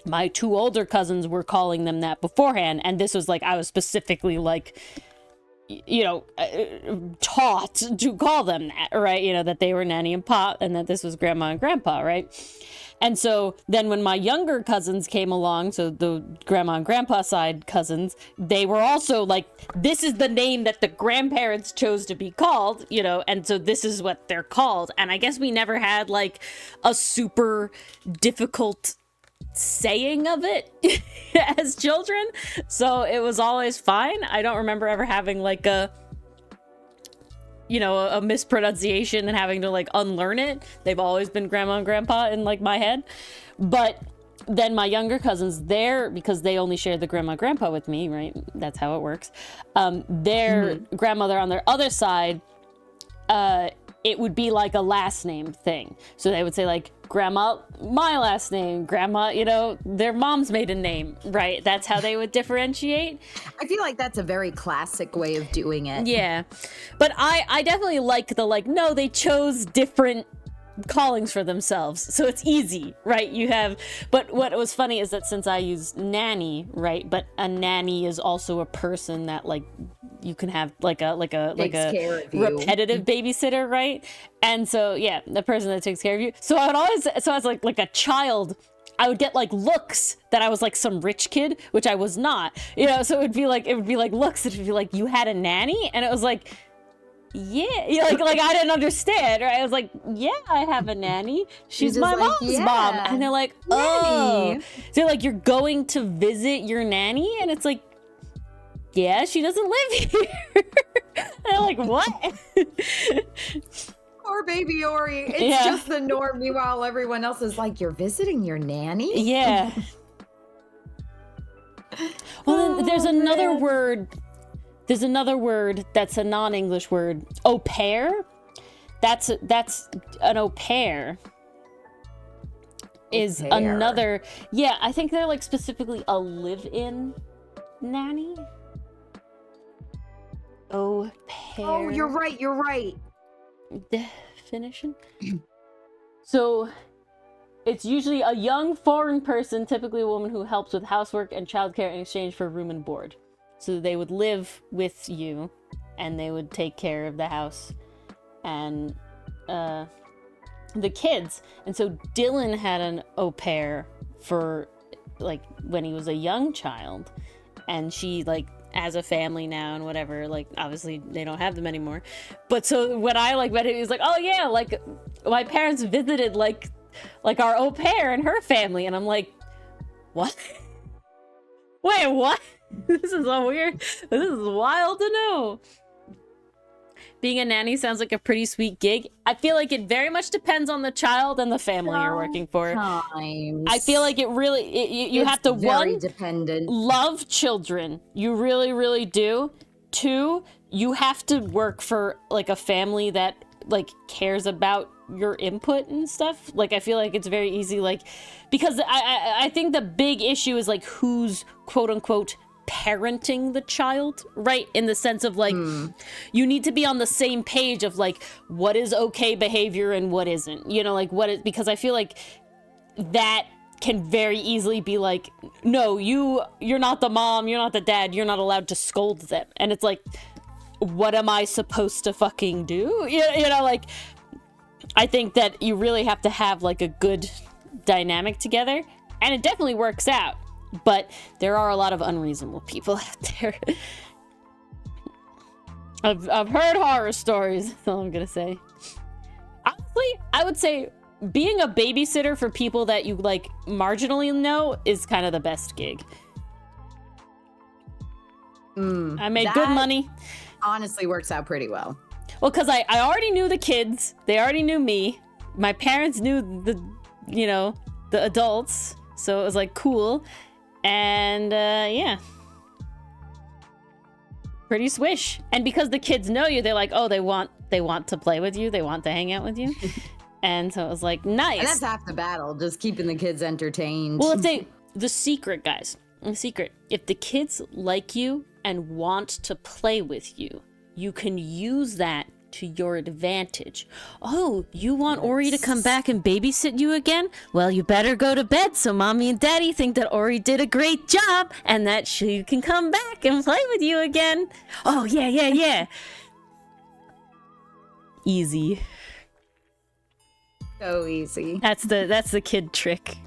my two older cousins were calling them that beforehand, and this was like, I was specifically like, you know, taught to call them that, right? You know, that they were nanny and pop, and that this was grandma and grandpa, right? And so then when my younger cousins came along, so the grandma and grandpa side cousins, they were also like, this is the name that the grandparents chose to be called, you know, and so this is what they're called. And I guess we never had like a super difficult saying of it as children, so it was always fine. I don't remember ever having like a mispronunciation and having to like unlearn it. They've always been grandma and grandpa in like my head. But then my younger cousins, because they only share the grandma and grandpa with me, right? That's how it works. Their grandmother on their other side, it would be like a last name thing. So they would say like, grandma, my last name, grandma, you know, their mom's maiden name, right? That's how they would differentiate. I feel like that's a very classic way of doing it. Yeah. But I definitely like the like, no, they chose different callings for themselves. So it's easy, right? But what was funny is that since I use nanny, right? But a nanny is also a person that like, you can have like a repetitive babysitter, right? And so yeah, the person that takes care of you. So I was like a child, I would get like looks that I was like some rich kid, which I was not, you know. So it would be like looks, it would be like, you had a nanny, and it was like, yeah, you know, like I didn't understand, right? I was like, yeah, I have a nanny. She's my mom's mom. And they're like, oh, nanny. So like, you're going to visit your nanny, and it's like, yeah, she doesn't live here. They're like, what? Poor baby Ori. It's Yeah. just the norm. Meanwhile, everyone else is like, "You're visiting your nanny?" Yeah. Well, then there's Oh, another man. word. There's another word that's a non-English word. Au pair. That's an au pair. Is pair. another. Yeah, I think they're like specifically a live-in nanny. Au pair. Oh, you're right. You're right. Definition. So it's usually a young foreign person, typically a woman who helps with housework and childcare in exchange for room and board. So they would live with you and they would take care of the house and the kids. And so Dylan had an au pair for like when he was a young child, and she like as a family now and whatever, like obviously they don't have them anymore. But so when I like met him, he was like, oh yeah, like my parents visited like our au pair and her family, and I'm like, what? Wait, what? This is so weird. This is wild to know. Being a nanny sounds like a pretty sweet gig. I feel like it very much depends on the child and the family you're working for. Sometimes. I feel like it really you have to very one dependent. love children. You really, really do. Two, you have to work for like a family that like cares about your input and stuff. Like I feel like it's very easy, like because I think the big issue is like who's quote unquote parenting the child, right? In the sense of like you need to be on the same page of like what is okay behavior and what isn't, you know, like what is, because I feel like that can very easily be like, no, you're not the mom, you're not the dad, you're not allowed to scold them. And it's like, what am I supposed to fucking do? You know, like I think that you really have to have like a good dynamic together, and it definitely works out. But there are a lot of unreasonable people out there. I've heard horror stories, that's all I'm gonna say. Honestly, I would say being a babysitter for people that you like marginally know is kind of the best gig. I made good that money. Honestly, works out pretty well. Well, because I already knew the kids. They already knew me. My parents knew the adults. So it was like cool. And yeah. Pretty swish. And because the kids know you, they're like, oh, they want to play with you. They want to hang out with you. And so it was like, nice. And that's half the battle, just keeping the kids entertained. Well, the secret, guys, the secret, if the kids like you and want to play with you, you can use that to your advantage. Oh, you want Ori to come back and babysit you again? Well, you better go to bed so mommy and daddy think that Ori did a great job and that she can come back and play with you again. Oh, yeah. Easy. So easy. That's the kid trick.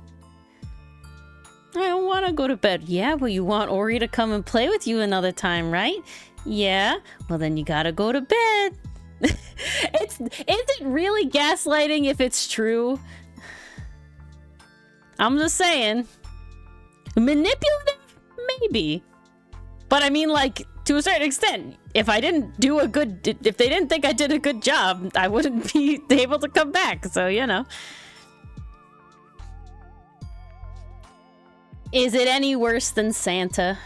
I don't want to go to bed. Yeah, but you want Ori to come and play with you another time, right? Yeah. Well, then you gotta go to bed. Is it really gaslighting if it's true? I'm just saying. Manipulative? Maybe. But I mean, like, to a certain extent, if they didn't think I did a good job, I wouldn't be able to come back. So, you know. Is it any worse than Santa?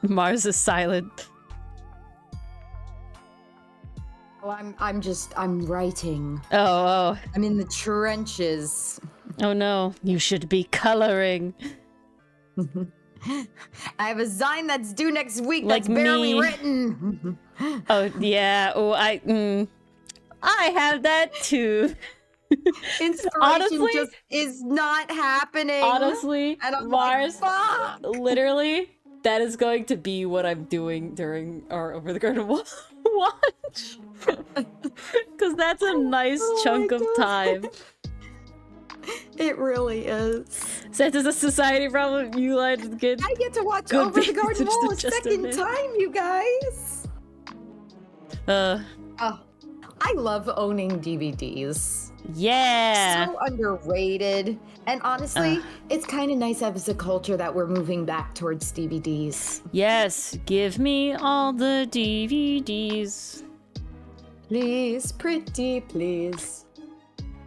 Mars is silent. Oh, I'm writing. Oh. I'm in the trenches. Oh no, you should be coloring. I have a design that's due next week Like that's barely me. written. Oh yeah. Oh, I have that too. Inspiration Honestly- just is not happening. Honestly, and I'm Mars, like, fuck. literally, that is going to be what I'm doing during our Over the Garden Wall watch. Because that's a nice Oh chunk my of God. time. It really is. Santa's a society problem. You lied to the kid. I get to watch Good Over the Garden babysitters Wall a just second in time, you guys. Uh, Oh, I love owning DVDs. Yeah. So underrated. And honestly, it's kind of nice as a culture that we're moving back towards DVDs. Yes, give me all the DVDs. Please, pretty please.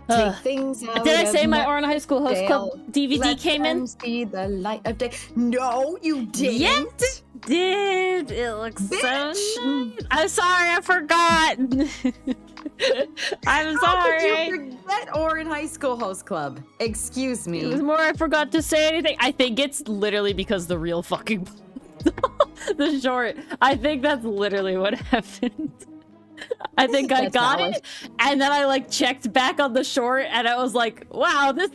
Take things out. Did I say of my Orin High School Host Club DVD Let came in? them see the light of day. No, you didn't. Yes, it did. It looks so Bitch. nice. I'm sorry, I forgot. I'm How could sorry. you forget Orin High School Host Club? Excuse It was me. more I forgot to say anything. I think it's literally because the real fucking the short. I think that's literally what happened. I think I That's got valid. it, and then I like checked back on the short, and I was like, "Wow, this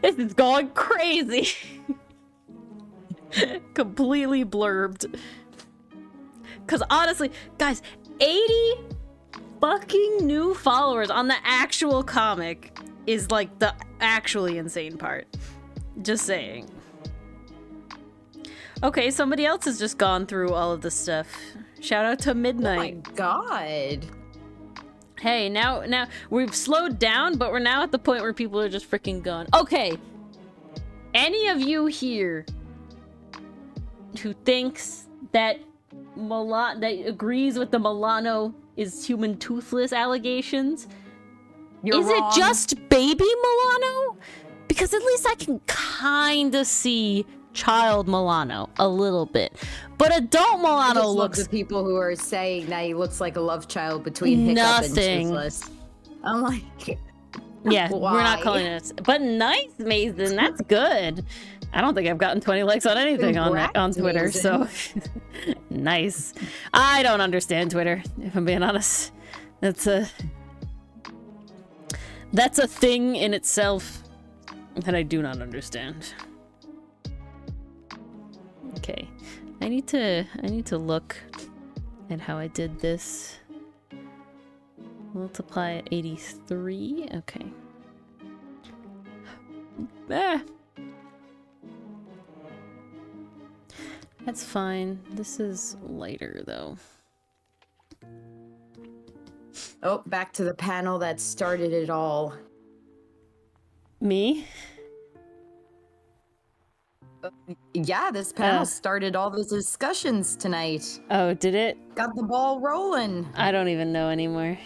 is going crazy." Completely blurbed. Cause honestly, guys, 80 fucking new followers on the actual comic is like the actually insane part. Just saying. Okay, somebody else has just gone through all of this stuff. Shout out to Oh my Midnight. god. Hey, now we've slowed down, but we're now at the point where people are just freaking going. Okay. Any of you here who thinks that that agrees with the Milano is human toothless allegations? You're Is wrong. it just baby Milano? Because at least I can kind of see child Milano a little bit. But adult I Milano just love looks the people who are saying that he looks like a love child between Hiccup Nothing. and Toothless. I'm like, yeah, we're not why? calling it. But nice, Mason. That's good. I don't think I've gotten 20 likes on anything on Congrats, Twitter, so nice. I don't understand Twitter, if I'm being honest. That's a thing in itself that I do not understand. Okay. I need to look at how I did this. Multiply at 83. Okay. Ah. That's fine. This is lighter though. oh, back to the panel that started it all. Me? Yeah, this panel started all the discussions tonight. Oh, did it? Got the ball rolling. I don't even know anymore.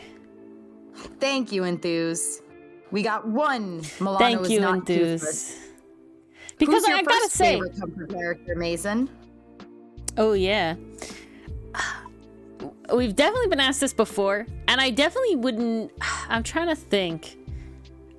Thank you, Enthuse. We got one. Milano Thank is you, not Enthuse. toothless. Because Who's your I gotta first say, favorite comfort character, Mason? oh yeah. We've definitely been asked this before, and I definitely wouldn't. I'm trying to think.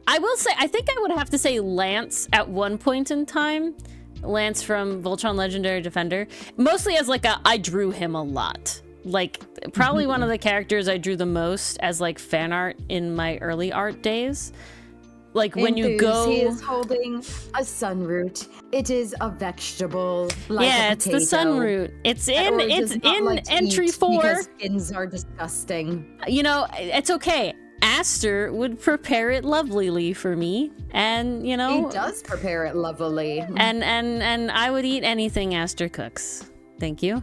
I will say, I think I would have to say Lance at one point in time. Lance from Voltron Legendary Defender. Mostly as like I drew him a lot. Like, probably one of the characters I drew the most as like fan art in my early art days. Like when you Enthuse, go. he is holding a sunroot. It is a vegetable. Like Yeah, a it's the potato. sunroot. It's Or in it does not like to entry eat 4. because skins are disgusting. You know, it's okay. Aster would prepare it lovelily for me, and you know, He does prepare it lovely. and I would eat anything Aster cooks. Thank you.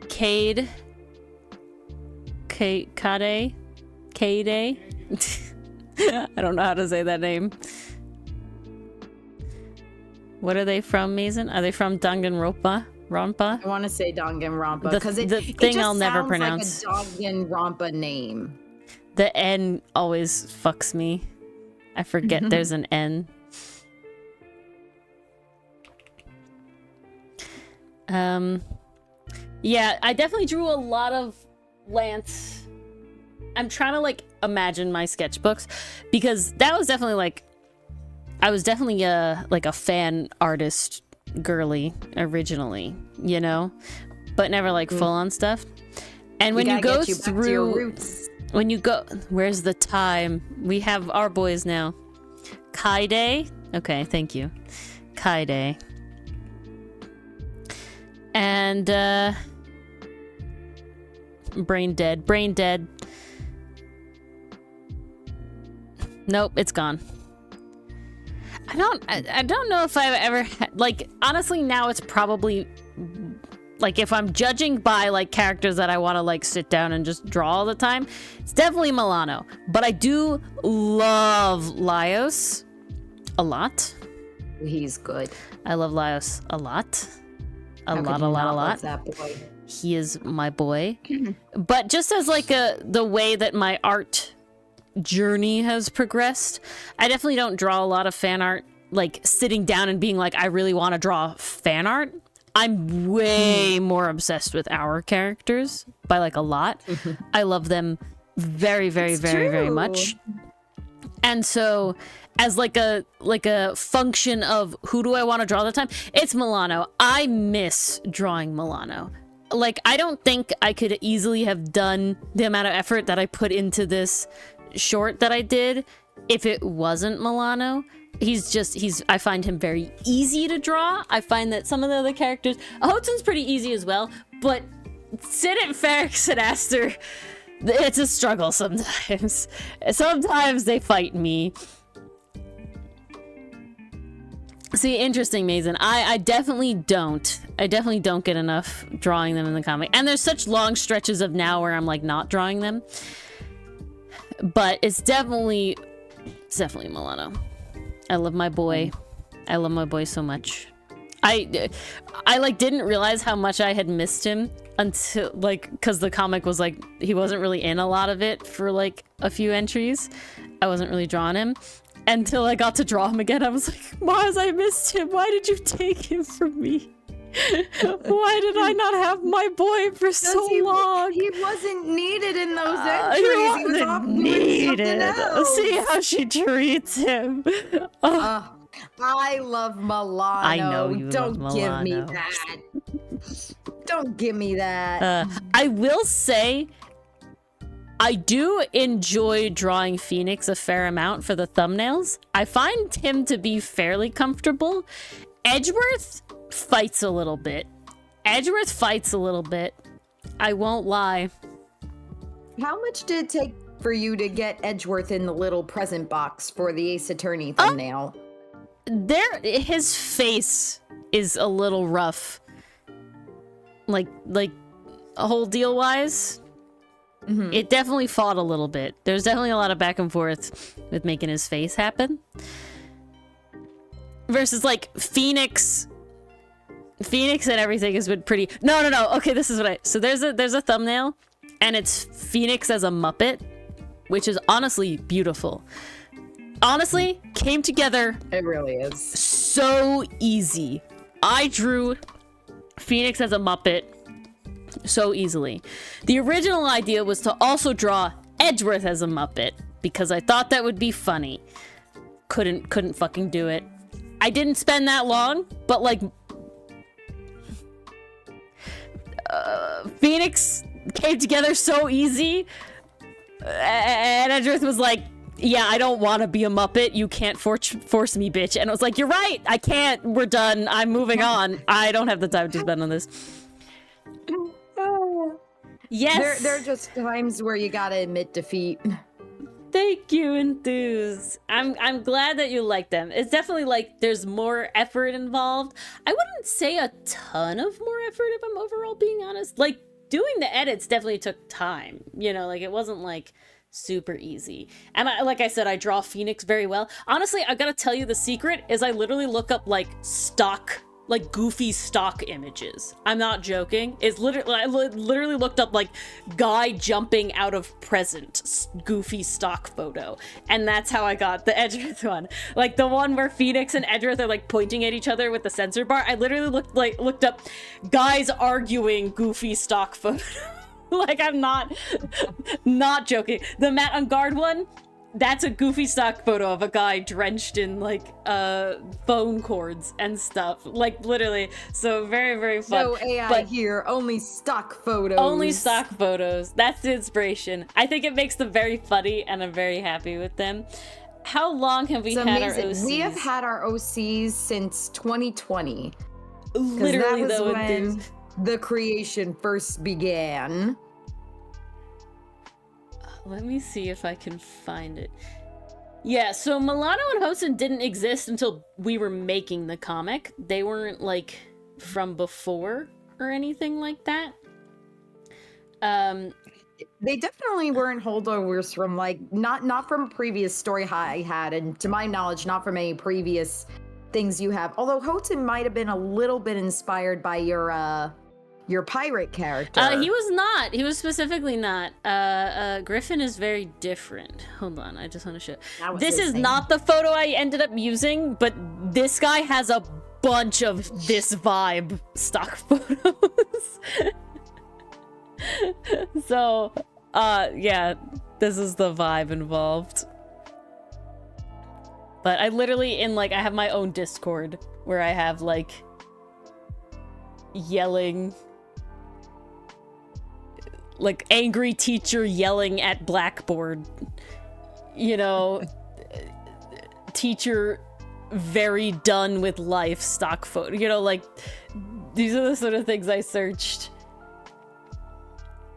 Cade. Kade. I don't know how to say that name. What are they from, Mason? Are they from Danganronpa? Rampa? I want to say Danganronpa The- because it, the it thing just I'll never sounds pronounce. like a Danganronpa name. The N always fucks me. I forget there's an N. Yeah, I definitely drew a lot of Lance. I'm trying to like imagine my sketchbooks because that was definitely like I was definitely like a fan artist girly originally, you know, but never like full on stuff. And when We you gotta go get you back to your through, roots. when you go, where's the time? We have our boys now. Kaide. Okay, thank you. Kaide. And brain dead. Nope, it's gone. I don't know if I've ever had, like, honestly now it's probably Like, if I'm judging by, like, characters that I want to, like, sit down and just draw all the time, it's definitely Milano. But I do love Laios a lot. He's good. I love Laios a lot. A How could lot, you a lot, not a love lot. that boy? He is my boy. But just as, like, the way that my art journey has progressed, I definitely don't draw a lot of fan art, like, sitting down and being like, I really want to draw fan art. I'm way more obsessed with our characters by like a lot. I love them very, very, It's very, very true. much. And so as like a function of who do I want to draw all the time, it's Milano. I miss drawing Milano. Like, I don't think I could easily have done the amount of effort that I put into this short that I did if it wasn't Milano. I find him very easy to draw. I find that some of the other characters, Hotun's pretty easy as well, but Sid and Ferrex and Aster, it's a struggle sometimes. Sometimes they fight me. See, interesting, Mason. I definitely don't get enough drawing them in the comic. And there's such long stretches of now where I'm like not drawing them. But it's definitely Milano. I love my boy. I love my boy so much. I like didn't realize how much I had missed him until like, because the comic was like, he wasn't really in a lot of it for like a few entries. I wasn't really drawing him until I got to draw him again. I was like, Maz, I missed him. Why did you take him from me? Why did I not have my boy for so long? He wasn't needed in those He entries. He was wasn't off doing needed. something else. See how she treats him. I love Milano. I know you Don't love give me Milano. that. Don't give me that. I will say, I do enjoy drawing Phoenix a fair amount for the thumbnails. I find him to be fairly comfortable. Edgeworth fights a little bit. I won't lie. How much did it take for you to get Edgeworth in the little present box for the Ace Attorney thumbnail? His face is a little rough. Like a whole deal wise. It definitely fought a little bit. There's definitely a lot of back and forth with making his face happen. Versus like Phoenix and everything has been pretty. No. Okay, this is what so there's a thumbnail and it's Phoenix as a Muppet, which is honestly beautiful. Honestly, came together. It really is. So easy. I drew Phoenix as a Muppet so easily. The original idea was to also draw Edgeworth as a Muppet because I thought that would be funny. Couldn't fucking do it. I didn't spend that long, but like Phoenix came together so easy, and Edgeworth was like, yeah, I don't want to be a Muppet. You can't force me, bitch. And I was like, you're right. I can't. We're done. I'm moving on. I don't have the time to spend on this. Yes. There are just times where you gotta admit defeat. Thank you, Enthuse. I'm glad that you like them. It's definitely like there's more effort involved. I wouldn't say a ton of more effort if I'm overall being honest. Like doing the edits definitely took time. You know, like it wasn't like super easy. And like I said, I draw Phoenix very well. Honestly, I gotta tell you, the secret is I literally look up like stock, like goofy stock images. I'm not joking. It's literally, I literally looked up like guy jumping out of present goofy stock photo, and that's how I got the Edgeworth one. Like the one where Phoenix and Edgeworth are like pointing at each other with the censor bar. I literally looked up guys arguing goofy stock photo. Like, I'm not joking. The Matt on Guard one, that's a goofy stock photo of a guy drenched in like phone cords and stuff. Like literally. So very, very fun. No AI but here, only stock photos. only stock photos. That's the inspiration. I think it makes them very funny, and I'm very happy with them. How long have we It's had our amazing. OCs? We have had our OCs since 2020. 'Cause Literally, that was though, when Enthuse. the creation first began. Let me see if I can find it. Yeah, so Milano and Hosen didn't exist until we were making the comic. They weren't, like, from before. or anything like that. They definitely weren't holdovers from like not from a previous story I had, and to my knowledge, not from any previous things you have. Although Houghton might have been a little bit inspired by your pirate character. He was not. He was specifically not. Griffin is very different. Hold on, I just want to show. This is not the photo I ended up using, but this guy has a bunch of this vibe stock photos. So, yeah, this is the vibe involved. But I literally, I have my own Discord where I have, like, yelling, like, angry teacher yelling at blackboard. You know, teacher very done with life stock photo. You know, like, these are the sort of things I searched.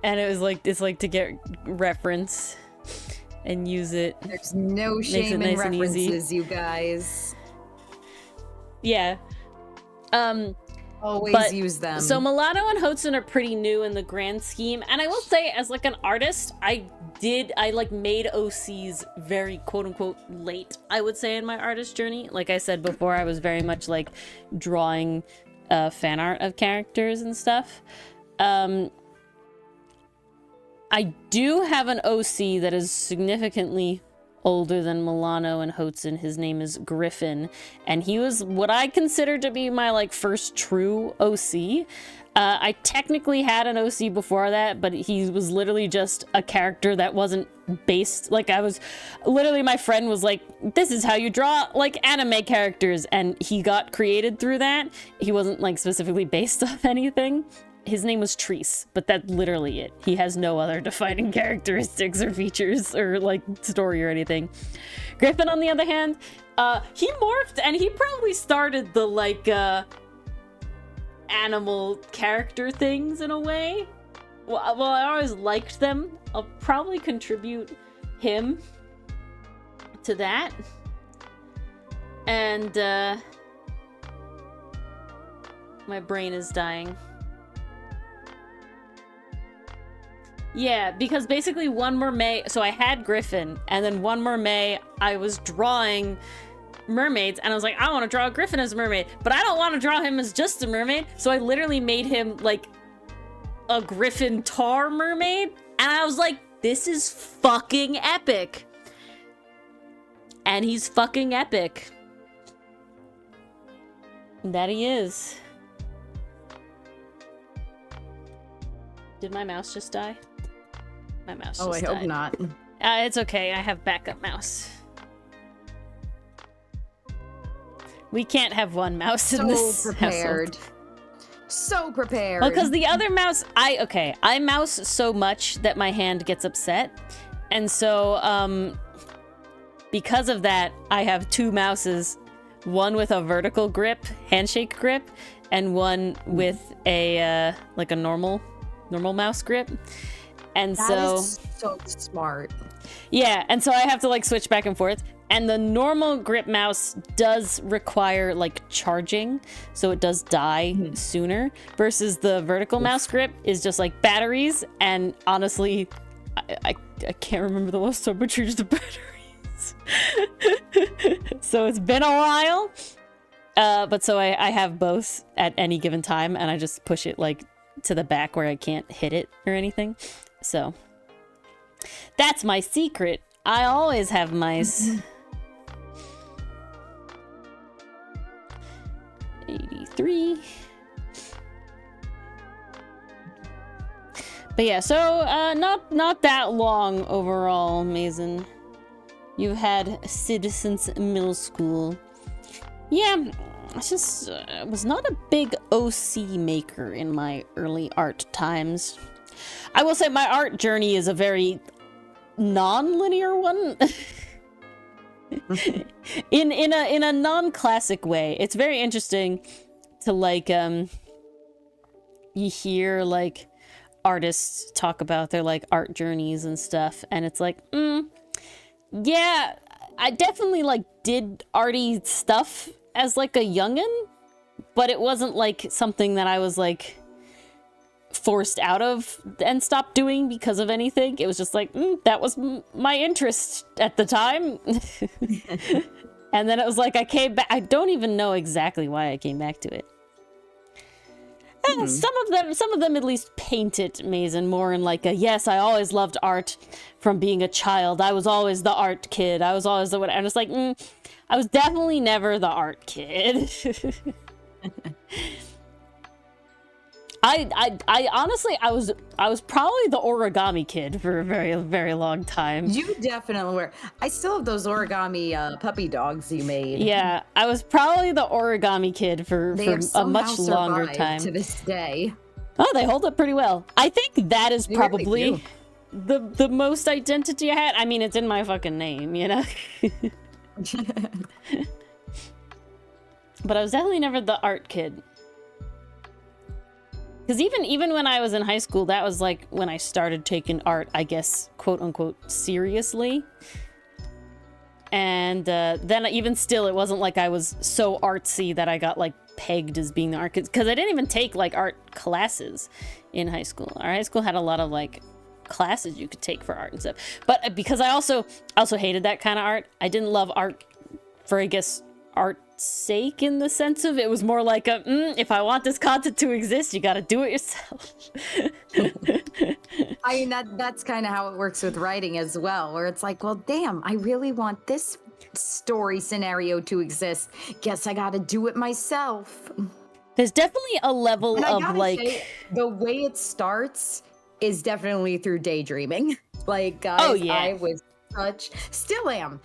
And it was like, it's like to get reference and use it. There's no shame in references, you guys. Yeah. Always use them. So Mulatto and Houghton are pretty new in the grand scheme. And I will say, as like an artist, I like made OCs very quote unquote late, I would say, in my artist journey. Like I said before, I was very much like drawing fan art of characters and stuff. I do have an OC that is significantly older than Milano and Houghton. His name is Griffin, and he was what I consider to be my like first true OC. I technically had an OC before that, but he was literally just a character that wasn't based, like I was literally, my friend was like, this is how you draw like anime characters, and he got created through that. He wasn't like specifically based off anything. His name was Treese, but that's literally it. He has no other defining characteristics or features or like story or anything. Griffin, on the other hand, he morphed, and he probably started the like animal character things in a way. Well, I always liked them. I'll probably contribute him to that. And my brain is dying. Yeah, because basically One Mermaid, so I had Griffin, and then One Mermaid, I was drawing mermaids, and I was like, I want to draw Griffin as a mermaid, but I don't want to draw him as just a mermaid, so I literally made him like a Griffin tar mermaid, and I was like, this is fucking epic. And he's fucking epic. And that he is. Did my mouse just die? My mouse just died. I hope not. It's okay, I have backup mouse. We can't have one mouse in this prepared. household. So prepared. Well, because the other mouse, I mouse so much that my hand gets upset. And so, because of that, I have two mouses. One with a vertical grip, handshake grip, and one with a, like a normal mouse grip. And that is so smart. Yeah, and so I have to like switch back and forth. And the normal grip mouse does require like charging, so it does die sooner, versus the vertical mouse grip is just like batteries. And honestly, I can't remember the last time I changed the batteries. So it's been a while. But so I have both at any given time, and I just push it like to the back where I can't hit it or anything. So that's my secret. I always have mice. 83. But yeah, so not that long overall, Mason. You had Citizens Middle School. Yeah, it's just was not a big OC maker in my early art times. I will say my art journey is a very non-linear one. in a non-classic way. It's very interesting to like you hear like artists talk about their like art journeys and stuff, and it's like yeah, I definitely like did arty stuff as like a youngin', but it wasn't like something that I was like forced out of and stopped doing because of anything. It was just like, that was my interest at the time. And then it was like I came back. I don't even know exactly why I came back to it. Some of them at least paint it, Mason, more in like a, yes, I always loved art from being a child. I was always the art kid. I was always the one. And it's like, I was definitely never the art kid. I honestly, I was probably the origami kid for a very, very long time. You definitely were. I still have those origami puppy dogs you made. Yeah, I was probably the origami kid for a much longer time. To this day. Oh, they hold up pretty well. I think that is They probably really the most identity I had. I mean, it's in my fucking name, you know? But I was definitely never the art kid. Because even when I was in high school, that was like when I started taking art, I guess, quote unquote, seriously. And then even still, it wasn't like I was so artsy that I got like pegged as being the art kid. Because I didn't even take like art classes in high school. Our high school had a lot of like classes you could take for art and stuff. But because I also hated that kind of art, I didn't love art for, I guess, art's sake, in the sense of it was more like a if I want this content to exist, you gotta do it yourself. I mean, that's kind of how it works with writing as well, where it's like, well, damn, I really want this story scenario to exist. Guess I gotta do it myself. There's definitely a level And I of gotta like say, the way it starts is definitely through daydreaming. Like, guys, Oh, yeah. I was still am.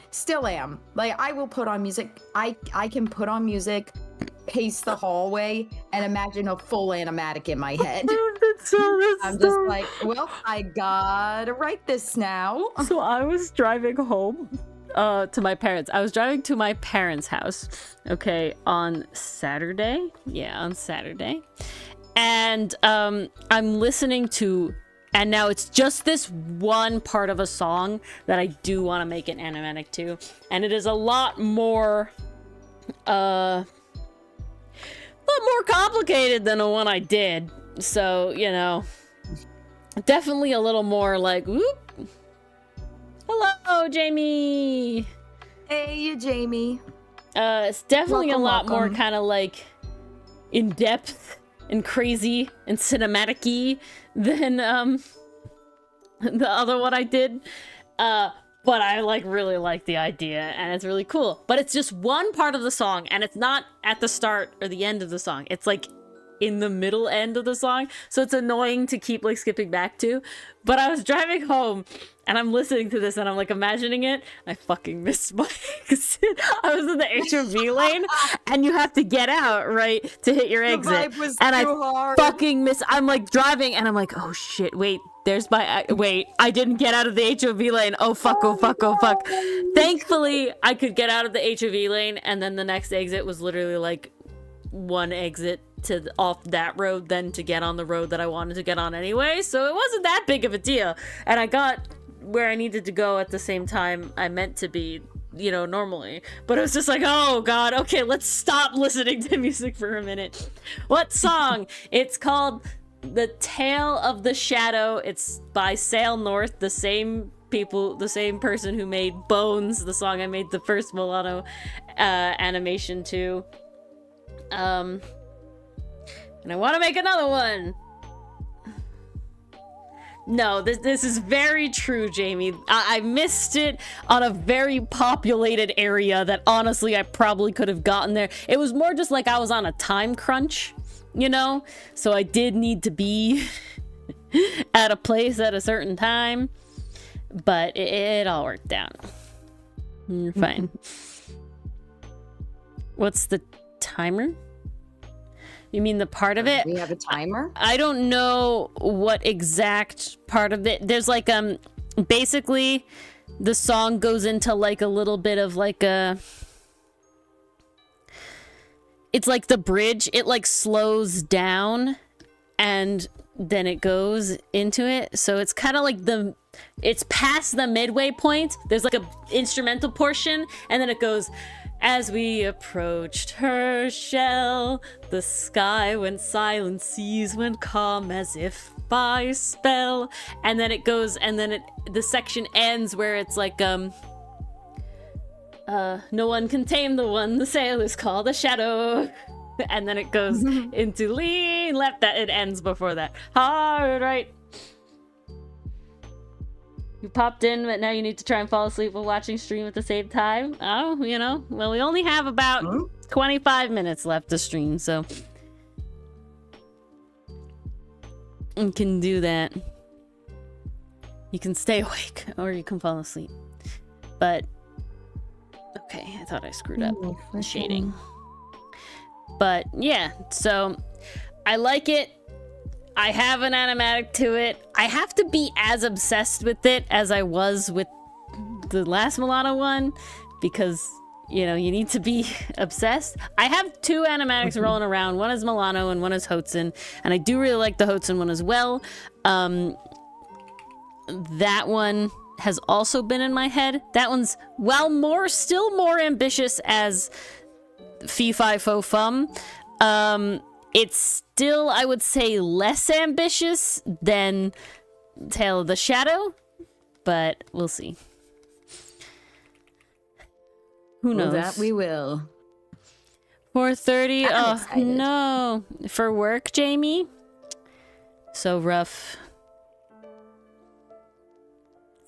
Like, I will put on music. I can put on music, pace the hallway, and imagine a full animatic in my head. I'm just like, well, I gotta write this now. So I was driving home to my parents. I was driving to my parents' house, okay, on Saturday. Yeah, on Saturday. And I'm listening to, and now it's just this one part of a song that I do want to make an animatic to. And it is a lot more complicated than the one I did. So, you know, definitely a little more like, whoop. Hello, Jamie. Hey, you, Jamie. It's definitely Welcome, a lot more welcome. kind of like in depth and crazy and cinematic-y than the other one I did. But I like really like the idea, and it's really cool. But it's just one part of the song, and it's not at the start or the end of the song. It's like in the middle end of the song, so it's annoying to keep like skipping back to. But I was driving home and I'm listening to this and I'm like imagining it. I fucking missed my exit. I was in the HOV lane and you have to get out, right, to hit your exit. vibe was and too hard. fucking miss. I'm like driving and I'm like, oh shit, wait, there's my wait, I didn't get out of the HOV lane. Oh fuck, oh fuck, oh fuck. Thankfully I could get out of the HOV lane, and then the next exit was literally like one exit to off that road, then to get on the road that I wanted to get on anyway, so it wasn't that big of a deal, and I got where I needed to go at the same time I meant to be, you know, normally. But it was just like, oh god, okay, let's stop listening to music for a minute. What song? It's called The Tale of the Shadow. It's by Sail North, the same person who made Bones, the song I made the first Milano animation to. And I want to make another one. No, this is very true, Jamie. I missed it on a very populated area that honestly I probably could have gotten there. It was more just like I was on a time crunch, you know? So I did need to be at a place at a certain time. But it all worked out. You're fine. What's the timer? You mean the part of it? We have a timer? I don't know what exact part of it. There's like basically the song goes into like a little bit of like a, it's like the bridge, it like slows down and then it goes into it. So it's kind of like it's past the midway point. There's like a instrumental portion and then it goes, As we approached her shell, the sky went silent, seas went calm as if by spell. And then it goes, and then the section ends where it's like, no one can tame the one the sailors call the shadow. And then it goes into lean left. That it ends before that. Hard right. You popped in, but now you need to try and fall asleep while watching stream at the same time. Oh, you know, well, we only have about 25 minutes left to stream, so you can do that. You can stay awake, or you can fall asleep. But okay, I thought I screwed up the shading. But yeah, so I like it. I have an animatic to it. I have to be as obsessed with it as I was with the last Milano one, because, you know, you need to be obsessed. I have two animatics rolling around. One is Milano and one is Hotsun, and I do really like the Hotsun one as well. That one has also been in my head. That one's, well, still more ambitious as Fee Fi Fo Fum. It's still, I would say, less ambitious than Tale of the Shadow, but we'll see. Who knows? Well, that we will. 4:30. I'm Oh excited. no! For work, Jamie. So rough.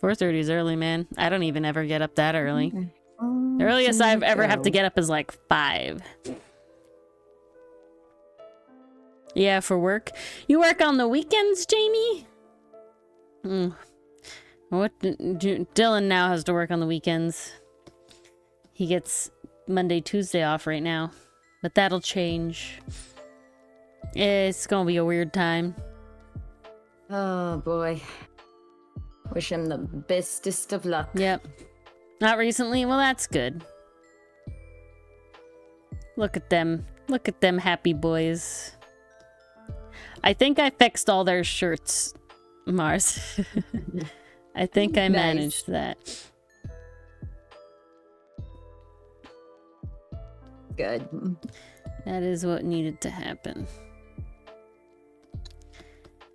4:30 is early, man. I don't even ever get up that early. The earliest I've ever have to get up is like 5. Yeah, for work. You work on the weekends, Jamie? What? Dylan now has to work on the weekends. He gets Monday, Tuesday off right now. But that'll change. It's gonna be a weird time. Oh boy. Wish him the bestest of luck. Yep. Not recently? Well, that's good. Look at them. Look at them happy boys. I think I fixed all their shirts, Mars. I think I managed that. Good. That is what needed to happen.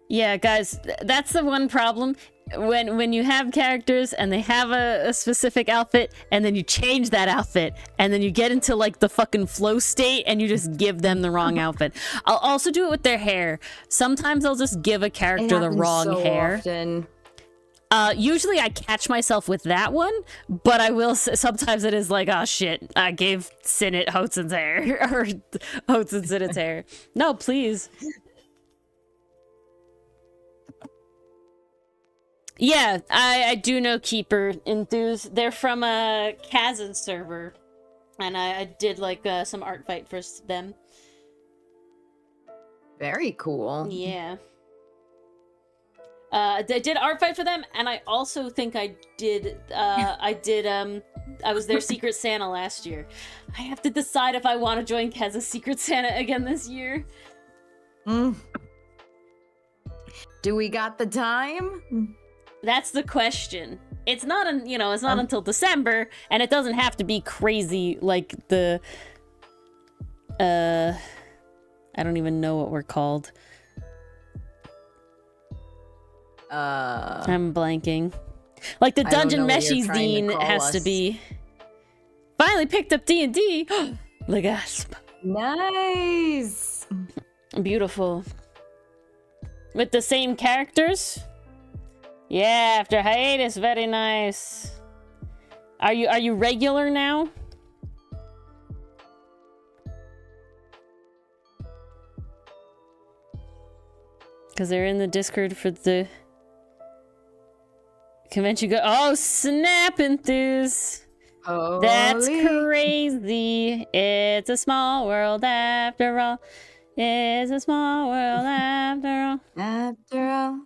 Yeah, guys, that's the one problem. When you have characters and they have a specific outfit and then you change that outfit and then you get into like the fucking flow state and you just give them the wrong outfit. I'll also do it with their hair. Sometimes I'll just give a character the wrong so hair. Often. Usually I catch myself with that one, but I will sometimes it is like, oh shit, I gave Sinit Hotsun's hair or Hotsun Sinit's hair. No, please. Yeah, I do know Keeper Enthuse. They're from a Kazan server, and I did like some art fight for them. Very cool. Yeah. I did art fight for them, and I also think I was their Secret Santa last year. I have to decide if I want to join Kaz's Secret Santa again this year. Do we got the time? That's the question. It's not it's not until December, and it doesn't have to be crazy like the I don't even know what we're called. I'm blanking. Like the Dungeon Meshies Dean has to be. Finally picked up D&D. The gasp. Nice. Beautiful. With the same characters? Yeah, after hiatus, very nice. Are you regular now? Because they're in the Discord for the convention. Oh, snap, Enthuse! Holy. That's crazy. It's a small world after all. It's a small world after all. After all.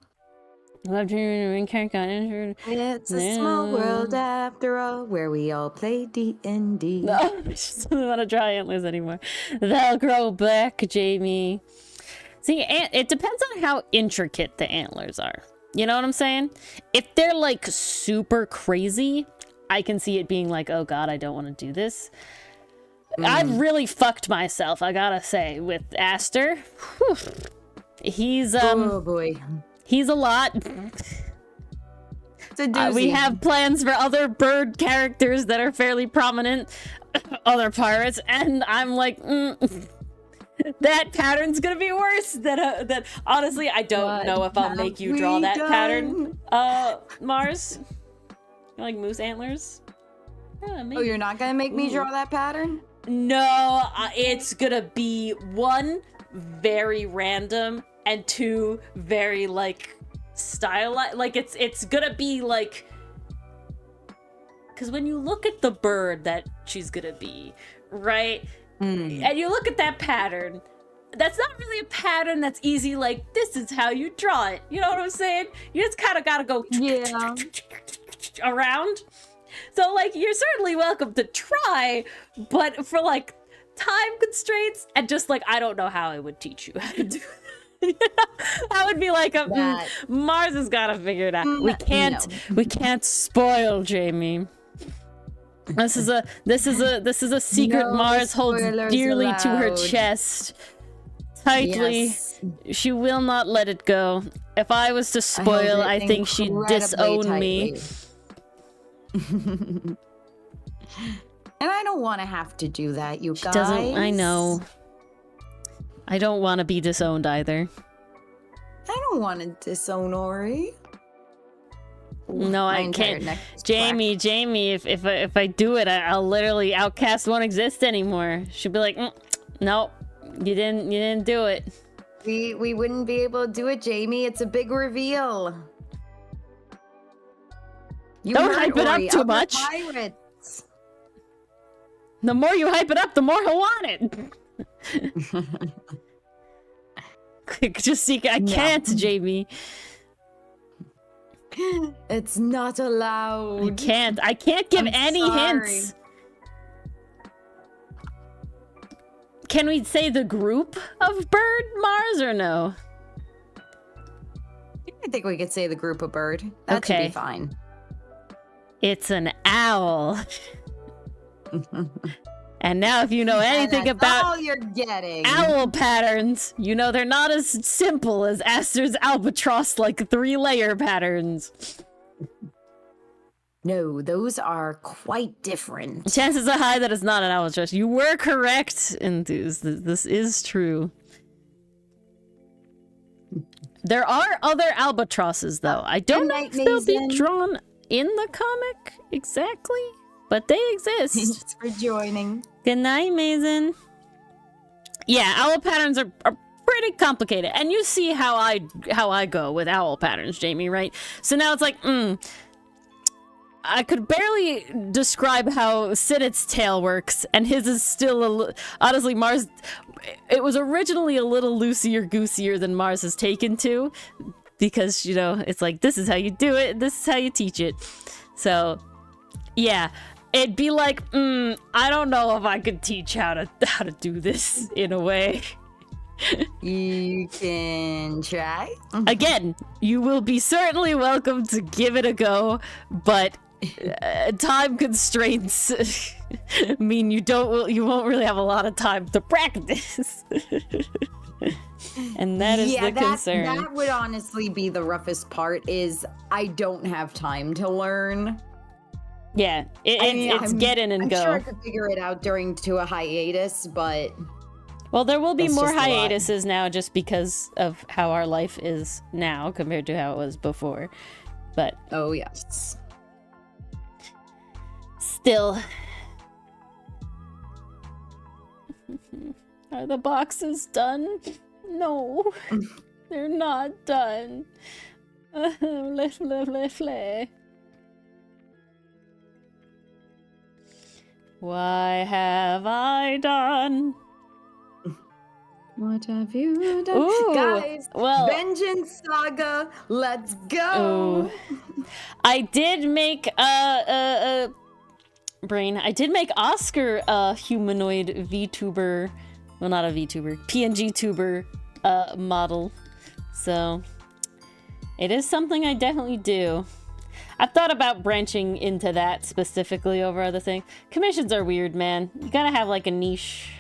Love dreaming of main character got injured. It's a small world after all, where we all play D&D. No, I just don't want to draw antlers anymore. They'll grow back, Jamie. See, it depends on how intricate the antlers are. You know what I'm saying? If they're like super crazy, I can see it being like, oh god, I don't want to do this. I really fucked myself, I gotta say, with Aster. Whew. He's oh boy, he's a lot. it's a doozy. We have plans for other bird characters that are fairly prominent, other pirates, and I'm like, that pattern's gonna be worse than honestly, I don't know if I'll make you draw that pattern. Mars? You like moose antlers? Yeah, maybe. Oh, you're not gonna make me draw that pattern? No, it's gonna be 1, very random, and 2, very like stylized. Like it's gonna be like, because when you look at the bird that she's gonna be, right? And you look at that pattern, that's not really a pattern that's easy, like, this is how you draw it. You know what I'm saying? You just kind of gotta go around. So, like, you're certainly welcome to try, but for, like, time constraints and just, like, I don't know how I would teach you how to do it. I would be like, Mars has gotta figure it out. We can't spoil Jamie. This is a secret No Mars holds spoilers dearly to her allowed. chest. Tightly. Yes. She will not let it go. If I was to spoil, I think she'd disown me. And I don't want to have to do that, you guys. Doesn't, I know. I don't want to be disowned either. I don't want to disown Ori. No, My I entire can't. neck is Jamie, if I do it, I'll literally Outcast won't exist anymore. She'll be like, nope, you didn't do it. We wouldn't be able to do it, Jamie. It's a big reveal. You Don't heard hype it up Ori, too other much. Pirates. The more you hype it up, the more he'll want it. Quick, just seek. I can't, Jamie. It's not allowed. I can't give I'm any sorry. hints. Can we say the group of bird Mars or no? I think we could say the group of bird. That should Okay. be fine. It's an owl. And now if you know anything And that's about all you're getting. owl patterns, you know they're not as simple as Aster's albatross, like 3-layer patterns. No, those are quite different. Chances are high that it's not an albatross. You were correct, Enthuse. This is true. There are other albatrosses, though. I don't know if they'll be Mason. drawn in the comic exactly, but they exist. Thanks for joining. Good night, Mason. Yeah, owl patterns are pretty complicated, and you see how I go with owl patterns, Jamie, right? So now it's like, I could barely describe how Sinnet's tail works, and his is still honestly, Mars. It was originally a little loosier-goosier than Mars has taken to, because, you know, it's like, this is how you do it, this is how you teach it. So, yeah, it'd be like, I don't know if I could teach how to do this in a way. You can try. Again, you will be certainly welcome to give it a go, but time constraints mean you won't really have a lot of time to practice. And that is the concern. That would honestly be the roughest part, is I don't have time to learn. Yeah, it's get in and I'm go. sure I could figure it out during a hiatus, but Well, there will be That's more just a lot. hiatuses now just because of how our life is now compared to how it was before. But oh yes. still. Are the boxes done? No, they're not done. Why have I done? What have you done? Ooh, Guys, well- Vengeance Saga, let's go! Ooh. I did make Brain. I did make Oscar a humanoid VTuber, well, not a VTuber, PNG tuber model. So it is something I definitely do. I've thought about branching into that specifically over other things. Commissions are weird, man. You gotta have like a niche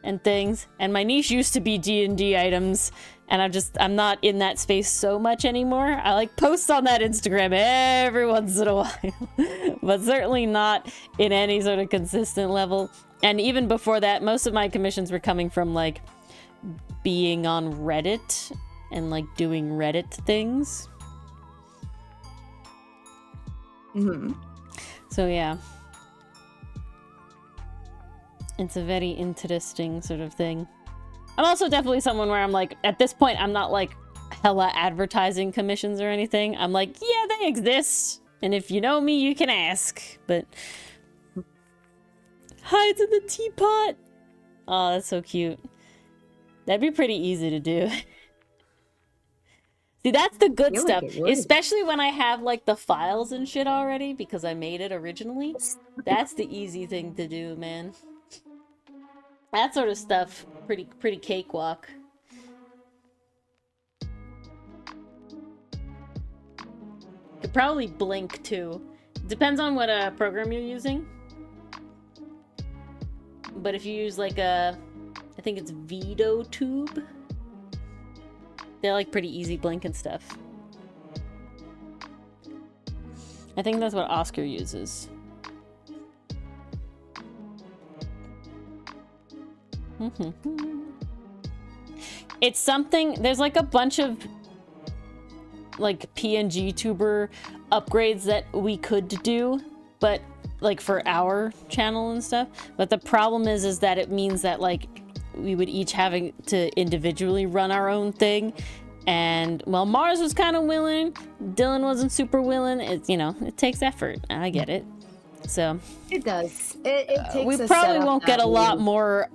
and things. And my niche used to be D&D items, and I'm not in that space so much anymore. I like post on that Instagram every once in a while, but certainly not in any sort of consistent level. And even before that, most of my commissions were coming from like being on Reddit and like doing Reddit things. So yeah, it's a very interesting sort of thing. I'm also definitely someone where I'm like, at this point, I'm not like hella advertising commissions or anything. I'm like, yeah, they exist, and if you know me, you can ask. But hides in the teapot. Oh, that's so cute. That'd be pretty easy to do. See, that's the good stuff, especially when I have like the files and shit already because I made it originally. That's the easy thing to do, man. That sort of stuff, pretty cakewalk. Could probably blink too. Depends on what program you're using. But if you use like I think it's VidoTube. They're like pretty easy blink and stuff. I think that's what Oscar uses. It's something, there's like a bunch of like PNG tuber upgrades that we could do, but like for our channel and stuff. But the problem is that it means that like we would each having to individually run our own thing, and well, Mars was kind of willing, Dylan wasn't super willing. It's, you know, it takes effort. I get it. So it does. It takes. We probably won't get a lot more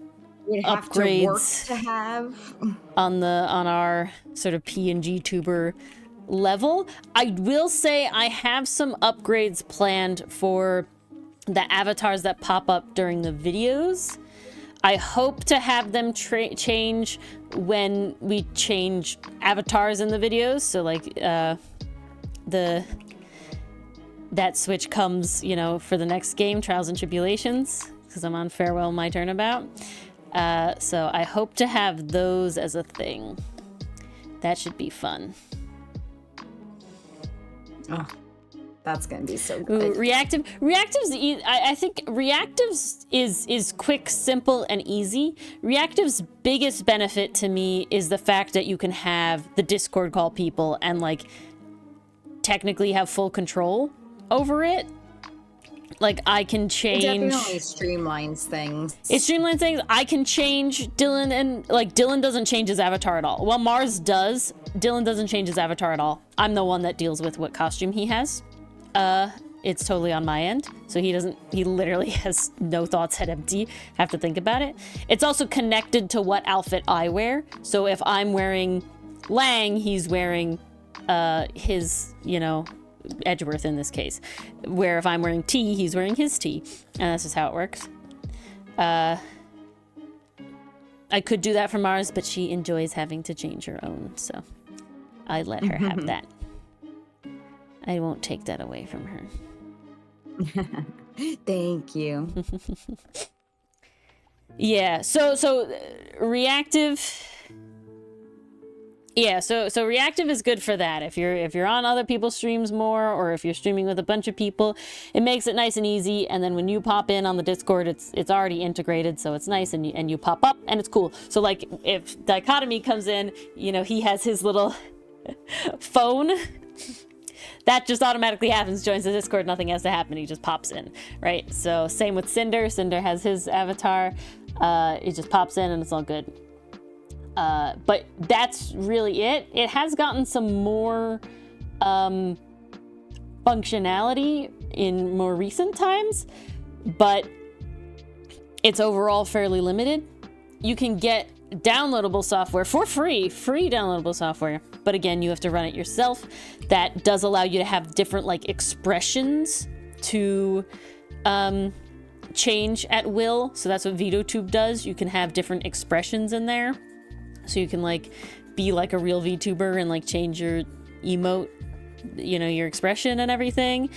upgrades to have on our sort of PNG tuber level. I will say I have some upgrades planned for the avatars that pop up during the videos. I hope to have them change when we change avatars in the videos. So like that switch comes, you know, for the next game, Trials and Tribulations, because I'm on Farewell My Turnabout. So I hope to have those as a thing. That should be fun. Oh, that's gonna be so good. Ooh, reactives. I think reactives is quick, simple, and easy. Reactives' biggest benefit to me is the fact that you can have the Discord call people and like technically have full control over it. Like I can change. It definitely streamlines things. It streamlines things. I can change Dylan, and like Dylan doesn't change his avatar at all. Well, Mars does. Dylan doesn't change his avatar at all. I'm the one that deals with what costume he has. It's totally on my end. So he literally has no thoughts at empty. Have to think about it. It's also connected to what outfit I wear. So if I'm wearing Lang, he's wearing his, you know, Edgeworth in this case. Where if I'm wearing T, he's wearing his T. And that's just how it works. I could do that for Mars, but she enjoys having to change her own, so I let her have that. I won't take that away from her. Thank you. Yeah, so reactive. Yeah, so reactive is good for that. If you're on other people's streams more, or if you're streaming with a bunch of people, it makes it nice and easy. And then when you pop in on the Discord, it's already integrated, so it's nice, and you pop up, and it's cool. So like if Dichotomy comes in, you know, he has his little phone. That just automatically happens, joins the Discord, nothing has to happen, he just pops in, right? So same with Cinder. Cinder has his avatar. It just pops in and it's all good. But that's really it. It has gotten some more functionality in more recent times, but it's overall fairly limited. You can get downloadable software for free downloadable software, but again, you have to run it yourself. That does allow you to have different like expressions to change at will. So that's what VidoTube does. You can have different expressions in there. So you can like be like a real VTuber and like change your emote you know, your expression and everything.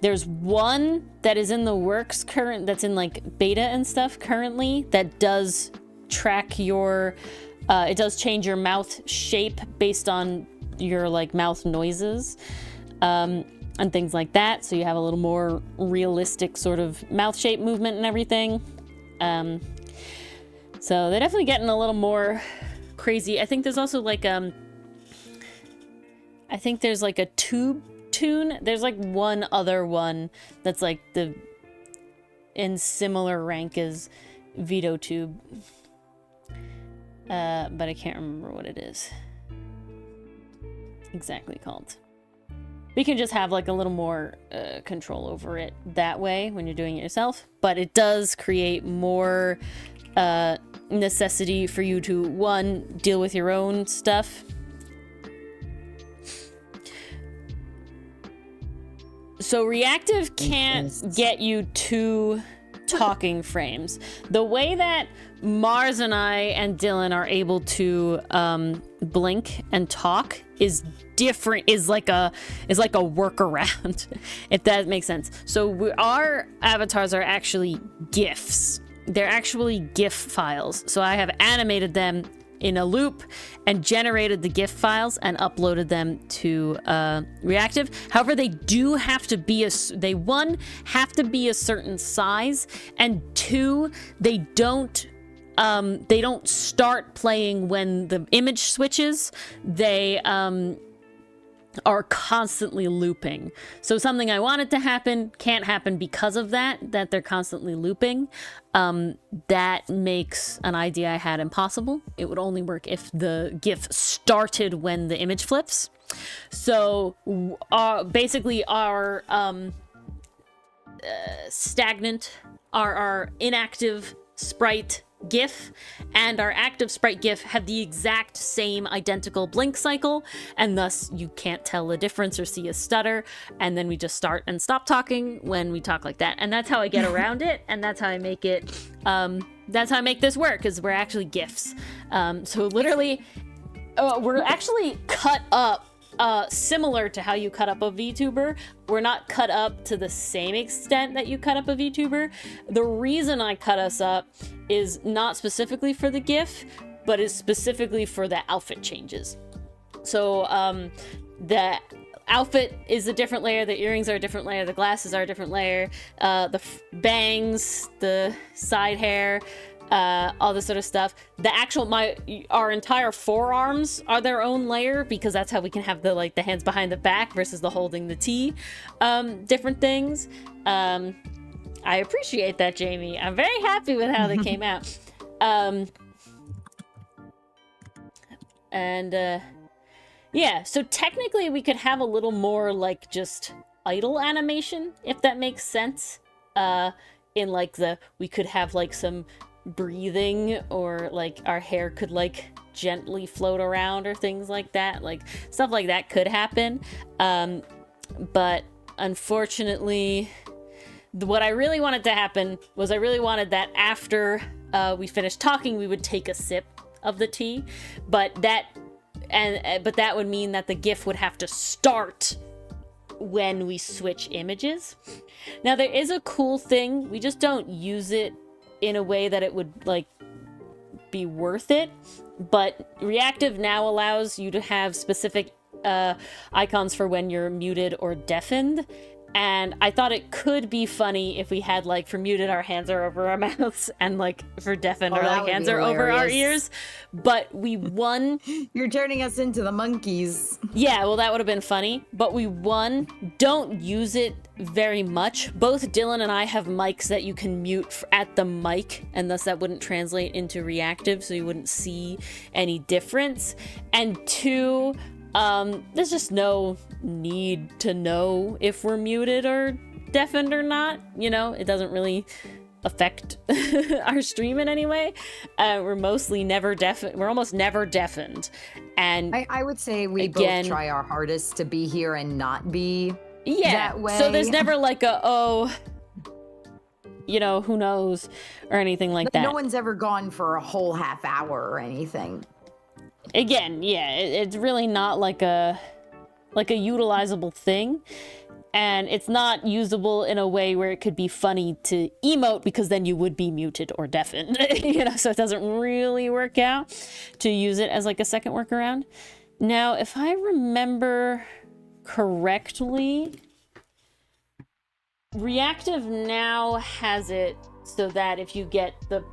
There's one that is in the works that's in like beta and stuff currently that does track your, it does change your mouth shape based on your like mouth noises, and things like that. So you have a little more realistic sort of mouth shape movement and everything. So they're definitely getting a little more crazy. I think there's also like, I think there's like a tube tune. There's like one other one that's like in similar rank as VitoTube, but I can't remember what it is exactly called. We can just have like a little more control over it that way when you're doing it yourself, but it does create more necessity for you to, one, deal with your own stuff. So reactive can't get you 2 talking frames. The way that Mars and I and Dylan are able to blink and talk is different, is like a workaround, if that makes sense. So our avatars are actually GIFs. They're actually GIF files. So I have animated them in a loop and generated the GIF files and uploaded them to Reactive. However, they do have to be they have to be a certain size, and 2, they don't start playing when the image switches. They are constantly looping. So something I wanted to happen can't happen because of that they're constantly looping. That makes an idea I had impossible. It would only work if the GIF started when the image flips. So basically our stagnant, our inactive sprite GIF and our active sprite GIF have the exact same identical blink cycle, and thus you can't tell the difference or see a stutter, and then we just start and stop talking when we talk like that. And that's how I get around it, and that's how I make it, that's how I make this work, is we're actually GIFs. So literally, we're actually cut up similar to how you cut up a VTuber. We're not cut up to the same extent that you cut up a VTuber. The reason I cut us up is not specifically for the GIF, but is specifically for the outfit changes. So the outfit is a different layer, the earrings are a different layer, the glasses are a different layer, the bangs, the side hair, all this sort of stuff. The actual, our entire forearms are their own layer, because that's how we can have the hands behind the back versus the holding the T, different things. I appreciate that, Jamie. I'm very happy with how they came out. Yeah, so technically we could have a little more like just idle animation, if that makes sense. In like we could have like some breathing, or like our hair could like gently float around or things like that. Like stuff like that could happen. But unfortunately, what I really wanted to happen was I really wanted that after we finished talking, we would take a sip of the tea, but that would mean that the GIF would have to start when we switch images. Now there is a cool thing, we just don't use it in a way that it would like be worth it, but Reactive now allows you to have specific icons for when you're muted or deafened. And I thought it could be funny if we had, like, for muted, our hands are over our mouths, and, like, for deafened, our like, hands are over our ears. But we won. You're turning us into the monkeys. Yeah, well, that would have been funny. But we won. Don't use it very much. Both Dylan and I have mics that you can mute at the mic, and thus that wouldn't translate into Reactive, so you wouldn't see any difference. And 2, there's just no need to know if we're muted or deafened or not. You know, it doesn't really affect our stream in any way. We're mostly never deafened. We're almost never deafened. And I would say we both try our hardest to be here and not be that way. So there's never like you know, who knows or anything like that. No one's ever gone for a whole half hour or anything. again, yeah, it's really not like a utilizable thing. And it's not usable in a way where it could be funny to emote, because then you would be muted or deafened, you know, so it doesn't really work out to use it as like a second workaround. Now, if I remember correctly, Reactive now has it so that if you get the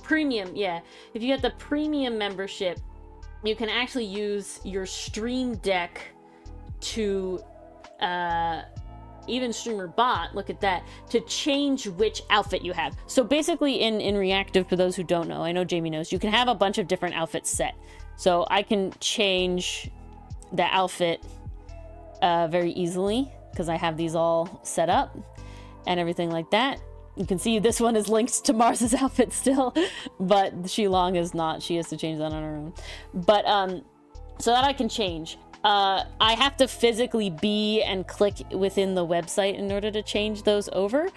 premium, if you get the premium membership, you can actually use your Stream Deck to even Streamer Bot, look at that, to change which outfit you have. So basically in Reactive, for those who don't know, I know Jamie knows, you can have a bunch of different outfits set. So I can change the outfit very easily because I have these all set up and everything like that. You can see this one is linked to Mars's outfit still, but Shilong is not. She has to change that on her own. But so that I can change. I have to physically be and click within the website in order to change those over.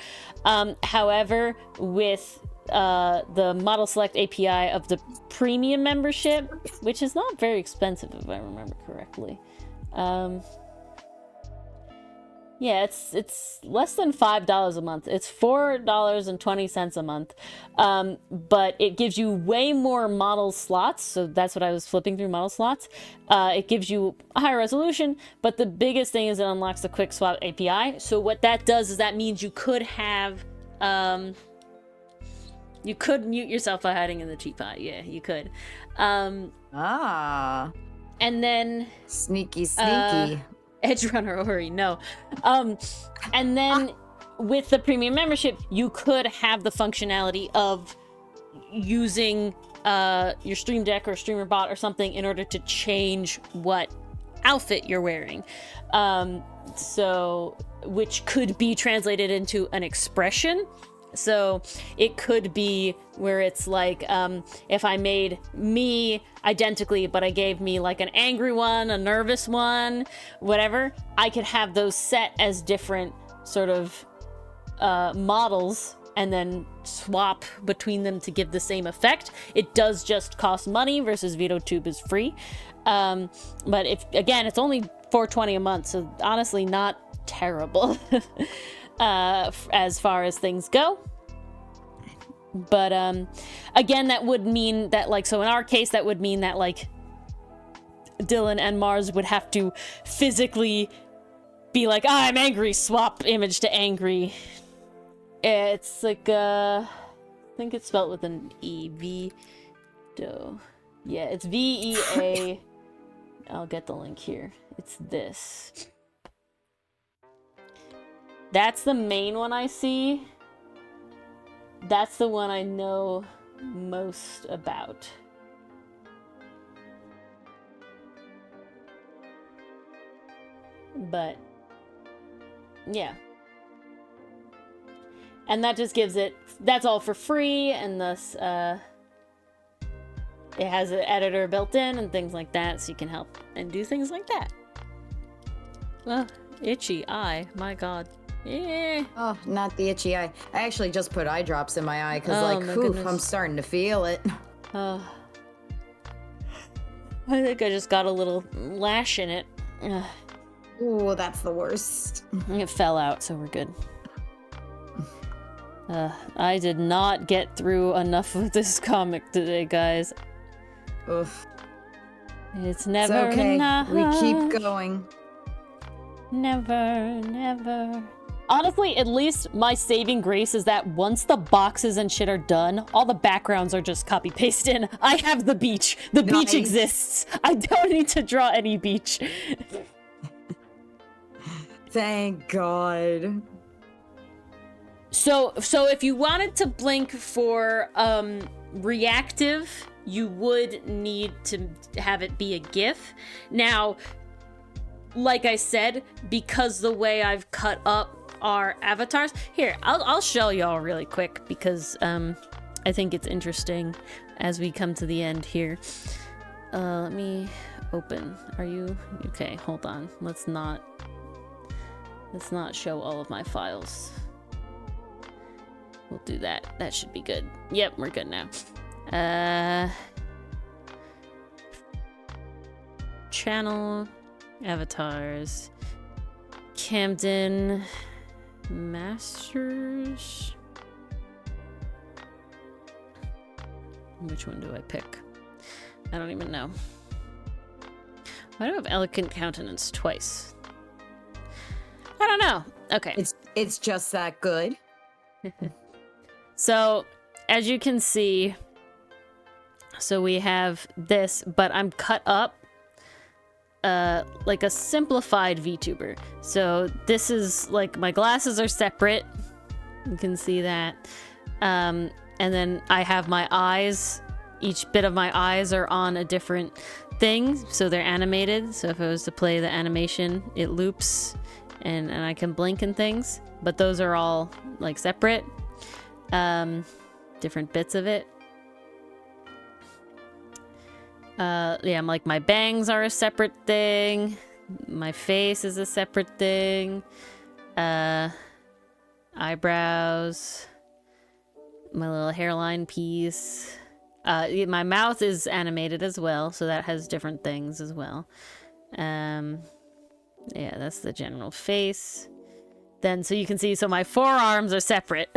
However, with the Model Select API of the premium membership, which is not very expensive if I remember correctly. Yeah, it's less than $5 a month. It's $4.20 a month. But it gives you way more model slots. So that's what I was flipping through, model slots. It gives you a higher resolution, but the biggest thing is it unlocks the quick swap API. So what that does is that means you could have, you could mute yourself by hiding in the teapot. Yeah, you could. And then Sneaky. Edge Runner Ori, no. And then with the premium membership, you could have the functionality of using your Stream Deck or Streamer Bot or something in order to change what outfit you're wearing. So, which could be translated into an expression. So it could be where it's like, if I made me identically, but I gave me like an angry one, a nervous one, whatever, I could have those set as different sort of models and then swap between them to give the same effect. It does just cost money versus VideoTube is free. But if, again, it's only $4.20 a month, so honestly not terrible. As far as things go. But again, that would mean that, like, so in our case, that would mean that, like, Dylan and Mars would have to physically be like, I'm angry, swap image to angry. It's like, I think it's spelled with an E, V-do. Yeah, it's V-E-A. I'll get the link here. It's this. That's the main one I see. That's the one I know most about. But, yeah. And that just gives it, that's all for free, and thus, it has an editor built in and things like that, so you can help and do things like that. Well, itchy eye, my god. Yeah. Oh, not the itchy eye. I actually just put eye drops in my eye because, like, oof, I'm starting to feel it. I think I just got a little lash in it. Ooh, that's the worst. It fell out, so we're good. I did not get through enough of this comic today, guys. Oof. It's never okay. enough. We keep going. Never. Honestly, at least my saving grace is that once the boxes and shit are done, all the backgrounds are just copy-paste in. I have the beach. The beach exists. I don't need to draw any beach. Thank God. So if you wanted to blink for reactive, you would need to have it be a GIF. Now, like I said, because the way I've cut up our avatars, here, I'll show y'all really quick because I think it's interesting as we come to the end here. Let me open. Are you okay? Hold on. Let's not show all of my files. We'll do that. That should be good. Yep, we're good now. channel, avatars, Camden Masters. Which one do I pick? I don't even know. Why do I have elegant countenance twice? I don't know. Okay. It's just that good. So, as you can see, so we have this, but I'm cut up like a simplified VTuber. So this is like my glasses are separate. You can see that. And then I have my eyes. Each bit of my eyes are on a different thing, so they're animated. So if I was to play the animation, it loops and I can blink and things. But those are all like separate. Different bits of it. Yeah, like my bangs are a separate thing. My face is a separate thing. Eyebrows. My little hairline piece. My mouth is animated as well, so that has different things as well. Yeah, that's the general face. Then, so you can see, so my forearms are separate.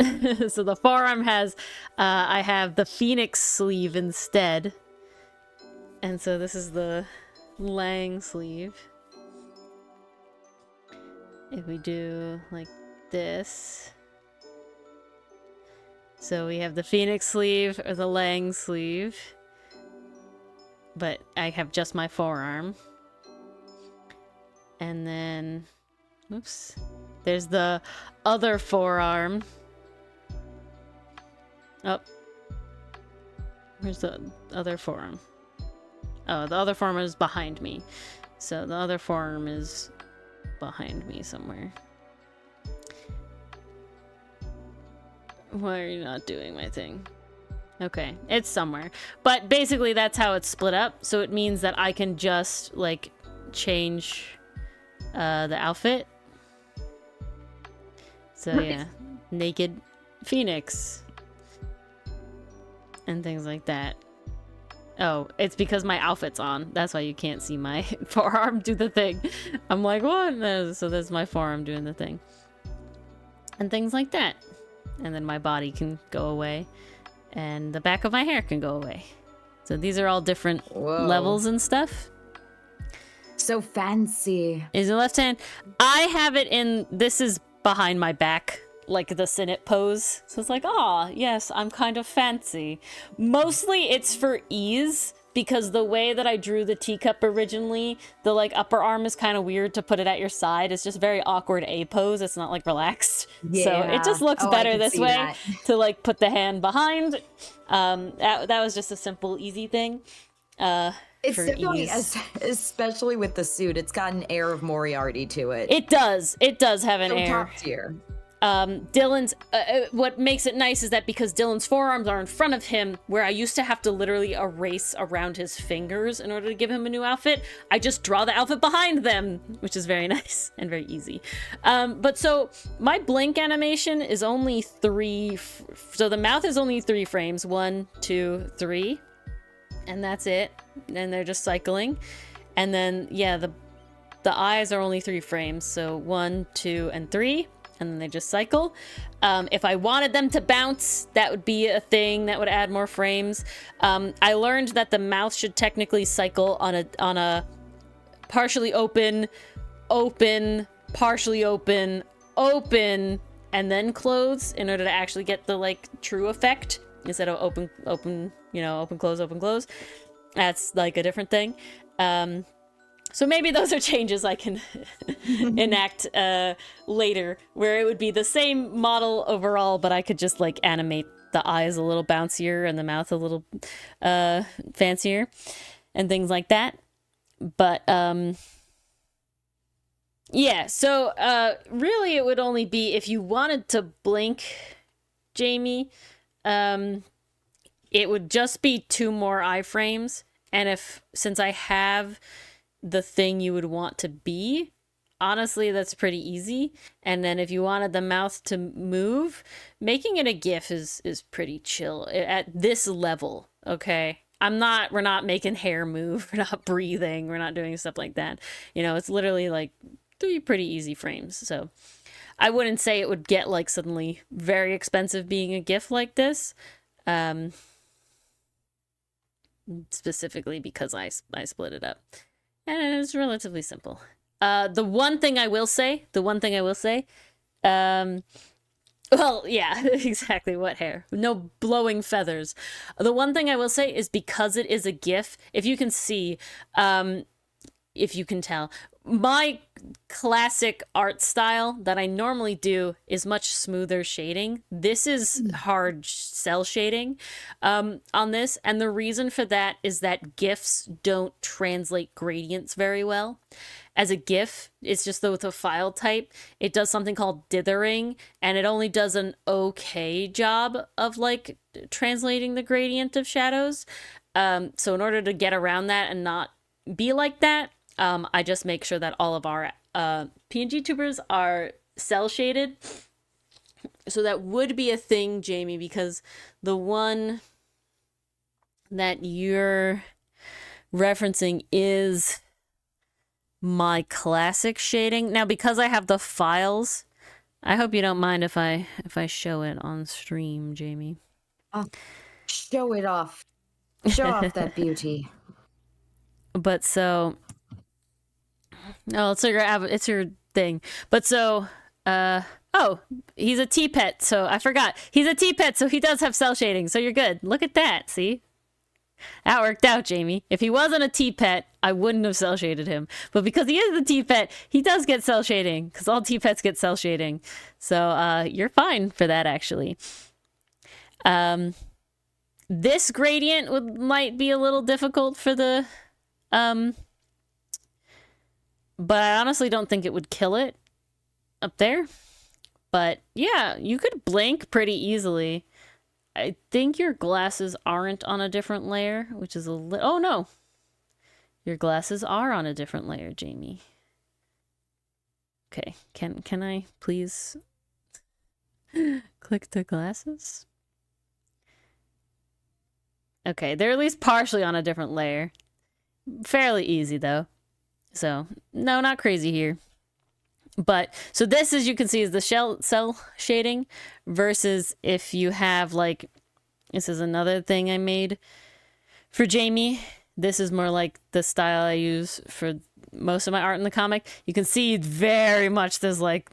So the forearm has, I have the Phoenix sleeve instead. And so this is the Lang sleeve. If we do like this. So we have the Phoenix sleeve or the Lang sleeve. But I have just my forearm. And then, oops. There's the other forearm. Oh. Where's the other forearm? Oh, the other forearm is behind me. So the other forearm is behind me somewhere. Why are you not doing my thing? Okay, it's somewhere. But basically that's how it's split up. So it means that I can just like change the outfit. So yeah, naked Phoenix. And things like that. Oh, it's because my outfit's on. That's why you can't see my forearm do the thing. I'm like, what? No, so that's my forearm doing the thing. And things like that. And then my body can go away. And the back of my hair can go away. So these are all different levels and stuff. So fancy. Is it left hand? I have it in, this is behind my back. Like the Sinnit pose. So it's like, ah, yes, I'm kind of fancy. Mostly it's for ease, because the way that I drew the teacup originally, the like upper arm is kind of weird to put it at your side. It's just very awkward A pose. It's not like relaxed. Yeah. So it just looks better this way to like put the hand behind. That was just a simple, easy thing. It's definitely, especially with the suit, it's got an air of Moriarty to it. It does. It does have an air. Top tier. Dylan's, what makes it nice is that because Dylan's forearms are in front of him, where I used to have to literally erase around his fingers in order to give him a new outfit, I just draw the outfit behind them, which is very nice and very easy. But so my blink animation is only 3, so the mouth is only 3 frames, 1, 2, 3, and that's it. And they're just cycling. And then, yeah, the eyes are only 3 frames, so 1, 2, and 3. And then they just cycle. If I wanted them to bounce, that would be a thing that would add more frames. I learned that the mouth should technically cycle on a partially open, open, partially open, open, and then close in order to actually get the like true effect instead of open, open, you know, open, close, open, close. That's like a different thing. So maybe those are changes I can enact later, where it would be the same model overall, but I could just like animate the eyes a little bouncier and the mouth a little fancier and things like that. But yeah, so really it would only be if you wanted to blink Jamie, it would just be 2 more iframes. And since I have the thing you would want to be, honestly, that's pretty easy. And then if you wanted the mouth to move, making it a GIF is pretty chill at this level, okay? we're not making hair move, we're not breathing, we're not doing stuff like that. It's literally like 3 pretty easy frames. So I wouldn't say it would get like suddenly very expensive being a GIF like this. Specifically because I split it up. And it was relatively simple. The one thing I will say, well, yeah, exactly. What hair? No blowing feathers. The one thing I will say is because it is a GIF, if you can see, if you can tell, my classic art style that I normally do is much smoother shading. This is hard cell shading on this. And the reason for that is that GIFs don't translate gradients very well. As a GIF, it's just with a file type, it does something called dithering, and it only does an okay job of like translating the gradient of shadows. So in order to get around that and not be like that, I just make sure that all of our PNG tubers are cell shaded. So that would be a thing, Jamie, because the one that you're referencing is my classic shading. Now, because I have the files, I hope you don't mind if I show it on stream, Jamie. Show it off. Show off that beauty. But so, no, it's your thing. But so, oh, he's a T-pet, so I forgot. He's a T-pet, so he does have cell shading, so you're good. Look at that, see? That worked out, Jamie. If he wasn't a T-pet, I wouldn't have cell shaded him. But because he is a T-pet, he does get cell shading, because all T-pets get cell shading. So you're fine for that, actually. This gradient might be a little difficult for the... but I honestly don't think it would kill it up there. But yeah, you could blink pretty easily. I think your glasses aren't on a different layer, which is a little... Oh, no. Your glasses are on a different layer, Jamie. Okay, can I please click the glasses? Okay, they're at least partially on a different layer. Fairly easy, though. So, no, not crazy here. But, so this, as you can see, is the cell shading versus if you have, like, this is another thing I made for Jamie. This is more like the style I use for most of my art in the comic. You can see very much there's, like,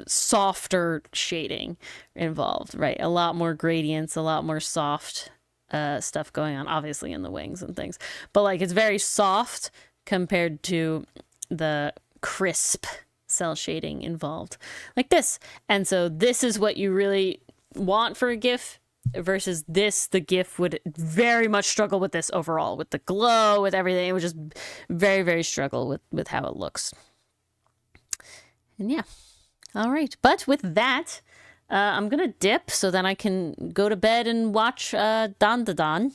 softer shading involved, right? A lot more gradients, a lot more soft stuff going on, obviously in the wings and things. But, like, it's very soft compared to the crisp cell shading involved like this. And so this is what you really want for a GIF versus this. The GIF would very much struggle with this overall, with the glow, with everything. It would just very, very struggle with how it looks. And yeah. All right. But with that, I'm going to dip so then I can go to bed and watch Dan Da Dan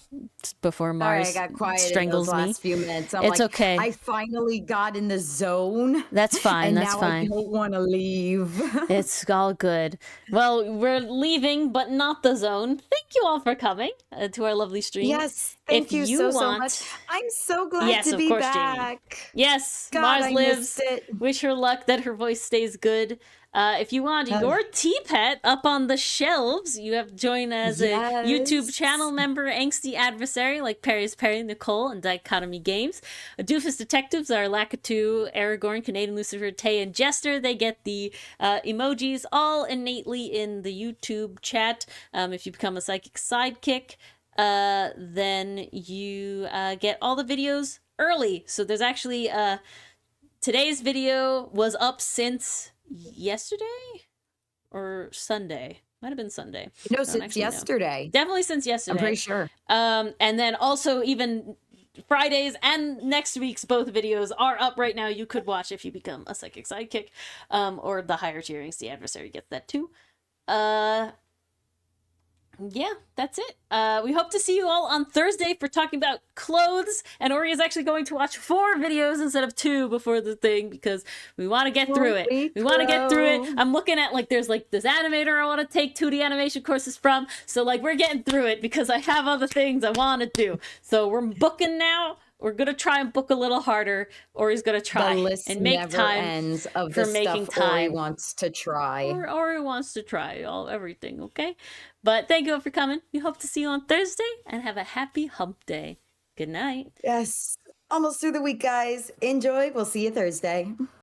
before Mars Sorry, I got quiet strangles in those me. last few minutes. It's like, okay. I finally got in the zone. That's fine. And that's now fine. I don't want to leave. It's all good. Well, we're leaving, but not the zone. Thank you all for coming to our lovely stream. Yes, thank you so much. I'm so glad to be back. Jamie. Yes, God, Mars I lives. missed it. Wish her luck that her voice stays good. If you want your T-pet up on the shelves, you have to join as a YouTube channel member, Angsty Adversary, like Perry's Perry, Nicole, and Dichotomy Games. Doofus Detectives are Lakitu, Aragorn, Canadian Lucifer, Tay, and Jester. They get the emojis all innately in the YouTube chat. If you become a psychic sidekick, then you get all the videos early. So there's actually today's video was up since yesterday or Sunday. Might have been Sunday. No, since yesterday. Know. Definitely since yesterday. I'm pretty sure. And then also even Fridays and next week's both videos are up right now. You could watch if you become a psychic sidekick, or the higher tierings. The adversary gets that too. Yeah, that's it. We hope to see you all on Thursday for talking about clothes. And Ori is actually going to watch 4 videos instead of 2 before the thing because we want to get through it. We want to get through it. I'm looking at there's this animator I want to take 2D animation courses from. So we're getting through it because I have other things I want to do. So we're booking now. We're gonna try and book a little harder. Ori's gonna try the list and make never time ends of for the making stuff Ori time. wants to try. Ori wants to try everything, okay? But thank you all for coming. We hope to see you on Thursday and have a happy hump day. Good night. Yes. Almost through the week, guys. Enjoy. We'll see you Thursday.